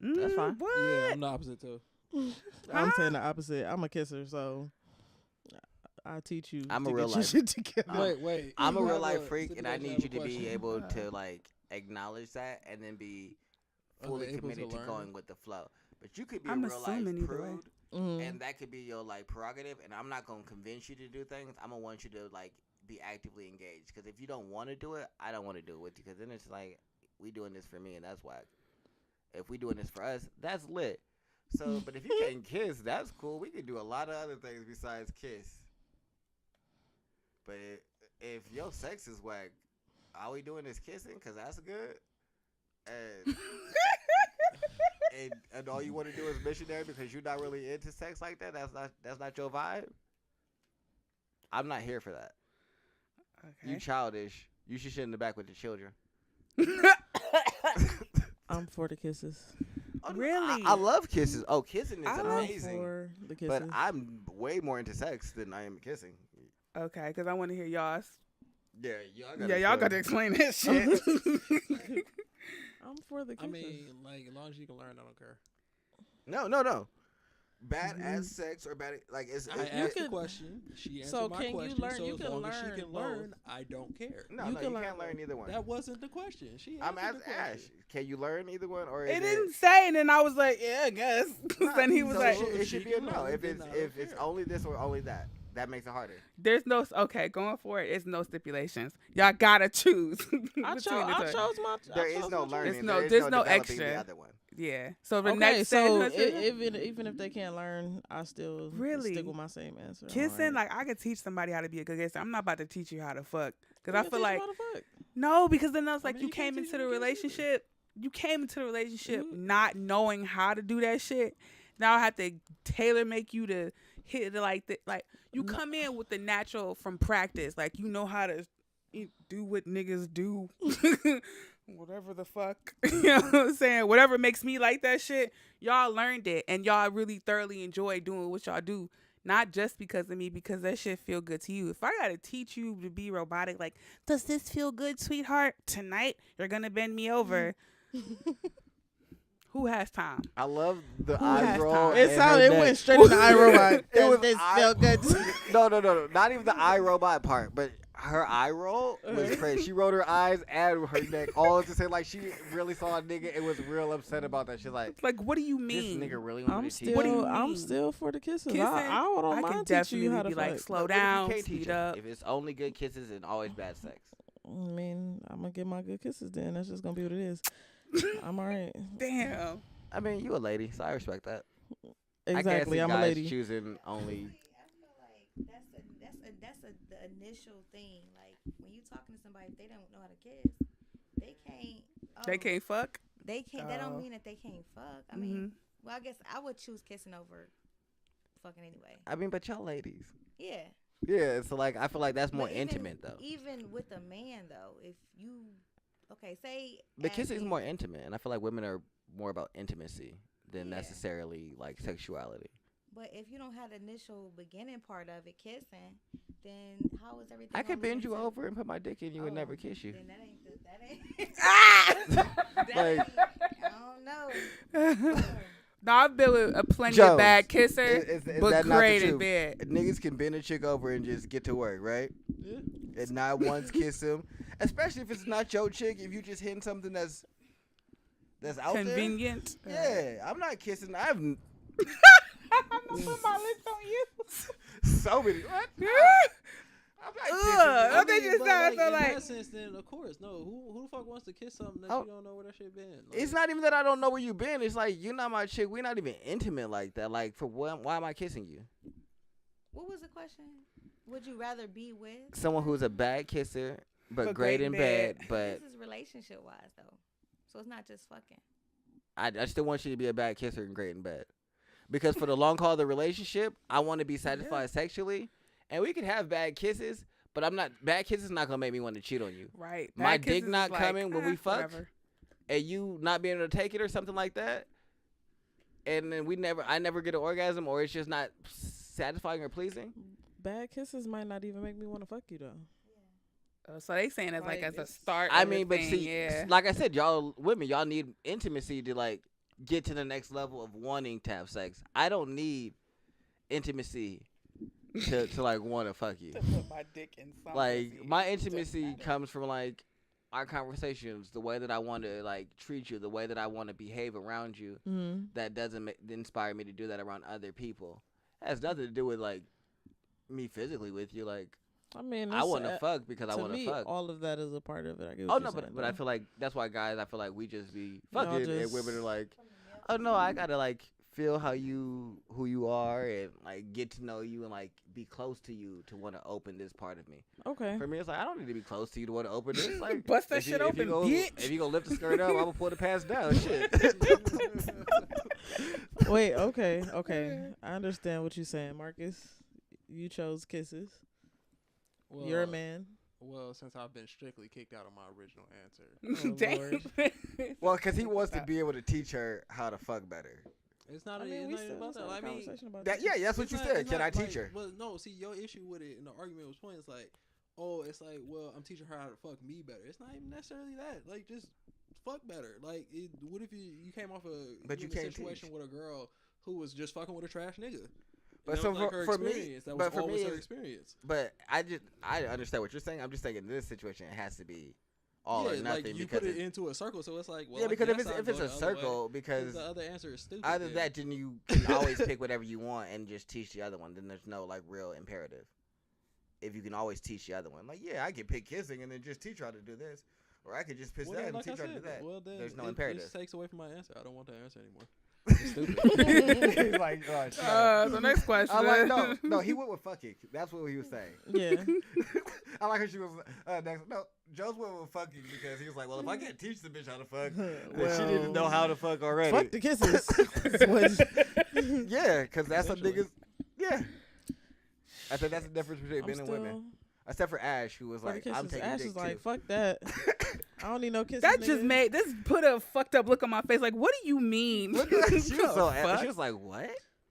That's fine. What? Yeah, I'm the opposite too. I'm saying the opposite. I'm a kisser, so I'll teach you. I'm to a real get your life- shit together. Wait. I'm a You real have life freak, and I stipulation, need you have a to be question. able to like acknowledge that, and then be fully able to committed to learn. going with the flow. But you could be I'm a real life assuming either way. prude, Mhm. and that could be your like prerogative. And I'm not gonna convince you to do things. I'm gonna want you to like be actively engaged. Because if you don't want to do it, I don't want to do it with you. Because then it's like we doing this for me, and that's whack. If we doing this for us, that's lit. So, but if you can't kiss, that's cool. We can do a lot of other things besides kiss. But if your sex is whack, all we doing is kissing, cause that's good. And and all you want to do is missionary because you're not really into sex like that. That's not your vibe. I'm not here for that. You Okay. childish. You should sit in the back with the children. I'm for the kisses. Oh, no, Really? I love kisses. Oh, kissing is I'm amazing. For the kisses. But I'm way more into sex than I am kissing. Okay, because I want to hear y'all's. Yeah, Y'all got to explain that shit. I'm for the I kisses. mean, like, as long as you can learn, I don't care. No. Bad ass sex or bad like it's. I asked the question. She answered So my can you question. learn- So you as can long as learn she can both. learn, I don't care. No, You you can can't learn learn either one. That wasn't the question. She I'm answered asking the Ash. question. Can you learn either one or is It didn't say, and then I was like, yeah, I guess. Then he was so like, it should be a She can no. learn, If then it's I don't if it's care. only this or only that, that makes it harder. there's no, okay, going for it, it's no stipulations. Y'all got to choose. I between the two. chose my. There is no learning. There's no there is there's no developing extra. The other one. Yeah. So the Okay, next so sentence, even if they can't learn, I still Really? stick with my same answer. kissing, like I could teach somebody how to be a good kisser. I'm not about to teach you how to fuck. Because I feel like, fuck. no, because then I was I like, mean, you you can't came teach into the them to kiss either. relationship. You came into the relationship Mhm. not knowing how to do that shit. Now I have to tailor make you to hit it like that. Like you come in with the natural from practice. Like you know how to do what niggas do. Whatever the fuck. You know what I'm saying? Whatever makes me like that shit. Y'all learned it and y'all really thoroughly enjoy doing what y'all do. Not just because of me, because that shit feel good to you. If I gotta teach you to be robotic, like, does this feel good, sweetheart? Tonight, you're gonna bend me over. Who has time? I love the Who eye has roll. time? It and sounded. her It neck. went straight into iRobot. It was This eye- felt good. No, not even the eye robot part, but her eye roll was crazy. She rolled her eyes and her neck all at the same. Like she really saw a nigga and was real upset about that. She's like, Like, what do you this mean? nigga really wanted I'm to teach What do me. you I'm mean? still for the kisses. Kissing? I don't I can mind teaching you definitely how to be like, fuck. slow But what if down, you can't teach speed it? up. If it's only good kisses and always bad sex. I mean, I'm gonna get my good kisses. Then that's just gonna be what it is. I'm alright. Damn. I mean, you a lady, so I respect that. Exactly. I I'm can't see a guys lady. choosing only. I feel like the initial thing. Like when you talking to somebody, if they don't know how to kiss, they can't. They can't fuck? They can't. That Oh. don't mean that they can't fuck. I mean, well, I guess I would choose kissing over fucking anyway. I mean, but y'all ladies. Yeah. Yeah, so like I feel like that's more But even- intimate though. Even with a man though, if you say The as kissing is we- more intimate, and I feel like women are more about intimacy than Yeah. necessarily like sexuality. But if you don't have the initial beginning part of it, kissing, then how is everything? I could gonna bend lead you into- over and put my dick in you and never kiss you. Then that ain't. That Like- ain't. I don't know. No, I've been with a plenty Jones, of bad kissers, Is but that not the great in truth? bed. Niggas can bend a chick over and just get to work, right? Yeah. And not once kiss him, especially if it's not your chick. If you just hitting something that's out Convenient. there. Yeah, I'm not kissing. I've I'm gonna put my lips on you. so many. What? I'm not kissing. Ugh. you. They just but, sound so in like- that sense, then of course, no. Who the fuck wants to kiss something that Oh. you don't know where that shit been? Like, It's not even that I don't know where you been. It's like you're not my chick. We're not even intimate like that. Like for what? Why am I kissing you? What was the question? Would you rather be with Someone who's a bad kisser but But great great in in bed. bed. But This is relationship wise though, so it's not just fucking. I still want you to be a bad kisser and great in bed. Because for the long haul of the relationship, I want to be satisfied sexually, and we can have bad kisses. But bad kisses not gonna make me want to cheat on you. Right. My Bad dick kisses not is coming when we fuck? whatever. And you not being able to take it or something like that, and then I never get an orgasm, or it's just not satisfying or pleasing. Bad kisses might not even make me want to fuck you though. So they saying it's like Like, as a it's- start. I of the mean, but thing, see, yeah. like I said, y'all women, y'all need intimacy to like get to the next level of wanting to have sex. I don't need intimacy to like want to fuck you. To put my dick in some Like pussy. my Doesn't intimacy matter. comes from like our conversations, the way that I want to like treat you, the way that I want to behave around you. Mm-hmm. That doesn't inspire me to do that around other people. It has nothing to do with like me physically with you. Like I mean, I want to fuck because I to want to me, fuck. all of that is a part of it. I get Oh what no, you're saying, but I though. feel like that's why guys. I feel like we just be Y'all fucking, and just- women are like, oh no, I gotta like feel who you are, and like get to know you and like be close to you to want to open this part of me. Okay. For me, it's like I don't need to be close to you to want to open this. Like Bust that if shit if open, go, bitch. If you gonna lift the skirt up, I'm gonna pull the pants down. Shit. Wait. Okay. I understand what you're saying, Marcus. You chose kisses. well, You're a man. Well, since I've been strictly kicked out of my original answer, Oh, Damn. Well, because he wants to be able to teach her how to fuck better. it's not. I mean, it's we not even still about that. had a I mean, conversation about That, this. yeah, that's what it's you not- said. it's Can I not teach like- her? Well, no. See, your issue with it, and the argument was point is like, oh, it's like, well, I'm teaching her how to fuck me better. It's not even necessarily that. Like, just fuck better. Like, what if you came off But you in a can't situation teach. with a girl who was just fucking with a trash nigga? But That so was like her for me, experience. That but was for me always her is- experience. But I understand what you're saying. I'm just saying in this situation, it has to be all or Yeah, nothing like you because put it it's- into a circle, so it's like, well, yeah, I because guess if I'll it's go a the other way, circle, 'cause because the other answer is stupid. either then. that, then you can always pick whatever you want and just teach the other one. Then there's no like real imperative. If you can always teach the other one, like yeah, I could pick kissing and then just teach her how to do this, or I could just piss Well, that then, and like I teach her how to do said, that. well, then There's no it imperative. just takes away from my answer. I don't want that answer anymore. It's stupid. He's like, oh, shit. The next question. I'm like, no, he went with fucking. That's what he was saying. Yeah. I like how she was next. No, Joe's went with fucking because he was like, well, if I can't teach the bitch how to fuck, then she didn't know how to fuck already. Fuck the kisses. What- Yeah, because that's what Eventually. niggas. Yeah. I think that's the difference between men and women. Except for Ash, who was For the like, I'm kisses. taking Ash dick is like, too. fuck that. I don't need no kisses. That just nigga. this put a fucked up look on my face. Like, what do you mean? Look at her. She was so fuck? She was like, what?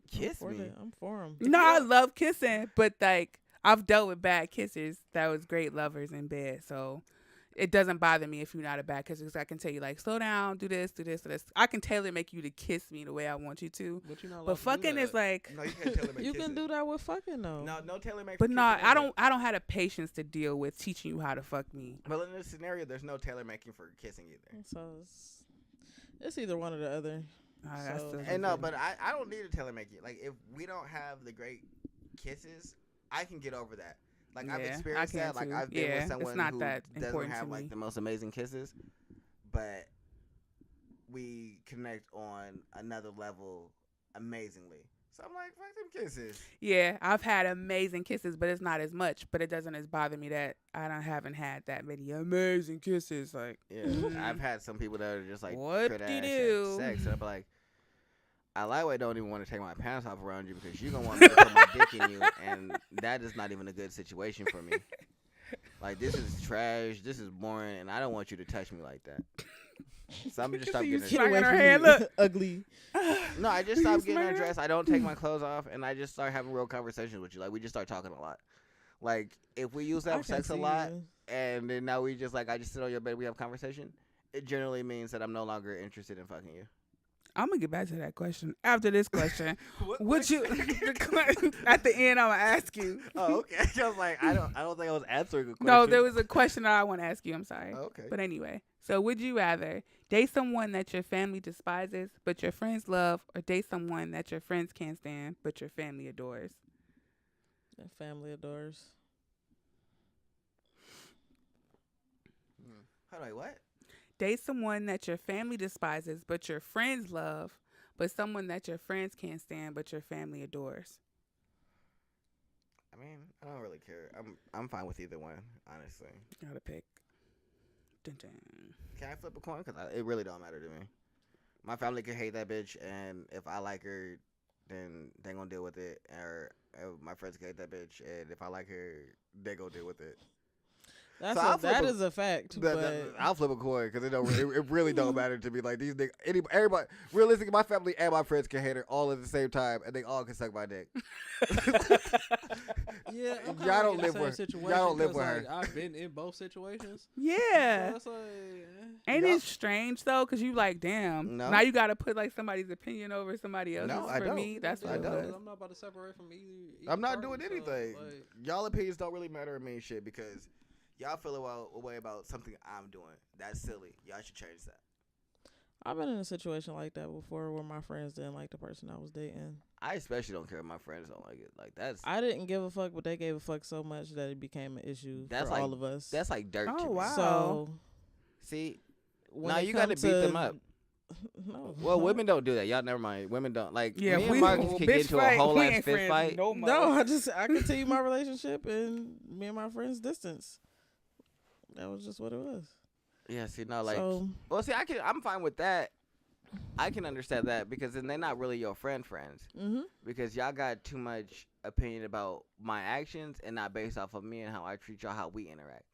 Kiss For me. that. I'm for him. No, I love kissing, but like I've dealt with bad kissers that was great lovers in bed, so it doesn't bother me if you're not a bad kisser. Because I can tell you like, slow down, do this, do this, do this. I can tailor make you to kiss me the way I want you to. But you're not allowed But to do fucking that. is like, No, you can't tailor make You kissing. can do that with fucking though. No tailor make. but no, I don't have the patience to deal with teaching you how to fuck me. Well, in this scenario, there's no tailor making for kissing either. So it's either one or the other. That's So- the- And no, but I don't need a tailor making. Like if we don't have the great kisses, I can get over that. Like I've Yeah, I experienced can that. Like too. I've been Yeah, with it's someone not who that doesn't important have to like me. the most amazing kisses, but we connect on another level amazingly. So I'm like, fuck them kisses. Yeah, I've had amazing kisses, but it's not as much. But it doesn't as bother me that haven't had that many amazing kisses. Like, Yeah, Mhm. I've had some people that are just like What crit do you ass do? at sex, and I'm like, I lightweight don't even want to take my pants off around you because you're gonna want me to put my dick in you, and that is not even a good situation for me. Like, this is trash. This is boring, and I don't want you to touch me like that. So I'm just stop You getting. Get away Smacking her from hand, me, look. ugly. No, I just You stopped getting smacking her? undressed. I don't take my clothes off, and I just start having real conversations with you. Like, we just start talking a lot. Like, if we used to I have can sex a see lot, you. and then now we just, like, I just sit on your bed, we have conversation, it generally means that I'm no longer interested in fucking you. I'm gonna get back to that question after this question. Would you at the end? I'm gonna ask you. Oh, okay. I was like, I don't think I was answering a question. No, there was a question that I want to ask you. I'm sorry. Oh, okay. But anyway, so would you rather date someone that your family despises but your friends love, or date someone that your friends can't stand but your family adores? The family adores. Hold on, what? Date someone that your family despises but your friends love, but someone that your friends can't stand but your family adores. I mean, I don't really care. I'm fine with either one, honestly. Gotta pick. Dun, dun. Can I flip a coin? Because it really don't matter to me. My family can hate that bitch, and if I like her, then they gonna deal with it. Or my friends can hate that bitch, and if I like her, they gonna deal with it. That's So I'll that flip is a fact. I'll flip a coin because it really don't matter to me. Like, these niggas, everybody, realistically, my family and my friends can hate her all at the same time, and they all can suck my dick. Yeah, I'm kinda Y'all don't in the live same with- situation y'all don't live 'cause, with her. like, I've been in both situations. Yeah. So it's like, Ain't Yup. it strange though? Cause you like, damn. No. Now you gotta put like somebody's opinion over somebody else's. No, I for don't. me, that's what I it don't. was. I'm not about to separate from either I'm not party, doing so, anything. like, Y'all opinions don't really matter to me, shit, because y'all feel a way about something I'm doing. That's silly. Y'all should change that. I've been in a situation like that before where my friends didn't like the person I was dating. I especially don't care if my friends don't like it. Like, that's I didn't give a fuck, but they gave a fuck so much that it became an issue That's for like- all of us. that's like dirt to Oh, me. wow. So See, when now it you got to come beat them up. No. Well, women don't do that. Y'all never mind. Women don't. Like, Yeah, me if and Marcus can get into a whole ass fist fight. No, No, I continue my relationship and me and my friends distance. That was just what it was. Yeah, see, no, like, so well, see, I'm fine with that. I can understand that because then they're not really your friends, because y'all got too much opinion about my actions and not based off of me and how I treat y'all, how we interact.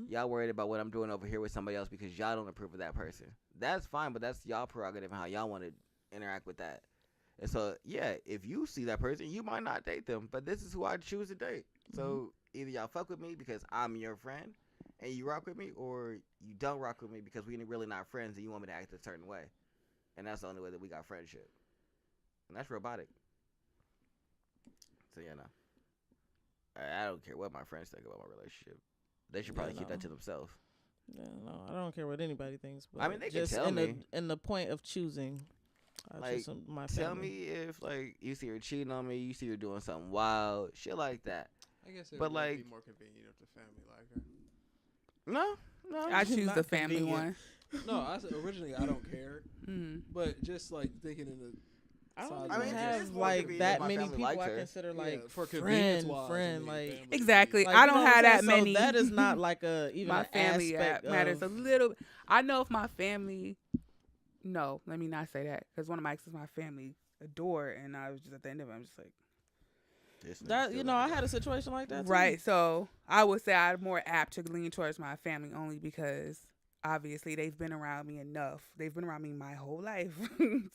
Y'all worried about what I'm doing over here with somebody else because y'all don't approve of that person. That's fine, but that's y'all prerogative and how y'all want to interact with that. And so, yeah, if you see that person, you might not date them, but this is who I choose to date. So either y'all fuck with me because I'm your friend and you rock with me, or you don't rock with me because we really not friends and you want me to act a certain way. And that's the only way that we got friendship. And that's robotic. So, yeah, no. I don't care what my friends think about my relationship. They should probably keep that to themselves. Yeah, no, I don't care what anybody thinks. But I mean, they can just tell me. In the point of choosing, I Like, choose my Tell family. me if, like, you see her cheating on me, you see her doing something wild, shit like that. I guess it But, would like- be more convenient if the family liked her. No. I choose Not the family convenient. one. No, I said originally I don't care, but just like thinking in the I don't size even I mean, of it have is more like convenient that if my many family people likes I her. consider Yeah, like for convenience wise, friend, like. Exactly. Like, I you don't know what have I'm that saying? many. So that is not like a even My an family aspect matters of, a little. I know if my family. No, let me not say that because one of my exes, my family adore, and I was just at the end of it, I'm just like. that. You know, I had a situation like that. Too. Right. So I would say I'm more apt to lean towards my family only because obviously they've been around me enough. They've been around me my whole life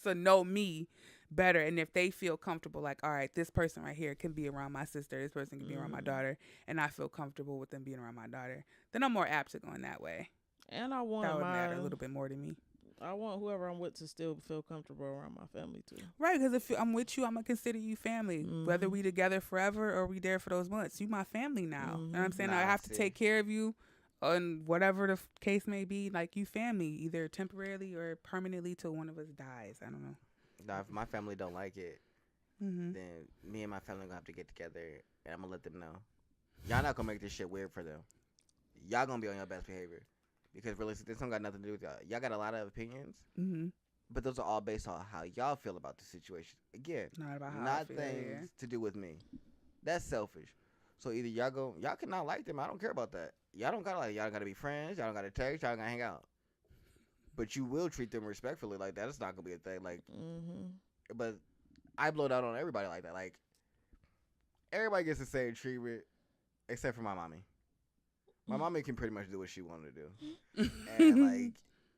to know me better. And if they feel comfortable, like, all right, this person right here can be around my sister, this person can be around my daughter, and I feel comfortable with them being around my daughter, then I'm more apt to go in that way. And I want That would my. matter a little bit more to me. I want whoever I'm with to still feel comfortable around my family too. Right, because if I'm with you, I'm going to consider you family. Whether we together forever or we there for those months. You my family now. You know what I'm saying? I have to take care of you and whatever the case may be. Like, you family, either temporarily or permanently till one of us dies. I don't know. Now, if my family don't like it, Mm-hmm. then me and my family gonna have to get together, and I'm gonna let them know. Y'all not gonna make this shit weird for them. Y'all gonna be on your best behavior. Because realistically, this don't got nothing to do with y'all. Y'all got a lot of opinions, Mm-hmm. but those are all based on how y'all feel about the situation. Again, Not about how I not feel, things to do with me. That's selfish. So either y'all cannot like them. I don't care about that. Y'all don't gotta like. Y'all gotta be friends. Y'all don't gotta text. Y'all gotta hang out. But you will treat them respectfully. Like, that is not gonna be a thing. Like, but I blow down on everybody like that. Like, everybody gets the same treatment except for my mommy. My mommy can pretty much do what she wanted to do, and like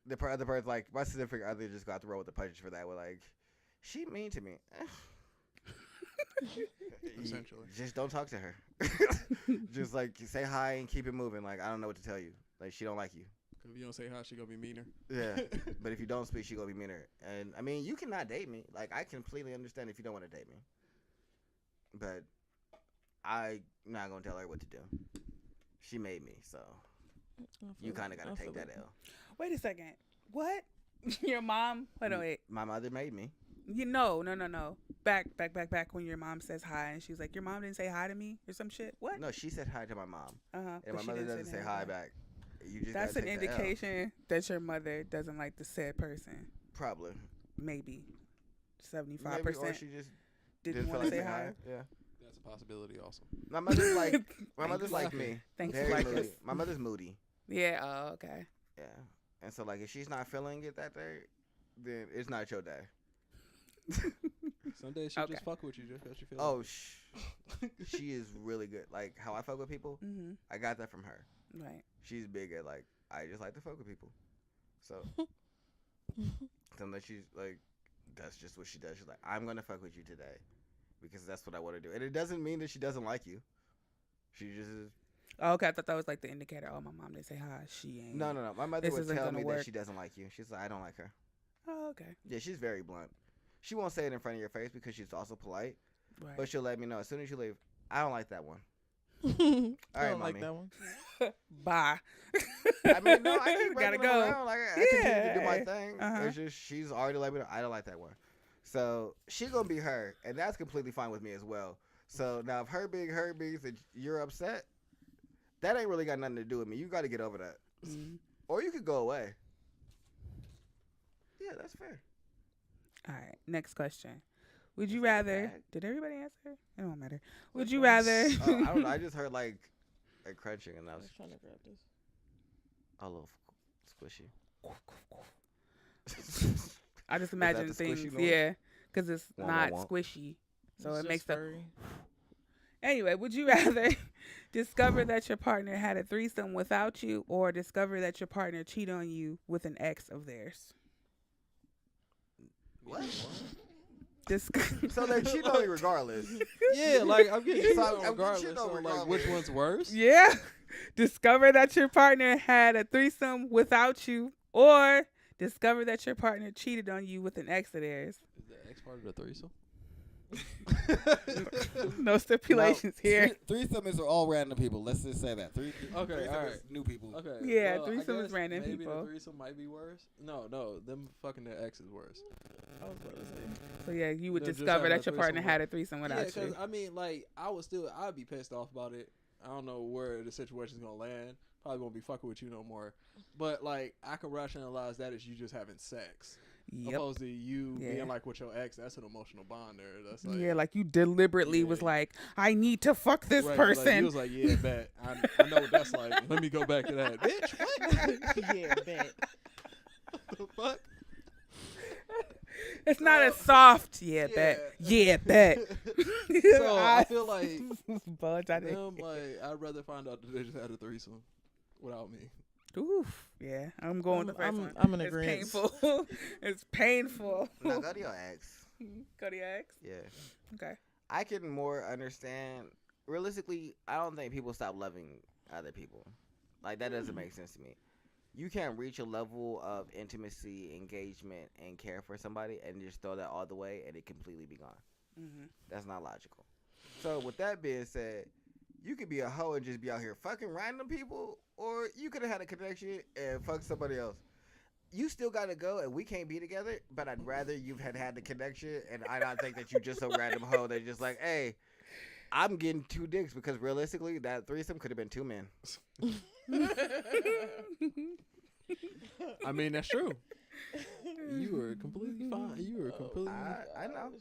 the other person, like my significant other, just got to roll with the punches for that. We're like, she mean to me. Essentially, just don't talk to her. Just like say hi and keep it moving. Like I don't know what to tell you. Like she don't like you. If you don't say hi, she gonna be meaner. Yeah, but if you don't speak, she gonna be meaner. And I mean, you cannot date me. Like I completely understand if you don't want to date me, but I'm not gonna tell her what to do. She made me, so you kind of gotta take that L. Wait a second. What? Your mom? Wait. My mother made me. No. Back when your mom says hi and she's like, your mom didn't say hi to me or some shit. What? No, she said hi to my mom, and but my she mother didn't doesn't say hi back. You just That's gotta an take the L. indication that your mother doesn't like the said person. Probably. Maybe 75%. Maybe, or she just didn't want to say hi. Yeah. That's a possibility also. My mother's like me. Thanks Very for moody. liking. My mother's moody. Yeah. Oh, okay. Yeah. And so like if she's not feeling it that day, then it's not your day. Some days she just fuck with you just because she feels. Oh, she is really good. Like how I fuck with people, I got that from her. Right. She's big at like I just like to fuck with people. So sometimes she's like, that's just what she does. She's like, I'm gonna fuck with you today because that's what I want to do, and it doesn't mean that she doesn't like you. She just is. Oh, okay. I thought that was like the indicator. Oh, my mom didn't say hi. She ain't. No. My mother would tell me work. that she doesn't like you. She's like, I don't like her. Oh, okay. Yeah, she's very blunt. She won't say it in front of your face because she's also polite. Right. But she'll let me know as soon as you leave. I don't like that one. I All don't right, like mommy. that one. Bye. I mean, no, I keep Gotta rubbing go. around. Like, I continue to do my thing. Uh-huh. It's just she's already let me know. I don't like that one. So she gonna be her, and that's completely fine with me as well. So now if her being and you're upset, that ain't really got nothing to do with me. You got to get over that, or you could go away. Yeah, that's fair. All right. Next question. Would you rather? Did everybody answer? It don't matter. Would you rather? I don't know. I just heard like a crunching, and I was trying to grab this. a little squishy. I just imagine the things. squishy noise? Yeah, because it's Wah, not wah, wah. squishy, so It's it makes just the. furry. Anyway, would you rather discover that your partner had a threesome without you, or discover that your partner cheated on you with an ex of theirs? What? So they cheat on you regardless. Yeah, like I'm getting So, so regardless. So, like, which one's worse? Yeah. Discover that your partner had a threesome without you, or discover that your partner cheated on you with an ex of theirs. Is the ex part of the threesome? No stipulations here. Threesome is all random people. Let's just say that. Okay, threesome all right. is new people. Okay. Yeah, well, threesome I is guess random maybe people. The threesome might be worse. No, them fucking their ex is worse. I was about to say. So yeah, you would No, just discover having that a your partner threesome had a threesome Yeah, without because you. I mean, like, I'd be pissed off about it. I don't know where the situation's gonna land. Probably won't be fucking with you no more. But like, I can rationalize that as you just having sex. Yep. Opposed to you Yeah. being like with your ex, that's an emotional bond there. That's like, Yeah, like you deliberately was Yeah. like, I need to fuck this right, person. Like, he was like, yeah, bet. I know what that's like. Let me go back to that. Bitch, what? Yeah, bet. The fuck? It's not a soft bet. Yeah, bet. So I feel like Budge, I think. them, like, I'd rather find out that they just had a threesome without me. Oof. Yeah, I'm going with the 1st one. I'm in It's agreement. painful. It's painful. Now go to your ex. Go to your ex. Yeah. Okay. I can more understand. Realistically, I don't think people stop loving other people. Like, that doesn't make sense to me. You can't reach a level of intimacy, engagement, and care for somebody and just throw that all the way and it completely be gone. Mm-hmm. That's not logical. So, with that being said, you could be a hoe and just be out here fucking random people, or you could have had a connection and fuck somebody else. You still got to go, and we can't be together, but I'd rather you've had the connection, and I not think that you just a random hoe that's just like, hey, I'm getting 2 dicks, because realistically, that threesome could have been 2 men. I mean, that's true. You were completely fine. You were completely I know.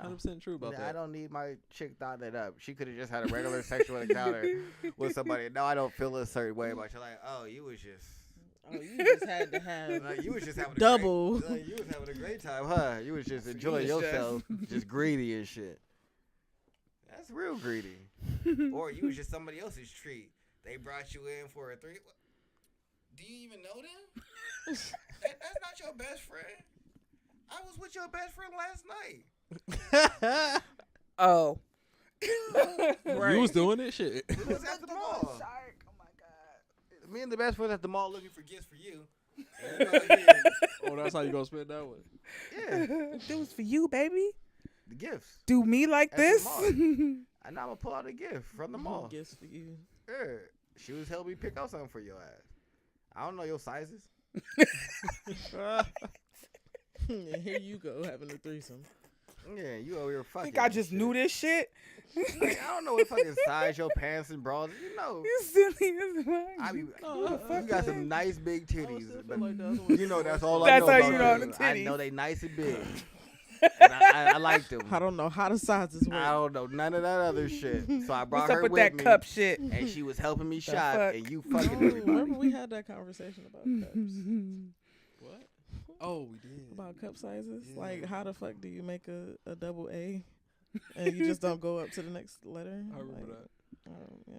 100% true about I that. don't need my chick thought that up. She could have just had a regular sexual encounter with somebody. No, I don't feel a certain way about you. Like, oh, you was just... Oh, you just had to have Like, you was just having a double. Great, you was having a great time, huh? You was just enjoying was yourself, just greedy and shit. That's real greedy. Or you was just somebody else's treat They brought you in for a 3. Do you even know them? That's not your best friend. I was with your best friend last night. Oh. Right. You was doing this shit. We was at the mall. Shark. Oh my god. Me and the best friends at the mall looking for gifts for you. Oh, that's how you gonna spend that one? Yeah. It was for you, baby. The gifts. Do me like At this. the mall. And now I'm gonna pull out a gift from the mall. Gifts for you. Yeah. She was helping me pick out something for your ass. I don't know your sizes. Here you go having a threesome. Yeah, you over here I fucking. think I just knew this shit. Like, I don't know what fucking size your pants and bras. You know. You silly as fuck. I be, No, you got some nice big I would titties, still but feel like the other one- you know that's all That's I know. how about you know them. the I titties. know they nice and big. And I like them. I don't know how the sizes work. I don't know none of that other shit. So I brought What's her up with with that me, cup shit? and she was helping me The shop, fuck? and you Oh, fucking remember everybody. we had that conversation about cups. What? Oh, we did. About cup sizes. Yeah. Like, how the fuck do you make a double A and you just don't go up to the next letter? I remember Like, that. Yeah.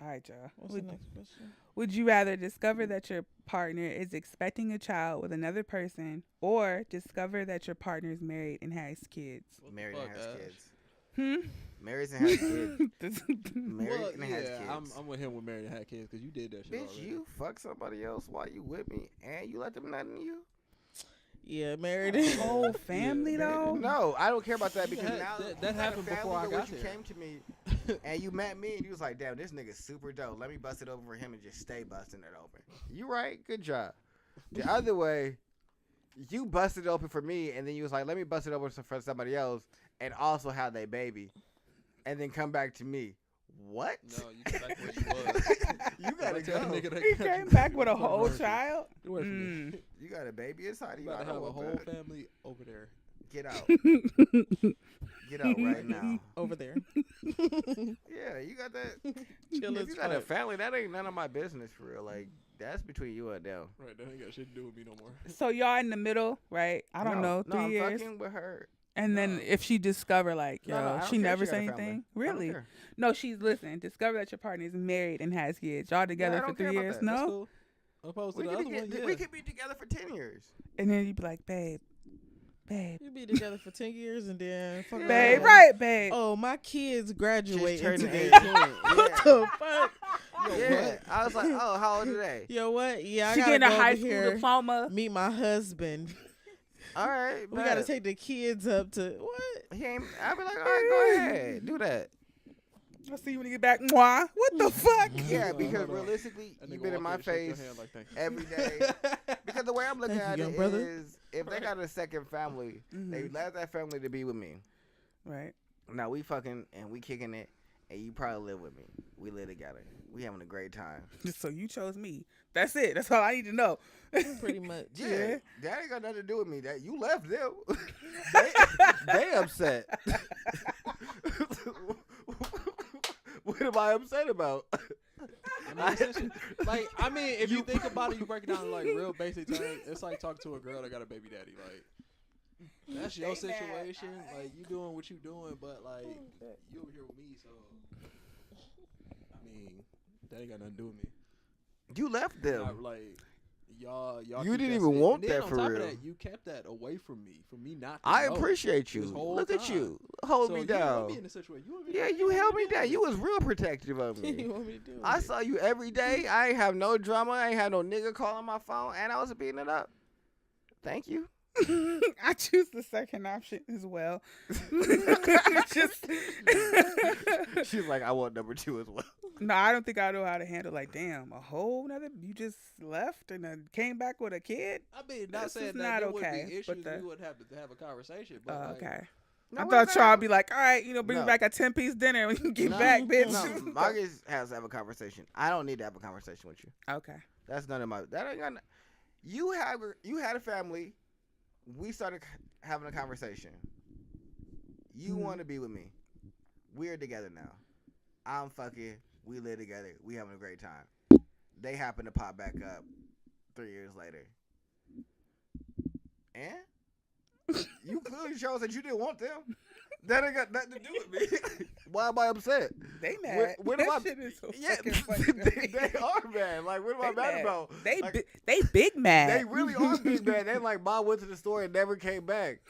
All right, y'all. What's the next question? Would you rather discover that your partner is expecting a child with another person, or discover that your partner is married and has kids? What the Married fuck, and has Ash? kids. Married and has kids. Married Well, and has yeah, kids. I'm with him with married and had kids because you did that shit Bitch, already. you fuck somebody else while you with me, and you let them nut in you? Yeah, married. Whole family though. No, I don't care about that because Yeah, now that you got a happened family before I to where got you there. came to me and you met me and you was like, damn, this nigga's super dope. Let me bust it open for him and just stay busting it open. You right? Good job. The other way, you busted it open for me and then you was like, let me bust it open for somebody else and also have their baby and then come back to me. What? No, you get back where you was. You gotta Tell go. that nigga that He got came you back with a fucking whole mercy. child. Get away from me. You got a baby inside of You you. about I to have know a what whole that- family over there. Get out. Get out right now. Over there. Yeah, you got that. Chill If as you got a fuck. family, that ain't none of my business for real. Like, that's between you and them. Right, that ain't got shit to do with me no more. So y'all in the middle, right? I don't know, 3 No, I'm years. fucking with her. And then No. if she discover like, yo, No, I don't she care never if say she got a family. anything. I don't Really? care. No, she's listen. Discover that your partner is married and has kids. Y'all together I for don't 3 care about years. that. That's No. cool. Opposed to We the other could, one, yeah. we could be together for 10 years. And then you be like, babe. You be together for 10 years and then fuck Babe, around. right, babe. Oh, my kids graduate turned today. 18. What Yeah. the fuck? Yeah. I was like, oh, how old are they? Yo, what? Yeah, I She gotta getting a go high over school here, diploma. meet my husband. All right. We gotta take the kids up to what? He ain't, I'd be like, all right, go ahead. Do that. I'll see you when you get back. Mwah. What the fuck? Yeah, Hold because on. realistically, That you've nigga been in walk my and shake your face hand like, thank you. every day. Because the way I'm looking Thank at you, it young brother. is, if they got a second family, they let that family to be with me. Right. Now we fucking and we kicking it, and you probably live with me. We live together. We having a great time. So you chose me. That's it. That's all I need to know. Pretty much. Yeah, that ain't got nothing to do with me. That you left them. they upset. What am I upset about? I mean, I mean, if you think about it, you break it down in like real basic terms. It's like talking to a girl that got a baby daddy. Like, that's your situation. Like, you doing what you doing, but like, you over here with me, so I mean, that ain't got nothing to do with me. You left them. Like, y'all. You keep didn't that even shit. want And then that on for top real. Of that, you kept that away from me not. To I know appreciate you. this whole Look at time. you. Hold So me you down. want me in a situation. Yeah, you held me down. You was real protective of me. You want me to do I it? saw you every day. I ain't have no drama. I ain't had no nigga calling my phone, and I was beating it up. Thank you. I choose the second option as well. Just She's like, I want number 2 as well. no, I don't think I know how to handle. Like, damn, a whole nother. You just left and then came back with a kid. I mean, not This saying is that not there okay, would be but issues. We would have to have a conversation. But Oh, like, okay. No, I we're thought y'all not. would be like, all right, bring No. me back a 10-piece dinner when you get No, back, bitch. No, Marcus has to have a conversation. I don't need to have a conversation with you. Okay. That's none of my. That ain't got. You had a family. We started having a conversation. You want to be with me. We're together now. I'm fucking. We live together. We having a great time. They happen to pop back up 3 years later. And you clearly chose that you didn't want them. That ain't got nothing to do with me. Why am I upset? They mad. What that am I? shit is so Yeah, fucking funny. to me. they are mad. Like, what am I mad about? They Like, they big mad. they really are big mad. They like, Mom went to the store and never came back.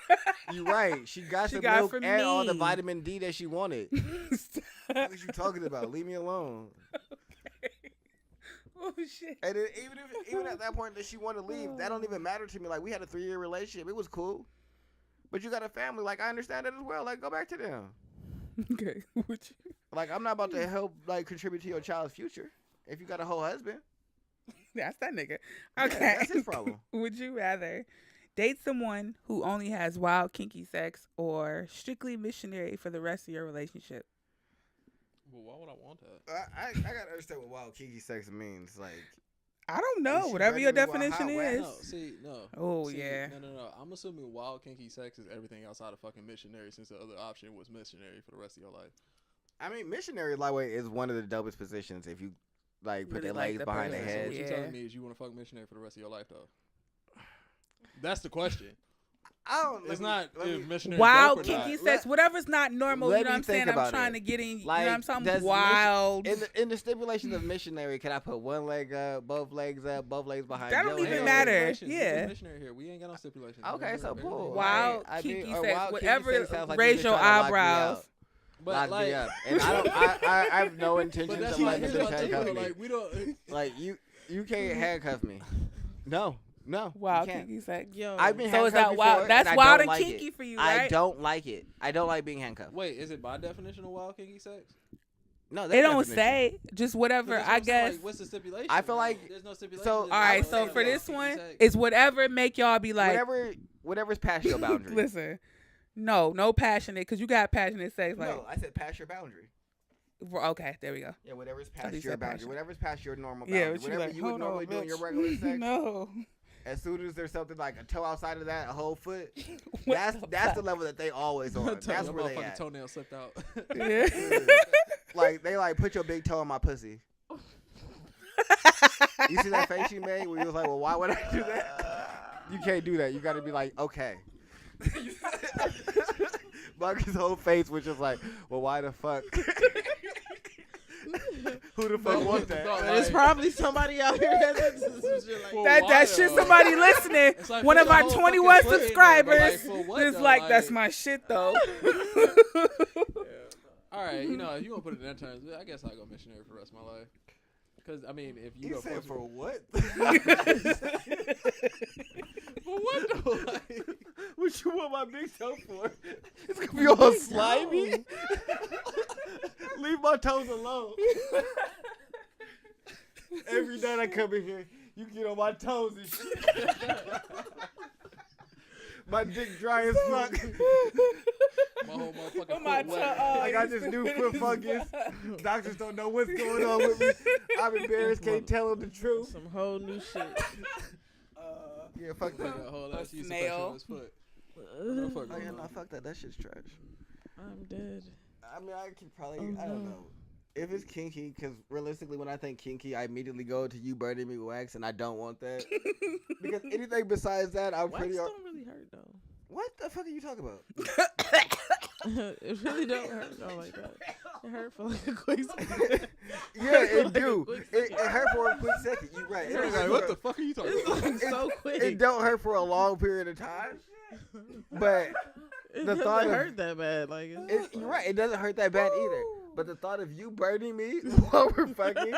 You right. She got some milk from and all the me. vitamin D that she wanted. What are you talking about? Leave me alone. Oh shit. And then even at that point that she wanted to leave, that don't even matter to me. Like, we had a 3-year relationship. It was cool. But you got a family. Like, I understand that as well. Like, go back to them. Okay. Like, I'm not about to help, like, contribute to your child's future. If you got a whole husband. That's that nigga. Yeah, Okay. that's his problem. Would you rather date someone who only has wild, kinky sex or strictly missionary for the rest of your relationship? Well, why would I want that? I gotta understand what wild kinky sex means. Like, I don't know. she Whatever your begging me while definition hot is. No. Oh, See, yeah. No. I'm assuming wild kinky sex is everything outside of fucking missionary, since the other option was missionary for the rest of your life. I mean, missionary lightweight is one of the dopest positions if you, like, put Really their like legs the behind their person. So head. what you Yeah. telling me is you want to fuck missionary for the rest of your life, though? That's the question. I don't. It's not if missionary Wild, dope or kinky not. sex, whatever's not normal, let you know me what I'm saying? think I'm about trying it. to get in, Like, you know what I'm saying? does Wild. In the stipulations of missionary, can I put one leg up, both legs behind? That don't your even head? matter. Stipulations. Yeah. It's missionary here. We ain't got no stipulations. Okay, so cool. Wild, I mean, kinky or sex, wild, kinky whatever, sex sounds like raise you just your trying to lock me eyebrows. out. But Lock like, me up, and I don't. I have no but intentions that's of my letting here's this my thing, handcuff though. me. Like we don't. Like you can't handcuff me. No. Wild, you can't. kinky sex. Yo, I've been So is handcuffed that wild? before, That's and I wild don't and like kinky it. for you, right? I don't like it. I don't like being handcuffed. Wait, is it by definition of wild kinky sex? No, They don't definition. say, just whatever, That's what I I'm saying, guess. like, what's the stipulation? I feel like- there's no stipulation. so- There's All no right, would so say for wild this kinky one, sex. it's whatever make y'all be like, Whatever's past your boundary. listen, no passionate, because you got passionate sex. Like, No, I said past your boundary. Okay, there we go. Yeah, whatever's you past said your boundary. passion. Whatever's past your normal Yeah, boundary. but you Whatever like, you would hold on, normally do in your bitch. regular sex. No. As soon as there's something like a toe outside of that, a whole foot, What that's the the level that they always on. That's Your where they motherfucking at. toenail slipped out. Yeah. Like they like put your big toe in my pussy. You see that face you made where you was like, well, why would I do that? You can't do that. You got to be like, okay. Marcus' whole face was just like, well, why the fuck? Who the fuck wants that? No, there's like- probably somebody out here that listens to some shit like Well, that. That shit, though? somebody listening, It's like one put of the our whole 21 fucking foot in there, but, subscribers like, for what, is though? like, that's Like- my shit though. All right, you know, if you want to put it in that terms, I guess I'll go missionary for the rest of my life. Because, I mean, if you You go said for what? For what, though? Like, What you want my big toe for? It's gonna be all slimy. Leave my toes alone. Every night I come in here, you get on my toes and shit. My dick dry as fuck. my whole motherfucking Oh, my foot wet. I got this new foot fungus. Doctors don't know what's going on with me. I'm embarrassed, can't tell them the truth. Some whole new shit. Yeah, fuck Like that. a whole A ass yeast snail. infection on his foot. What the fuck Oh yeah, going no, on? fuck that. That shit's trash. I'm dead. I mean, I could probably, Oh, I don't no. know. If it's kinky, because realistically, when I think kinky, I immediately go to you burning me with wax, and I don't want that. Because anything besides that, I'm Wax pretty. don't really hurt though. What the fuck are you talking about? It really don't hurt though like that. It hurt for like a quick second. Yeah, it Like a do. quick It second. hurt for a quick second. You right. It, Like, don't hurt what for the fuck are you talking It's about? like so quick. it don't hurt for a long period of time. But It the doesn't thought of- hurt that bad. Like it's you're right. It doesn't hurt that bad either. But the thought of you burning me while we're fucking,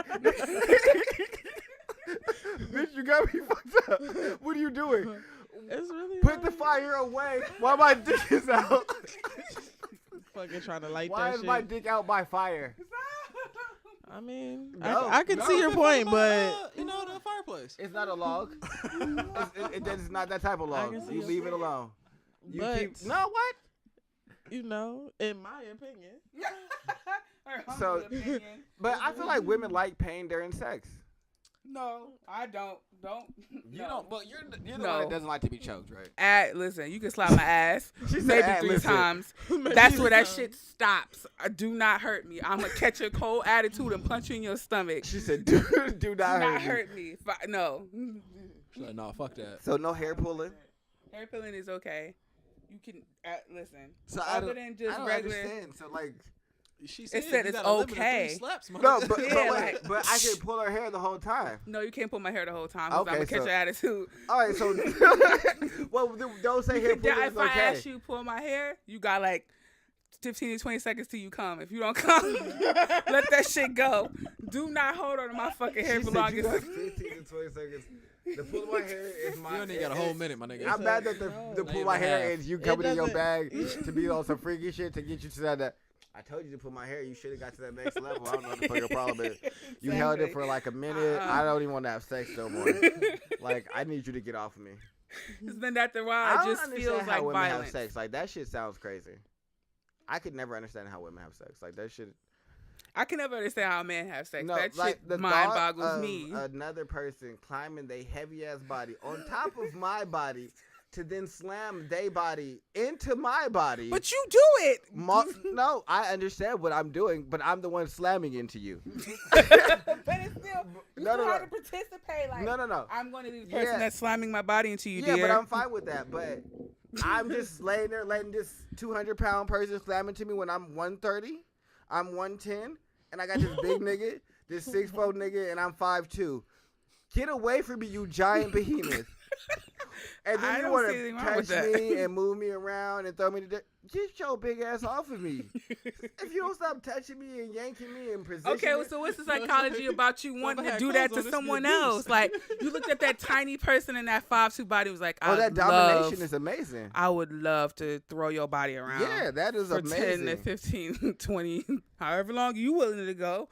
bitch, you got me fucked up. What are you doing? It's really Put the hard. fire away while my dick is out. Fucking trying to light Why that is shit. my dick out by fire? I mean, No. I can No, see your what the fuck point, about, but you know, the fireplace. It's not a log. It's not that type of I log. can see You your leave it alone. You but keep, no, what? you know, in my opinion, So- But I feel like women like pain during sex. No, I don't. You no. don't, but you're the No. one that doesn't like to be choked, right? Listen, you can slap my ass She said, maybe "Ah, 3 listen." times. That's where that shit stops. Do not hurt me. I'm gonna catch your cold attitude and punch you in your stomach. She said, do not Do hurt not me. hurt me. No. She's like, nah, fuck that. So no hair pulling. Hair pulling is okay. You can listen. So other than just I don't regular. understand. So like, She said you it's got a limit of 3 okay. slaps, my no, nigga. but Yeah, wait, like- but I can pull her hair the whole time. No, you can't pull my hair the whole time. 'Cause Okay, I'm gonna catch so- your attitude. All right, so well, don't say hair pulling is If I okay. ask you to pull my hair, you got like 15 to 20 seconds till you come. If you don't come, let that shit go. Do not hold on to my fucking hair She for said long. you got 15 to 20 seconds. The pull of my hair is my. You only got a whole minute, my nigga. I'm mad that the Not pull even my hair half. is you coming in your doesn't- bag to be on some freaky shit to get you to that. I told you to pull my hair. You should have got to that next level. I don't know what the fuck your problem is. You held it for like a minute. I don't even want to have sex no more. Like, I need you to get off of me. Because then after a while, I it don't just understand feels how like women violence. have sex. Like, that shit sounds crazy. I could never understand how women have sex. Like, that shit. I can never understand how a man have sex. No, That like shit the mind thought boggles of me. another person climbing their heavy ass body on top of my body to then slam their body into my body. But you do it. No, I understand what I'm doing, but I'm the one slamming into you. But it's still, you No, still no, have no. to participate. Like, No. I'm going to be the person Yeah. that's slamming my body into you, Yeah, dear. but I'm fine with that. But I'm just laying there letting this 200-pound person slam into me when I'm 130, I'm 110, and I got this big nigga, this 6'4" nigga, and I'm 5'2". Get away from me, you giant behemoth. And I then you don't want see to anything wrong with touch that. me and move me around and throw me to death. Get your big ass off of me. If you don't stop touching me and yanking me and positioning Okay, well, so what's the psychology about you wanting to had do that clothes to on, this someone be abuse. else? Like, you looked at that tiny person in that 5'2" body, was like, Oh, that domination is amazing. I would love to throw your body around. Yeah, that is for amazing. 10 to 15, 20, however long you willing to go.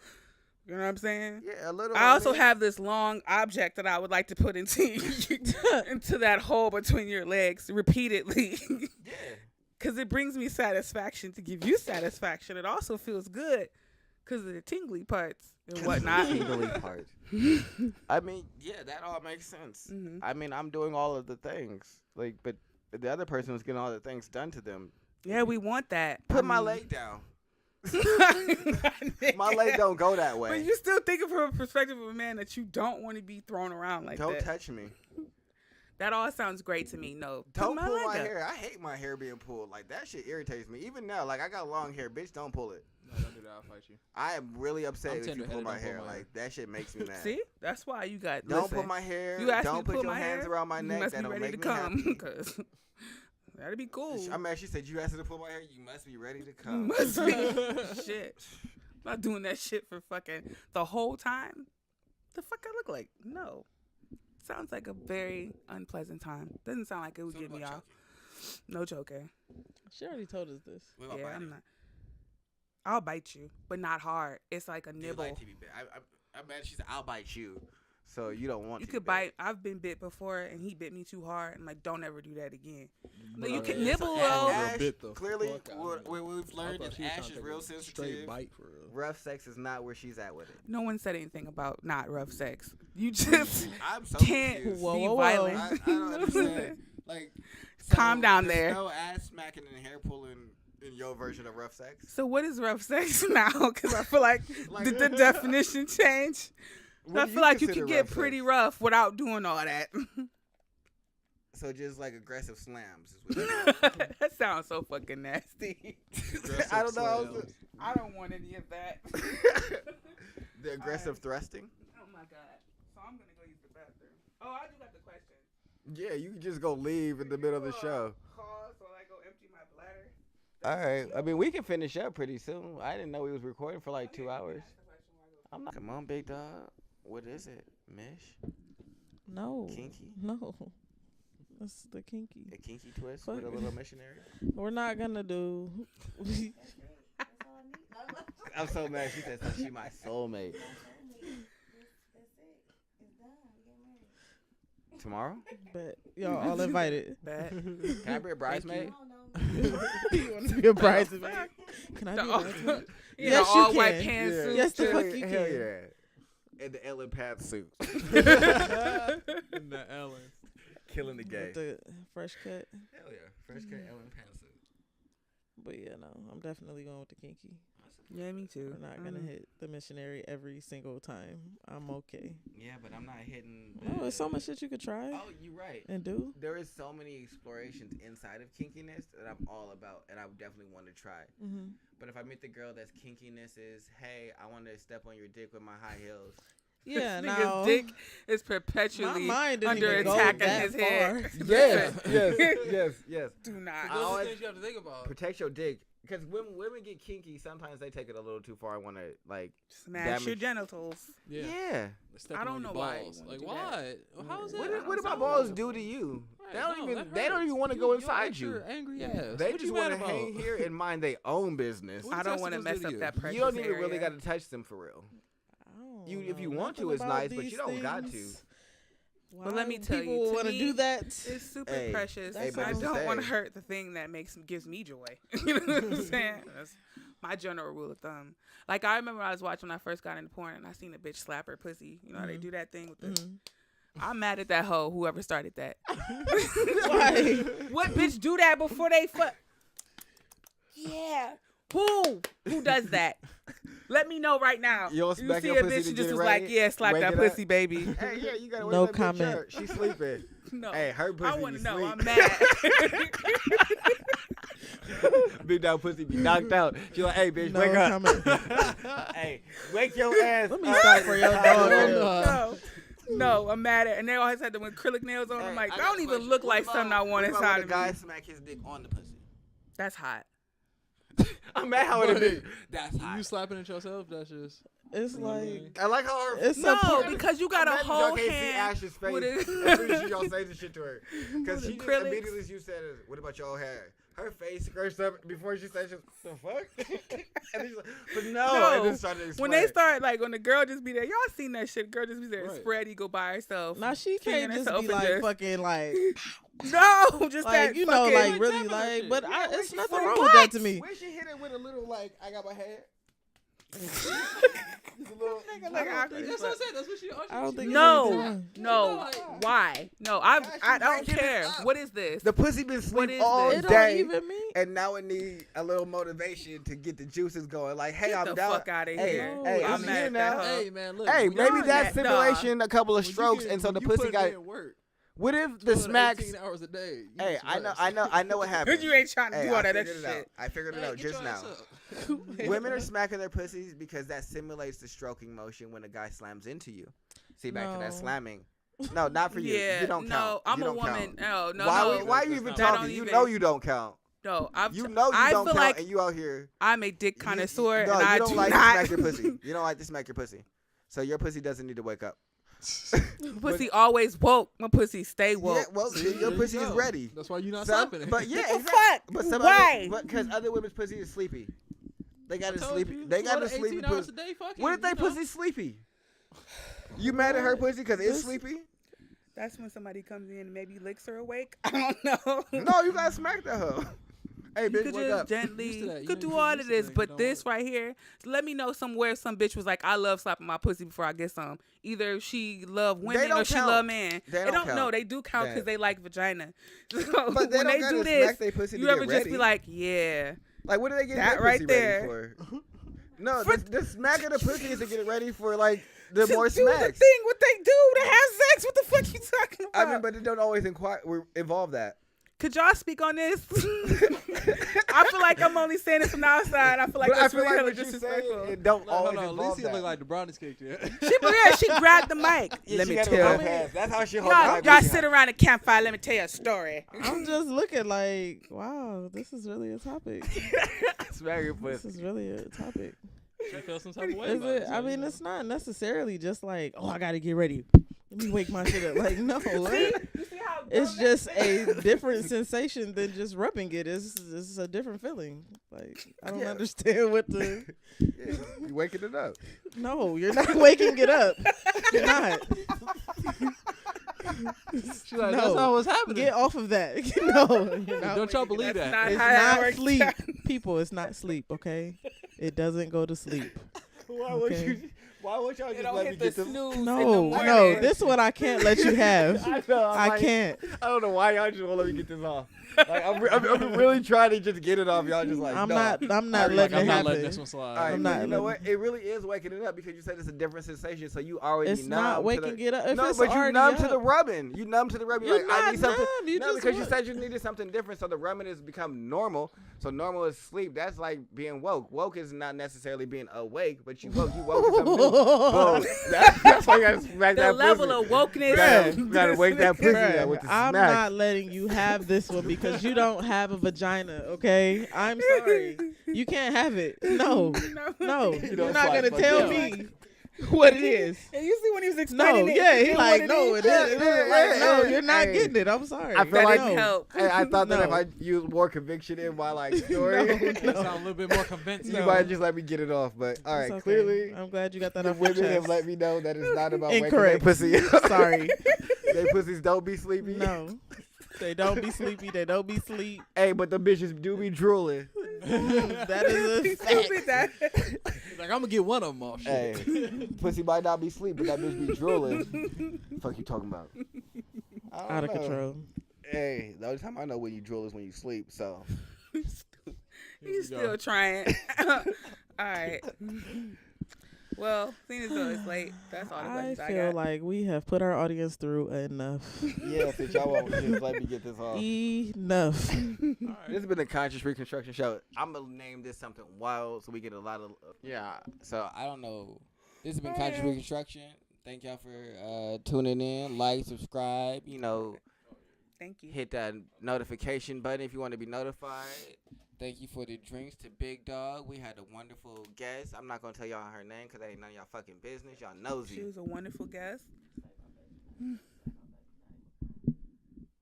You know what I'm saying? Yeah, a little. I also mean, have this long object that I would like to put into into that hole between your legs repeatedly. Yeah. Because it brings me satisfaction to give you satisfaction. It also feels good because of the tingly parts and whatnot. Tingly part. I mean, yeah, that all makes sense. Mhm. I mean, I'm doing all of the things, like, but the other person was getting all the things done to them. Yeah, we want that. Put I my mean- leg down. My leg don't go that way. But you still thinking from a perspective of a man that you don't want to be thrown around like Don't that. touch me. That all sounds great to me. No, Don't put pull leg my up. hair. I hate my hair being pulled. Like, that shit irritates me. Even now, like, I got long hair. Bitch, don't pull it. No, don't do that. I'll fight you. I am really upset I'm if you pull tender-headed, my don't pull hair. my hair. Like, that shit makes me mad. See, that's why you got. Don't listen, pull my hair. You asked me Don't to put pull your my hands hair, around my you neck. must be That'll ready make to me come happy. because that'd be cool. I'm mad. She said you asked her to pull my hair. You must be ready to You come. must be shit. I'm not doing that shit for fucking the whole time. The fuck I look like? No. Sounds like a very unpleasant time. Doesn't sound like it would So get what me about off. No joking. She already told us this. What about Yeah, biting? I'm not. I'll bite you, but not hard. It's like a Do you nibble. like to be bit? I'm mad. She said I'll bite you. So you don't want You to could be bit. bite. I've been bit before, and he bit me too hard. I'm like, don't ever do that again. No, you But, can yeah, nibble it's a though. real Ash, bit the clearly, fuck out of me. what we've I learned thought is she was Ash trying is to real take a sensitive. Straight bite for real. Rough sex is not where she's at with it. No one said anything about not rough sex. You just I'm so can't confused. Whoa, be whoa, whoa. violent. I don't understand. Like, Calm down there's there. No ass smacking and hair pulling in your version of rough sex. So what is rough sex now? Because I feel like Like- did the definition change? What I do feel like you consider can get rough pretty sex? rough without doing all that. So just like aggressive slams is what you That sounds so fucking nasty. I don't know. Slams. I don't want any of that. The aggressive thrusting. Oh my god. So I'm gonna go use the bathroom. Oh, I do got the question. Yeah, you can just go leave in the middle of the show. Pause while I go empty my bladder. All right. I mean, we can finish up pretty soon. I didn't know we was recording for like 2 hours. I'm not. Come on, big dog. What is it? Mish? No. Kinky? No. That's the kinky. A kinky twist Fuck. with a little missionary? We're not gonna do. That's all I need. No, no. I'm so mad. She said, so she my soulmate. That's it. It's done. We get married. Tomorrow? But y'all all invited. Bet. Can I be a bridesmaid? I don't know. You want to be a bridesmaid? Can I be a bridesmaid? You Yes, know, you all white can. pantsuit. Yes, the Hell fuck yeah, you hell can. yeah. And the Ellen pantsuit. In the Ellen. Killing the gay. With the fresh cut. Hell yeah. Fresh cut Ellen pantsuit. But yeah, no, I'm definitely going with the kinky. That's a Yeah, me too. We're not gonna hit the missionary every single time. I'm okay. Yeah, but I'm not hitting. No, there's so much shit you could try Oh, you're right. and do. There is so many explorations inside of kinkiness that I'm all about, and I would definitely want to try. Mm-hmm. But if I meet the girl that's kinkiness is, hey, I want to step on your dick with my high heels. Yeah, This now nigga's dick is my perpetually mind didn't under even go attack in that his far. head. Yes. Do not. Those I are always- things you have to think about. Protect your dick. Because when women get kinky, sometimes they take it a little too far. I want to, like, Smash your damage- genitals. Yeah. Yeah. I don't know why you Balls. wanna Like do why? How is that? What do my sound balls good. do to you? Right, They don't no, even. that They don't hurts. even want to You- go you're inside you. extra angry ass. They What just you want mad to about? hang here and mind their own business. What I don't want to testicles mess do to up you? that precious You don't even area. really got to touch them for real. I You- don't if you know want to, nothing it's about nice, but these you don't got things. But let me tell you, people to want to me, do that. It's super Hey, precious. hey, but I it's don't want to sad. hurt the thing that gives me joy. You know what I'm saying? That's my general rule of thumb. Like I remember I was watching when I first got into porn and I seen a bitch slap her pussy. You know how they do that thing with the. Mhm. I'm mad at that hoe. Whoever started that. Why? What bitch do that before they fuck? Yeah. Who does that? Let me know right now. You don't smack see your a pussy bitch to and get just it was like, right? yeah, slap Wake that it up? pussy, baby. Hey, yeah, you got to No wake that bitch comment. up. She's sleeping. No. Hey, her pussy I want be to know. sleep. I'm mad. Big dog pussy be knocked out. She like, hey, bitch, No wake up. comment. Hey, wake your ass Let me up. stop for your dog. No, I'm mad at, and they always had the acrylic nails on. I'm like, that don't even look like something I want inside the of guy me. smack his dick on the pussy. That's hot. I'm mad how it be. That's hot. You slapping it yourself? That's just. It's like I like how her. it's No, a because you got a Imagine whole y'all can't see hand Ash's face. with As it. soon as y'all say this shit to her, because she just acrylics. immediately you said, "What about your hair?" Her face scratched up before she said, "The fuck?" And she's like, "But no," and then started to when they explain. start like when the girl just be there, y'all seen that shit? Girl just be there, Right. spread eagle by herself. now she Fingering can't just herself be and like just- fucking like No, just like that you know fucking, like really tapping that like shit. but Yeah, when it's she nothing fucking- wrong with that to me. When she hit it with a little like, I got my head. Just a little, like, That's what I said. That's what she. I don't think No, it's no, why? No, I don't breaking it care. up. What is this? the pussy been What sleep is all this? it don't day, even mean and now it need a little motivation to get the juices going. Like, hey, Get I'm the down. fuck outta hey, here. hey, I'm I'm mad here at that now. hoe. Hey man, look. Hey, when maybe you- that Nah. simulation, a couple of when you strokes, get- and so when the you pussy put got. in work. What if the Doing smacks? 18 hours a day. You Hey, get I know stressed. what happened. You ain't trying to Hey, do all I that figured extra it out. shit. I figured it Hey, out get just your ass now. up. Women are smacking their pussies because that simulates the stroking motion when a guy slams into you. See, back to that No. slamming. No, not for you. Yeah, You don't count. no, I'm You a don't woman. count. No, why, no, why are you That's even not- That talking? don't You even- know you don't count. no. You know you I don't feel count, like and you out here. I'm a dick connoisseur, no, and you I don't do like not. to smack your pussy. You don't like to smack your pussy. So your pussy doesn't need to wake up. Pussy always woke. My pussy stay woke. Yeah, well, See, your there you pussy is go. ready. That's why you're not Some- slapping it. But yeah, What the exactly. fuck? But some Why? Because other women's pussy is sleepy. They got I a told sleepy. you, They got a 18 sleepy hours pussy. a day, fuck What it, if they you know? pussy sleepy? You mad at her pussy because it's This- sleepy? That's when somebody comes in and maybe licks her awake. I don't know. No, you gotta smack the hoe. Hey, You bitch, could wake just up. gently, Used to that, you you could know, do you all used of to this, that, but you this don't- right here, let me know somewhere some bitch was like, I love slapping my pussy before I get some. Either she love women don't or she count. love men. They They don't don't know. count. They do count because They- they like vagina. So But they when don't they gotta do this, smack their pussy to you get ever just ready. be like, yeah. Like, what do they get that their right pussy there. ready for? No, For- the smack of the pussy is to get it ready for like the to more do smacks. the thing, what they do to have sex. What the fuck you talking about? I mean, but it don't always involve that. Could y'all speak on this? I feel like I'm only saying it from the outside. I feel like But I that's feel really like hella what you say, disrespectful. it don't Look, hold always on, at involve least it that. look like the brownies cake, yeah. She grabbed the mic. Yeah, Let she me got the tell both you. hands. That's how she holds Y'all sit around a campfire. Let me tell you a story. I'm just looking like, wow, this is really a topic. Smack your This pussy. is really a topic. She feel some type of way Is about it? so, I you mean, know. it's not necessarily just like, oh, I gotta get ready. Let me wake my shit up. Like, no, like, You see how it's just a different sensation than just rubbing it. It's a different feeling. Like, I don't Yeah. understand what the. Yeah, you waking it up. No, you're not waking it up. You're not. She's like, No. that's not what's happening. Get off of that. No, you're not. Don't y'all believe That's that? not It's how that not works sleep. out. People, it's not sleep, okay? It doesn't go to sleep. Why would Okay. you? Why won't y'all It just don't let me hit the get this? snooze in the No, morning. this one I can't let you have. I know. I can't. I don't know why y'all just won't let me get this off. Like, I'm really trying to just get it off. Y'all just like, I'm no. not I'm letting like, it I'm not happen. letting this one slide. All right, I'm but not you know letting- what? It really is waking it up because you said it's a different sensation. So you already It's numb not to waking the, it up. If no, it's but you already numb up. to the rubbing. You numb to the rubbing. You're Like, I not need something. numb. You no, just because you want- said you needed something different. So the rubbing has become normal. So normal is sleep. That's like being woke. Woke is not necessarily being awake, but you woke. You woke to something new. Boom. That's why you gotta smack The that level pussy. of wokeness. You gotta wake that pussy up with the I'm smack. not letting you have this one because you don't have a vagina, okay? I'm sorry. You can't have it. No. No. You You're don't not fight going to for tell it. me what it is. And you see when he was No, explaining it. yeah, he then like, what no, it it is. is. Like, no, yeah, you're not hey. getting it. I'm sorry. I feel That like didn't help. I thought that if No. I used more conviction in my like story, That sound a little bit more convincing. you might just let me get it off. But all right, It's okay. clearly I'm glad you got that the off your women have chest. let me know that it's not about waking Incorrect. their pussy up. Sorry. They pussies don't be sleepy. No. They don't be sleepy. They don't be sleep. Hey, but the bitches do be drooling. That is a He's fact. stupid. That. He's like, I'm gonna get one of them off. Shit. Hey, pussy might not be sleep, but that bitch be drooling. Fuck you talking about? I don't Out of know. control. Hey, the only time I know when you drool is when you sleep. So He's we still go. trying. All right. Well, seeing as though it's late, that's all the I questions I feel got. like we have put our audience through enough. yeah, since y'all won't just let me get this off. Enough. This has been the Conscious Reconstruction Show. I'm gonna name this something wild so we get a lot of Yeah, so I don't know. This has been Conscious Reconstruction. Thank y'all for tuning in. Like, subscribe, Thank you. hit that notification button if you want to be notified. Thank you for the drinks to Big Dog. We had a wonderful guest. I'm not going to tell y'all her name because that ain't none of y'all fucking business. Y'all nosy. She was a wonderful guest.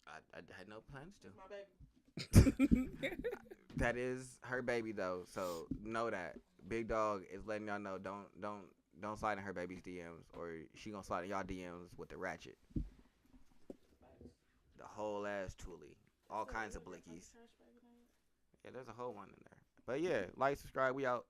I had no plans to. That is her baby though, so know that. Big Dog is letting y'all know don't slide in her baby's DMs or she gonna slide in y'all DMs with the ratchet. The whole ass toolie. All kinds of blickies. Yeah, there's a whole one in there. But yeah, like, subscribe, we out.